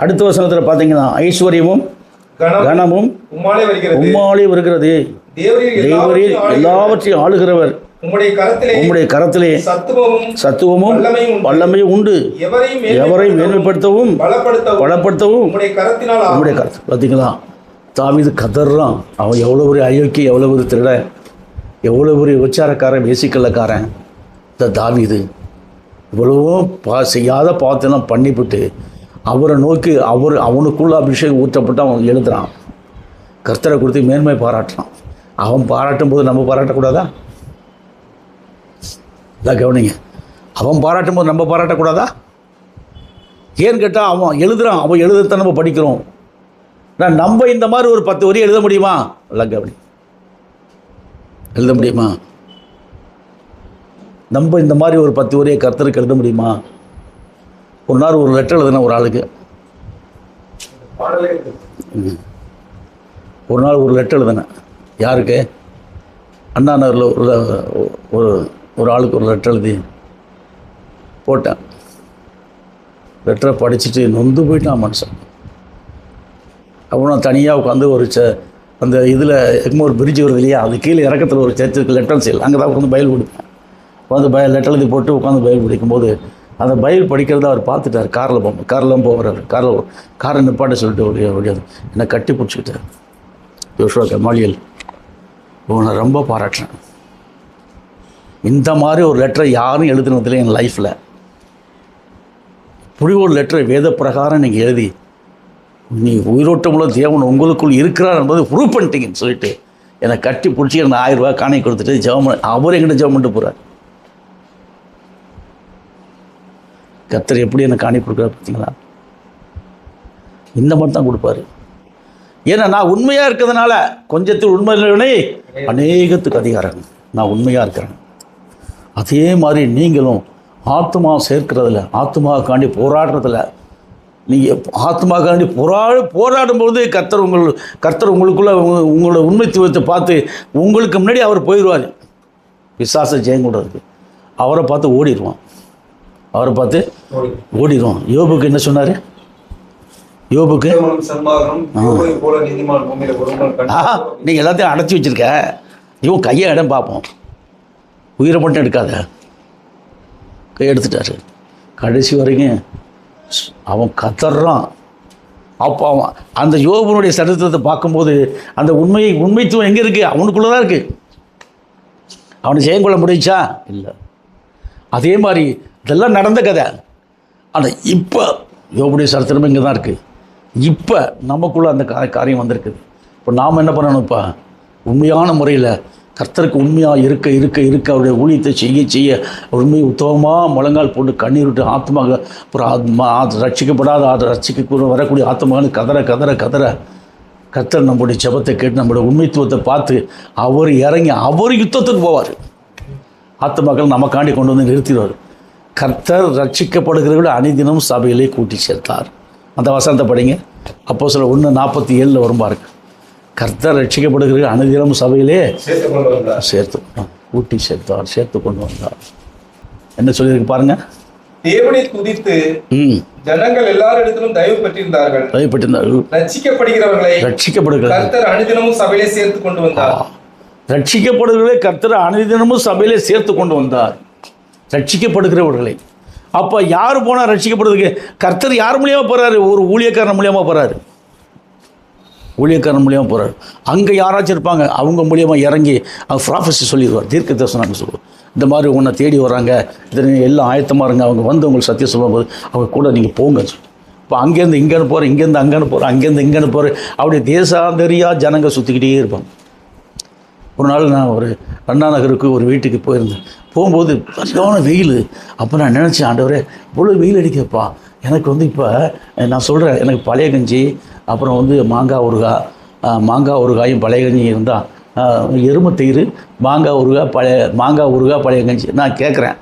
அடுத்த வசனத்தில் பார்த்தீங்கன்னா ஐஸ்வர்யமும் கனமும் உம்மாலே வருகிறது, தேவரீர் எல்லாவற்றையும் ஆளுகிறவர், உம்முடைய கரத்திலே சத்துவமும் வல்லமையும் உண்டு, எவரையும் மேன்மைப்படுத்தவும் பலப்படுத்தவும் உம்முடைய கருத்து. பார்த்தீங்களா? தாவீது கதறான். அவன் எவ்வளோ ஒரு அயோக்கிய, எவ்வளோ ஒரு திருட, எவ்வளோ ஒரு உச்சாரக்காரன், வேசிக்கல்லக்காரன். இந்த தாவீது இவ்வளவோ செய்யாத பாவத்தெல்லாம் பண்ணிவிட்டு அவரை நோக்கி அவனுக்குள்ள அபிஷேகம் ஊற்றப்பட்டு அவன் எழுதுறான். கர்த்தரை கொடுத்து மேன்மை பாராட்டுறான். அவன் பாராட்டும் போது நம்ம பாராட்டக்கூடாதா? இல்லை கவனிங்க, அவன் பாராட்டும் போது நம்ம பாராட்டக்கூடாதா? ஏன்னு கேட்டால் அவன் எழுதுறான், அவன் எழுதத்தை நம்ம படிக்கிறோம். நான் நம்ம இந்த மாதிரி ஒரு 10 வரி எழுத முடியுமா? இல்லை கவனி, எழுத முடியுமா? நம்ம இந்த மாதிரி ஒரு 10 வரியை கர்த்தருக்கு எழுத முடியுமா? ஒரு நாள் ஒரு லெட்டர் எழுதுன ஒரு ஆளுக்கு, ஒரு நாள் ஒரு லெட்டர் எழுதுனேன். யாருக்கு? அண்ணா நகரில் ஒரு ஆளுக்கு ஒரு லெட்டர் எழுதி போட்டேன். லெட்டரை படிச்சுட்டு நொந்து போயிட்டான் மனுஷன். அப்புறம் தனியாக உட்காந்து ஒரு அந்த இதில் எக்மோர் பிரிட்ஜ் வருது இல்லையா, அது கீழே இறக்கத்தில் ஒரு சர்ச்சுக்கு லெட்டர் செய்யலாம், அங்கே தான் உட்காந்து பைபிள் படிப்பேன். உட்காந்து லெட்டர் எழுதி போட்டு உட்காந்து பைபிள் படிக்கும்போது அந்த பைபிள் படிக்கிறத அவர் பார்த்துட்டார். காரில் போகிறார். காரை நிப்பாட்ட சொல்லிட்டு ஓடியாது என்னை கட்டி பிடிச்சிக்கிட்டார். யோசுவா கமாலியல், உன்னை ரொம்ப பாராட்டுறேன். இந்த மாதிரி ஒரு லெட்டரை யாரும் எழுதுனதில்லை என் லைஃப்பில். இப்படி ஒரு லெட்டரை வேத பிரகாரம் நீங்கள் எழுதி நீ உயிரோட்டமுள்ள தேவன் உங்களுக்குள் இருக்கிறார் என்பது ப்ரூவ் பண்ணிட்டீங்கன்னு சொல்லிட்டு என்னை கட்டி பிடிச்சி எனக்கு 1000 ரூபா காணி கொடுத்துட்டு ஜெபம், அவர் எங்கிட்ட ஜெபம் பண்ணிட்டு போகிறார். கர்த்தர் எப்படி எனக்கு காணி கொடுக்குறாரு பார்த்தீங்களா? இந்த மாதிரி தான் கொடுப்பாரு. ஏன்னா நான் உண்மையாக இருக்கிறதுனால, கொஞ்சத்தில் உண்மையிலே அநேகத்துக்கு அதிகாரம். நான் உண்மையாக இருக்கிறேன். அதே மாதிரி நீங்களும் ஆத்மா சேர்க்கிறதில்ல, ஆத்மாவுக்காண்டி போராடுறதில்ல, நீங்கள் ஆத்மாக்காண்டி போராடும்போது கர்த்தர் உங்களுக்குள்ள உங்களோட உண்மைத்துவத்தை பார்த்து உங்களுக்கு முன்னாடி அவர் போயிடுவார். பிசாசை ஜெயம் கொடுறதுக்கு அவரை பார்த்து ஓடிடுவான். யோபுக்கு என்ன சொன்னார்? யோபுக்கு நீங்கள் எல்லாத்தையும் அடைச்சி வச்சிருக்க, இவன் கையை இடம் பார்ப்போம், உயிரை மட்டும் எடுக்காத. கை எடுத்துட்டாரு. கடைசி வரைக்கும் அவன் கத்தறான். அப்போ அவன் அந்த யோபனுடைய சரித்திரத்தை பார்க்கும்போது அந்த உண்மைத்துவம் எங்கே இருக்குது? அவனுக்குள்ளே தான் இருக்குது. அவனை ஜெயம் கொள்ள முடிஞ்சா? இல்லை. அதே மாதிரி இதெல்லாம் நடந்த கதை. ஆனால் இப்போ யோபுடைய சரித்திரம் இங்கே தான் இருக்குது. இப்போ நமக்குள்ளே அந்த காரியம் வந்திருக்குது. இப்போ நாம் என்ன பண்ணணும்ப்பா? உண்மையான முறையில் கர்த்தருக்கு உண்மையாக இருக்க அவருடைய ஊழியத்தை செய்ய உண்மை உத்தமமாக முழங்கால் போட்டு கண்ணீர் விட்டு ஆத்மாக அப்புறம் ரட்சிக்கப்படாத ரட்சிக்க வரக்கூடிய ஆத்மான்னு கதற கர்த்தர் நம்முடைய ஜெபத்தை கேட்டு நம்மளுடைய உண்மைத்துவத்தை பார்த்து அவர் இறங்கி அவர் யுத்தத்துக்கு போவார். ஆத்மாக்கள் நமக்காண்டி கொண்டு வந்து நிறுத்திடுவார். கர்த்தர் ரட்சிக்கப்படுகிறவர்கள் அனைதினம் சபையிலே கூட்டி சேர்த்தார். அந்த வசனத்தை படிங்க. அப்போஸ்தலர் 1:47 வரும் பாருங்க. கர்த்தர் ரட்சிக்கப்படுகிறவர்கள் அனைதினம் சபையிலே சேர்த்து கூட்டி சேர்த்தார், சேர்த்து கொண்டு வந்தார். என்ன சொல்லியிருக்கு பாருங்க. தேவனை துதித்து ஜனங்கள் எல்லாரிடத்திலும் தயவு பெற்றிருந்தார்கள். ரட்சிக்கப்படுகிறவர்களை கர்த்தர் அனுதினமும் சபையிலே சேர்த்து கொண்டு வந்தார். ரட்சிக்கப்படுகிறவர்களை கர்த்தர் அனுதினமும் சபையிலே சேர்த்து கொண்டு வந்தார். ரட்சிக்கப்படுகிறவர்களை. அப்போ யார் போனால் ரட்சிக்கப்படுறதுக்கு? கர்த்தர் யார் மூலியமாக போகிறாரு? ஒரு ஊழியக்காரன் மூலியமாக போகிறாரு. ஊழியக்காரன் மூலியமாக போகிறாரு. அங்கே யாராச்சும் இருப்பாங்க, அவங்க மூலியமாக இறங்கி அவங்க ப்ராஃபஸி சொல்லிடுவார், தீர்க்க தரிசனம் சொல்லுவார். இந்த மாதிரி உன்னை தேடி வராங்க, இதில் எல்லாம் ஆயத்தமாக இருங்க, அவங்க வந்து உங்களுக்கு சத்தியம் சொல்லும்போது அவங்க கூட நீங்கள் போங்க. இப்போ அங்கேருந்து இங்கேன்னு போகிறேன், இங்கேருந்து அங்கேன்னு போகிறேன், அங்கேருந்து இங்கேன்னு போகிறேன், அப்படி தேசாந்தரியாக ஜனங்க சுற்றிக்கிட்டே இருப்பாங்க. ஒரு நாள் நான் ஒரு அண்ணா நகருக்கு ஒரு வீட்டுக்கு போயிருந்தேன். போகும்போது சரியான வெயில். அப்போ நான் நினச்சேன், ஆண்டவரே இவ்வளோ வெயில் அடிக்கப்பா, எனக்கு வந்து இப்போ நான் சொல்கிறேன், எனக்கு பழைய கஞ்சி, அப்புறம் வந்து மாங்காய் ஊறுகாயும் பழைய கஞ்சி இருந்தால், எருமை-தயிர் மாங்காய் ஊறுகாய் பழைய கஞ்சி. நான் கேட்குறேன்,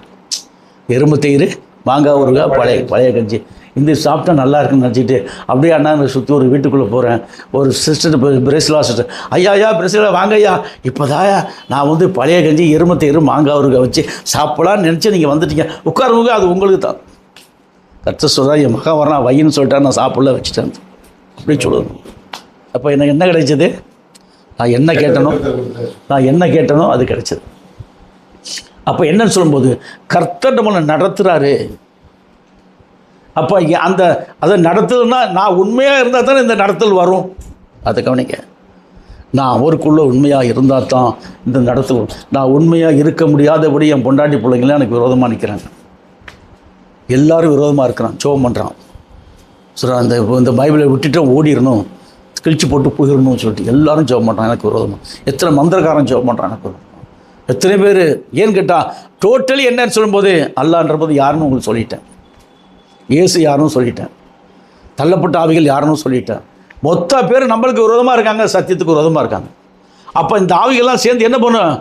எருமை-தயிர் மாங்காய் ஊறுகாய் பழைய கஞ்சி இந்த சாப்பிட்டா நல்லா இருக்குன்னு நினச்சிட்டு அப்படியே அண்ணா சுற்றி ஒரு வீட்டுக்குள்ளே போகிறேன். ஒரு சிஸ்டர், பிரேஸ்லா சிஸ்டர், ஐயா பிரேஸ்லா வாங்க ஐயா, இப்போதாயா நான் வந்து பழைய கஞ்சி எருமை-தயிர் மாங்காய் ஊறுகாய் வச்சு சாப்பிடலான்னு நினச்சி நீங்கள் வந்துட்டீங்க, உட்காருங்க, அது உங்களுக்கு தான். கர்த்தர் சொல்கிறா, என் மகன் வரலாம் வையின்னு சொல்லிட்டா, நான் சாப்பிடல வச்சுட்டேன் அப்படி சொல்லணும். அப்போ எனக்கு என்ன கிடைச்சது? நான் என்ன கேட்டனோ அது கிடைச்சது. அப்போ என்னன்னு சொல்லும்போது கர்த்தர் நம்மளை நடத்துகிறாரு. அப்போ அதை நடத்துதுன்னா நான் உண்மையாக இருந்தால் தானே இந்த நடத்தல் வரும். அதை கவனிக்க. நான் அவருக்குள்ளே உண்மையாக இருந்தால் தான் இந்த நடத்தல் வரும். நான் உண்மையாக இருக்க முடியாதபடி என் பொண்டாட்டி பிள்ளைங்களாம் எனக்கு விரோதமாக நிற்கிறாங்க. எல்லோரும் விரோதமாக இருக்கிறான், ஜெபம் பண்ணுறான். சரி, இந்த பைபிளை விட்டுட்டு ஓடிடணும், கிழிச்சு போட்டு போயிடணும்னு சொல்லிட்டு எல்லாரும் ஜெபம் பண்ணுறான் எனக்கு விரோதமாக. எத்தனை மந்திரக்காரன் ஜெபம் பண்ணுறான் எனக்கு விரோதமாக. எத்தனை பேர் ஏன்னு கேட்டால் டோட்டலி என்னன்னு சொல்லும்போது அல்லான்றபோது யாருன்னு உங்களுக்கு சொல்லிட்டேன், இயேசு யாருன்னு சொல்லிட்டேன், தள்ளப்பட்ட ஆவிகள் யாருன்னு சொல்லிட்டேன். மொத்த பேர் நம்மளுக்கு விரோதமாக இருக்காங்க, சத்தியத்துக்கு விரோதமாக இருக்காங்க. அப்போ இந்த ஆவிகள்லாம் சேர்ந்து என்ன பண்ணும்?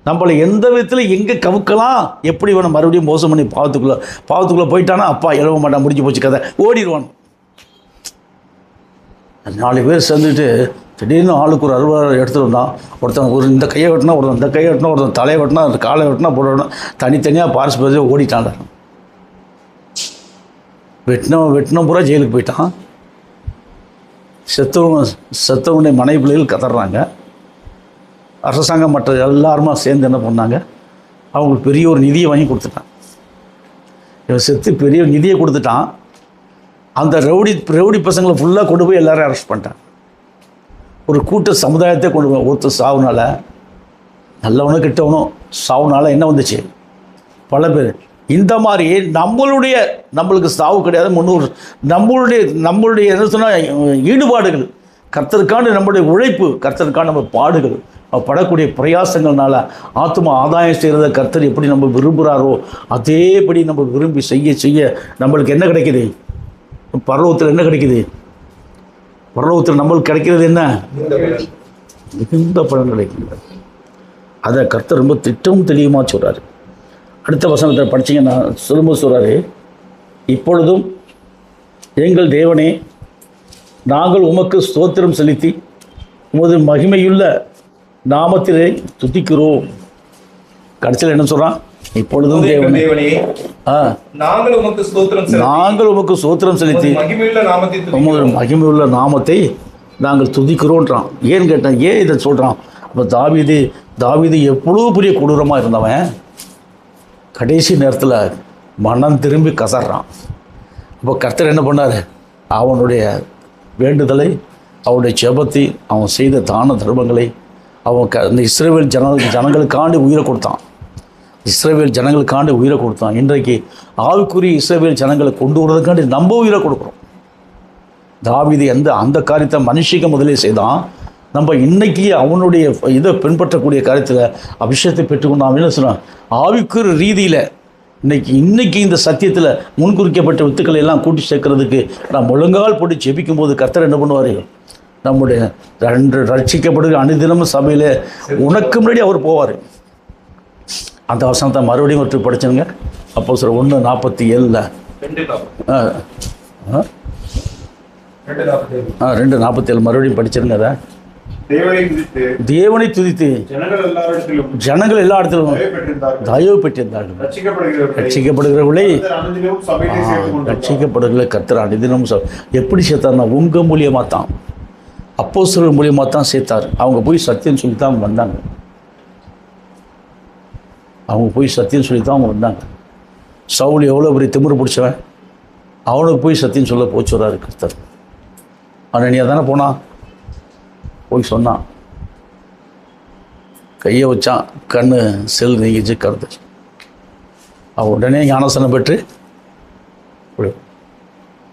நம்மளை எந்த விதத்தில் எங்கே கவுக்கலாம், எப்படி வேணும் மறுபடியும் மோசம் பண்ணி பாவத்துக்குள்ளே போயிட்டானா அப்பா எழுவ மாட்டான், முடிஞ்சு போச்சு கதை, ஓடிடுவான். 4 பேர் சேர்ந்துட்டு திடீர்னு ஆளுக்கு ஒரு அறுவாள் எடுத்துகிட்டு வந்தான். ஒருத்தன் ஒரு இந்த கையை வெட்டினா, ஒருத்தன் இந்த கையை வெட்டினா, ஒருத்தன் தலையை வெட்டினா, காலை வெட்டினா, போடணும், தனித்தனியாக பார்ஸ் பேசி ஓடிட்டான். வெட்டினவன் பூரா ஜெயிலுக்கு போயிட்டான். செத்தவனுடைய மனைவி பிள்ளைகள் கதறாங்க. அரசாங்கம் மற்ற எல்லாருமா சேர்ந்து என்ன பண்ணாங்க, அவங்களுக்கு பெரிய ஒரு நிதியை வாங்கி கொடுத்துட்டான். இவன் செத்து பெரிய நிதியை கொடுத்துட்டான். அந்த ரவுடி பசங்களை ஃபுல்லாக கொண்டு போய் எல்லோரும் அரெஸ்ட் பண்ணிட்டான். ஒரு கூட்ட சமுதாயத்தை கொண்டு போய் ஒருத்தர் சாவுனால, நல்லவனும் கிட்டவனும் சாவுனால என்ன வந்துச்சு? பல பேர். இந்த மாதிரி நம்மளுக்கு சாவு கிடையாது, முன்னூறு நம்மளுடைய என்ன சொன்னால் ஈடுபாடுகள், கர்த்தருக்கான நம்மளுடைய உழைப்பு, கர்த்தருக்கான நம்ம பாடுகள், படக்கூடிய பிரயாசங்கள்னால ஆத்மா ஆதாயம் செய்கிறத கர்த்தர் எப்படி நம்ம விரும்புகிறாரோ அதேபடி நம்ம விரும்பி செய்ய நம்மளுக்கு என்ன கிடைக்குது? பரலோகத்தில் என்ன கிடைக்குது? பரலோகத்தில் நம்மளுக்கு கிடைக்கிறது என்ன? மிகுந்த பலன் கிடைக்கிறது. அதை கர்த்தர் ரொம்ப திட்டமும் தெளிவுமாக சொல்கிறாரு. அடுத்த வசனத்தை படித்தீங்கன்னா சொல்லும்போது சொல்கிறாரு, இப்பொழுதும் எங்கள் தேவனே, நாங்கள் உமக்கு ஸ்தோத்திரம் செலுத்தி உமது மகிமையுள்ள நாமத்திலே துதிக்கிறோம். கடைசியில் என்ன சொல்கிறான்? இப்பொழுதும் தேவனே, நாங்கள் உமக்கு ஸ்தோத்திரம் செலுத்தி உமது மகிமையுள்ள நாமத்தை நாங்கள் துதிக்கிறோன்றான். ஏன்னு கேட்டான், ஏன் இதை சொல்கிறான்? அப்போ தாவீது எவ்வளோ பெரிய கொடூரமாக இருந்தவன் கடைசி நேரத்தில் மனம் திரும்பி கசறான். அப்போ கர்த்தர் என்ன பண்ணார்? அவனுடைய வேண்டுதலை, அவனுடைய ஜெபத்தை, அவன் செய்த தான தர்மங்களை அவன் இந்த இஸ்ரவேல் ஜனங்களுக்காண்டி உயிரை கொடுத்தான். உயிரை கொடுத்தான். இன்றைக்கு ஆவிக்குரிய இஸ்ரவேல் ஜனங்களை கொண்டு வருவதற்காண்டி நம்ம உயிரை கொடுக்குறோம். தாவீது அந்த காரியத்தை மனுஷிக்க முதலே செய்தான். நம்ம இன்றைக்கி அவனுடைய இதை பின்பற்றக்கூடிய காரியத்தில் அபிஷேகத்தை பெற்றுக்கொண்டோம். என்ன சொன்னான்? ஆவிக்குரிய ரீதியில் இன்னைக்கு இந்த சத்தியத்தில் முன்குறிக்கப்பட்ட வித்துக்களை எல்லாம் கூட்டி சேர்க்கறதுக்கு நாம் முழங்கால் போட்டு ஜெபிக்கும் போது கர்த்தர் என்ன பண்ணுவார்? நம்முடைய ரட்சிக்கப்படுகிற அனுதினமும் சபையில் உனக்கு முன்னாடி அவர் போவார். அந்த வசனத்தை மறுபடியும் ஒருத்தர் படிச்சுங்க. அப்போ சார் 1:47 2:47 மறுபடியும் படிச்சிருங்க. அதை தேவனை துதித்து ஜனங்கள் எல்லா இடத்திலும் தயவு பெற்றிருந்தார்கள். ரட்சிக்கப்படுகிறவர்களை கர்த்தர் அனுதினம் எப்படி சேர்த்தார்னா உங்கள் மூலியமாக தான், அப்போஸ்தலர்கள் மூலியமாக தான் சேர்த்தார். அவங்க போய் சத்தியம் சொல்லி தான் அவங்க வந்தாங்க. சவுல் எவ்வளோ பெரிய திமிரு பிடிச்சவன், அவனுக்கு போய் சத்தியம் சொல்ல போச்சுறாரு கர்த்தர். அனனியா தானே போனான், போய் சொன்னான், கையை வச்சான், கண்ணு செல் நீங்கிச்சு, கருத்துச்சு. அவன் உடனே ஞானசனம் பெற்று.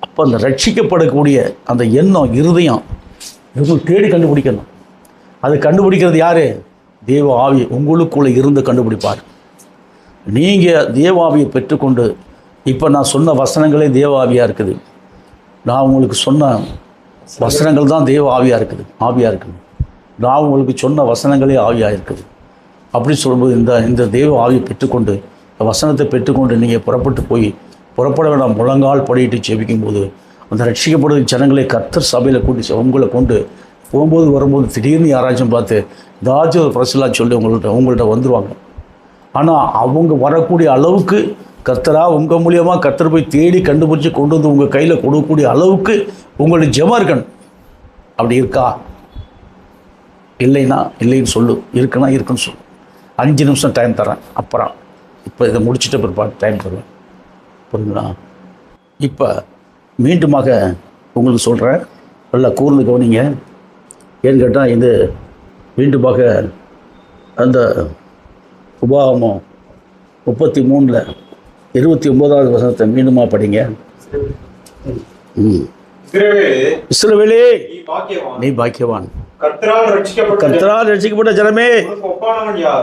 அப்போ அந்த ரட்சிக்கப்படக்கூடிய அந்த எண்ணம், இருதயம் தேடி கண்டுபிடிக்கணும். அது கண்டுபிடிக்கிறது யார்? தேவ ஆவி உங்களுக்குள்ளே இருந்து கண்டுபிடிப்பார். நீங்கள் தேவ ஆவியை பெற்றுக்கொண்டு, இப்போ நான் சொன்ன வசனங்களே தேவ ஆவியாக இருக்குது. நான் உங்களுக்கு சொன்ன வசனங்கள் தான் தேவ ஆவியாக இருக்குது. நான் உங்களுக்கு சொன்ன வசனங்களே ஆவியாக இருக்குது. அப்படி சொல்லும்போது இந்த தேவ ஆவியை பெற்றுக்கொண்டு, வசனத்தை பெற்றுக்கொண்டு நீங்கள் புறப்பட வேண்டாம், முழங்கால் படிட்டு ஜெபிக்கும்போது அந்த ரட்சிக்கப்படுகிற ஜனங்களை கர்த்தர் சபையில் கூட்டி உங்களை கொண்டு போகும்போது வரும்போது திடீர்னு யாராச்சும் பார்த்து ஏதாச்சும் ஒரு பிரச்சனை சொல்லி உங்கள்கிட்ட வந்துடுவாங்க. ஆனால் அவங்க வரக்கூடிய அளவுக்கு கர்த்தராக உங்கள் மூலியமாக கர்த்தர் போய் தேடி கண்டுபிடிச்சி கொண்டு வந்து உங்கள் கையில் கொடுக்கக்கூடிய அளவுக்கு உங்களுடைய ஜெபம் இருக்கணும். அப்படி இருக்கா? இல்லைன்னா இல்லைன்னு சொல்லு, இருக்குன்னா இருக்குன்னு சொல்லு. 5 நிமிஷம் டைம் தரேன், அப்புறம் இப்போ இதை முடிச்சுட்டு பிற்பாடு டைம் தருவேன். புரியுங்களா? இப்போ மீண்டுமாக உங்களுக்கு சொல்கிறேன், நல்லா கூர்ந்து கவனிங்க. ஏன்னு கேட்டால் இது மீண்டுமாக அந்த உபாகமம் 33:29 வசனத்தை மீண்டுமா படிங்க. இஸ்ரவேலே நீ பாக்கியவான், கர்த்தரால் ரட்சிக்கப்பட்ட ஜனமே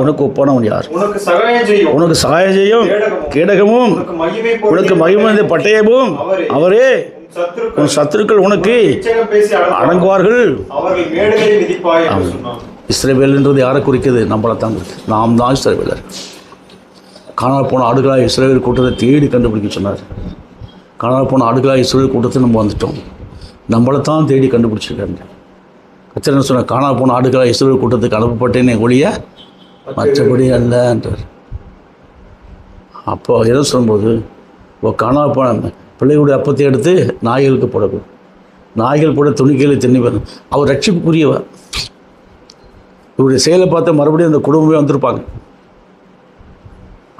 உனக்கு ஒப்பானவன் யார்? உனக்கு சகாயம் செய்யும் கேடகமும் உனக்கு மகிமை பட்டயமும் அவரே. உன் சத்துருக்கள் உனக்கு அடங்குவார்கள். இஸ்ரவேல்ன்றது யாரை குறிக்கிறது? நம்மளை தான் குறிக்குது. நாம் தான் இஸ்ரவேலர். காணாமல் போன ஆடுகளாக இஸ்ரவேல் கூட்டத்தை தேடி கண்டுபிடிக்க சொன்னார். காணாமல் போன ஆடுகளாக இஸ்ரவேல் கூட்டத்தை நம்ம வந்துட்டோம். நம்மளை தான் தேடி கண்டுபிடிச்சிருக்காங்க. கர்த்தர் சொன்ன காணாமல் போன ஆடுகளாக இஸ்ரவேல் கூட்டத்துக்கு அனுப்பப்பட்டேனே ஒழிய மற்றபடி அல்லன்றார். அப்போ எதை சொல்லும்போது காணாமல் போன பிள்ளைகளுடைய அப்பத்தை எடுத்து நாய்களுக்கு போடக்கூடும், நாய்கள் போட துணிக்கையில் திண்ணி வரும். அவர் ரட்சிப்புக்குரியவர். இவருடைய செயலை பார்த்து மறுபடியும் அந்த குடும்பமே வந்திருப்பாங்க.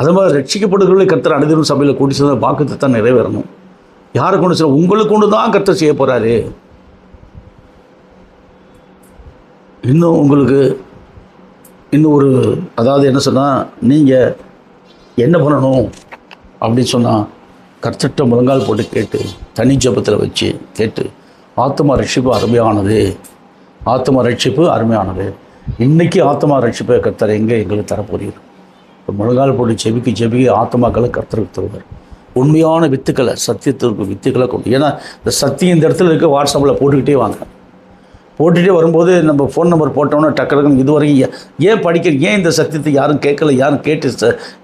அது மாதிரி ரட்சிக்கப்படுகிறவர்களை கர்த்தர் அனுதினம் சபையில் கூட்டி சேர்ந்த வாக்குத்தை தான் நிறைவேறணும். யாரை கொண்டு சொல்ல? உங்களுக்கு கொண்டு தான் கர்த்தர் செய்ய போகிறாரு. உங்களுக்கு இன்னும் ஒரு அதாவது என்ன சொன்னால், நீங்கள் என்ன பண்ணணும் அப்படின்னு சொன்னால், கர்த்தர்கிட்ட முழங்கால் போட்டு கேட்டு, தனி ஜெபத்தில் வச்சு கேட்டு, ஆத்மா ரட்சிப்பு அருமையானது. இன்றைக்கி ஆத்மா ரட்சிப்பை கர்த்தர் எங்களுக்கு தரப்போகிறீர். இப்போ முழங்கால் போட்டு ஜெபிக்க ஆத்மாக்களை கர்த்தருக்கு தருவார். உண்மையான வித்துக்களை, சத்தியத்திற்கு வித்துக்களை கொண்டு. ஏன்னா இந்த சத்தியம் இந்த இடத்துல இருக்க வாட்ஸ்அப்பில் போட்டுக்கிட்டே வாங்க. போட்டுகிட்டே வரும்போது நம்ம ஃபோன் நம்பர் போட்டோன்னா டக்குனு இதுவரைக்கும் ஏன் இந்த சத்தியத்தை யாரும் கேட்கல, யாரும் கேட்டு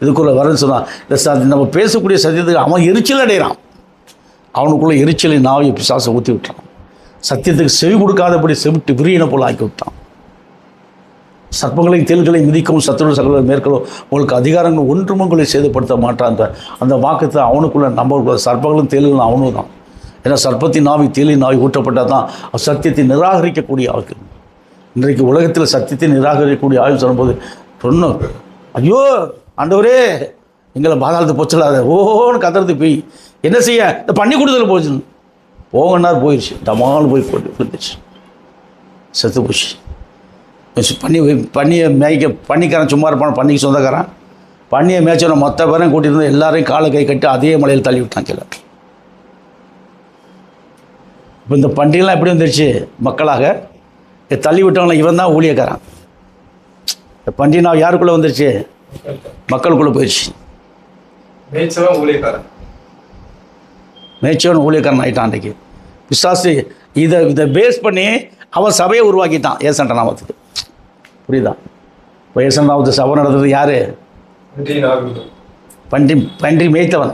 இதுக்குள்ளே வரேன்னு சொன்னால், இந்த நம்ம பேசக்கூடிய சத்தியத்துக்கு அவன் எரிச்சல் அடைகிறான். அவனுக்குள்ளே எரிச்சலை நாவை பிசாசை ஊற்றி விட்டான். சத்தியத்துக்கு செவி கொடுக்காதபடி செவிட்டு விரியனை போல் ஆக்கி விட்டான். சர்ப்பங்களையும் தேள்களை மிதிக்கவும் சத்துரு சகல மேற்கொள்ளும் உங்களுக்கு அதிகாரங்கள் ஒன்றும் உங்களை சேதப்படுத்த மாட்டான். அந்த வாக்கத்தை அவனுக்குள்ளே நம்மளுக்குள்ள சர்ப்பங்களும் தேள்களும் அவனும் தான். ஏன்னா சர்ப்பத்தின் நாவி தேலின் நாவி ஊற்றப்பட்டால் தான் சத்தியத்தை நிராகரிக்கக்கூடிய ஆளுக்கு. இன்றைக்கு உலகத்தில் சத்தியத்தை நிராகரிக்கக்கூடிய ஆய்வு சொல்லும்போது சொன்னோம், ஐயோ ஆண்டவரே எங்களை பாதாளத்தை போச்சலாத ஓன்னு கதறது போய் என்ன செய்ய, இந்த பண்ணி கொடுத்தல போச்சு போகன்னார், போயிடுச்சு. டமாலும் போய் விழுந்துச்சு, செத்து போச்சு. பண்ணியை மேய்க்க பண்ணிக்காரன் சும்மா இருப்பான், பண்ணிக்கு சொந்தக்காரன். பண்ணியை மேய்ச்சவனை மொத்த பேரையும் கூட்டிகிட்டு எல்லாரையும் காலை கை கட்டி அதே மலையில் தள்ளி விட்டான் கீழே. இப்போ இந்த பண்டிகைலாம் எப்படி வந்துடுச்சு? மக்களாக தள்ளி விட்டவங்கள இவன் தான் ஊழியக்காரன். இந்த பண்டிகை நான் யாருக்குள்ளே வந்துடுச்சு? மக்களுக்குள்ளே போயிடுச்சு. மேய்ச்சவன் ஊழியக்காரன் ஆகிட்டான். அன்றைக்கு பிசாசு இதை பேஸ் பண்ணி அவன் சபையை உருவாக்கிட்டான் ஏசண்ட நாமத்துக்கு. புரியுதா? இப்போ ஏசண்ட நாமத்து சபை நடத்துறது யார்? பன்றி மேய்த்தவன்.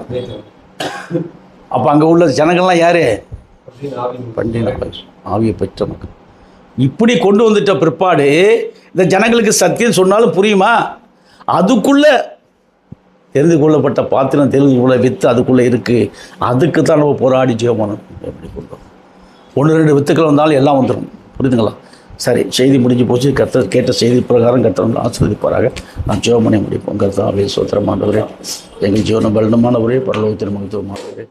அப்போ அங்கே உள்ள ஜனங்கள்லாம் யார்? பன்றி ஆவியை பெற்ற மக்கள். இப்படி கொண்டு வந்துட்ட பிற்பாடு இந்த ஜனங்களுக்கு சத்தியம் சொன்னாலும் புரியுமா? அதுக்குள்ளே தெரிந்து கொள்ளப்பட்ட பாத்திரம் தெரிந்து கொள்ள வித்து அதுக்குள்ளே இருக்குது. அதுக்கு தான் நம்ம போராடி ஜெபம் பண்ணணும். எப்படி கொண்டோம் 1-2 வித்துக்கள் வந்தாலும் எல்லாம் வந்துடும். புரியுதுங்களா? சரி, செய்தி முடிஞ்சு போச்சு. கர்த்தர் கேட்ட செய்தி பிரகாரம் கர்த்தர் ஆசீர்வதிப்பாராக. நான் ஜெபம் பண்ணி முடிப்போம். கர்த்தாவே ஸ்தோத்திரமானவரே, எங்கள் ஜீவன பலனமானவரே, பரலோகத்தின் மகத்துவமானவரே,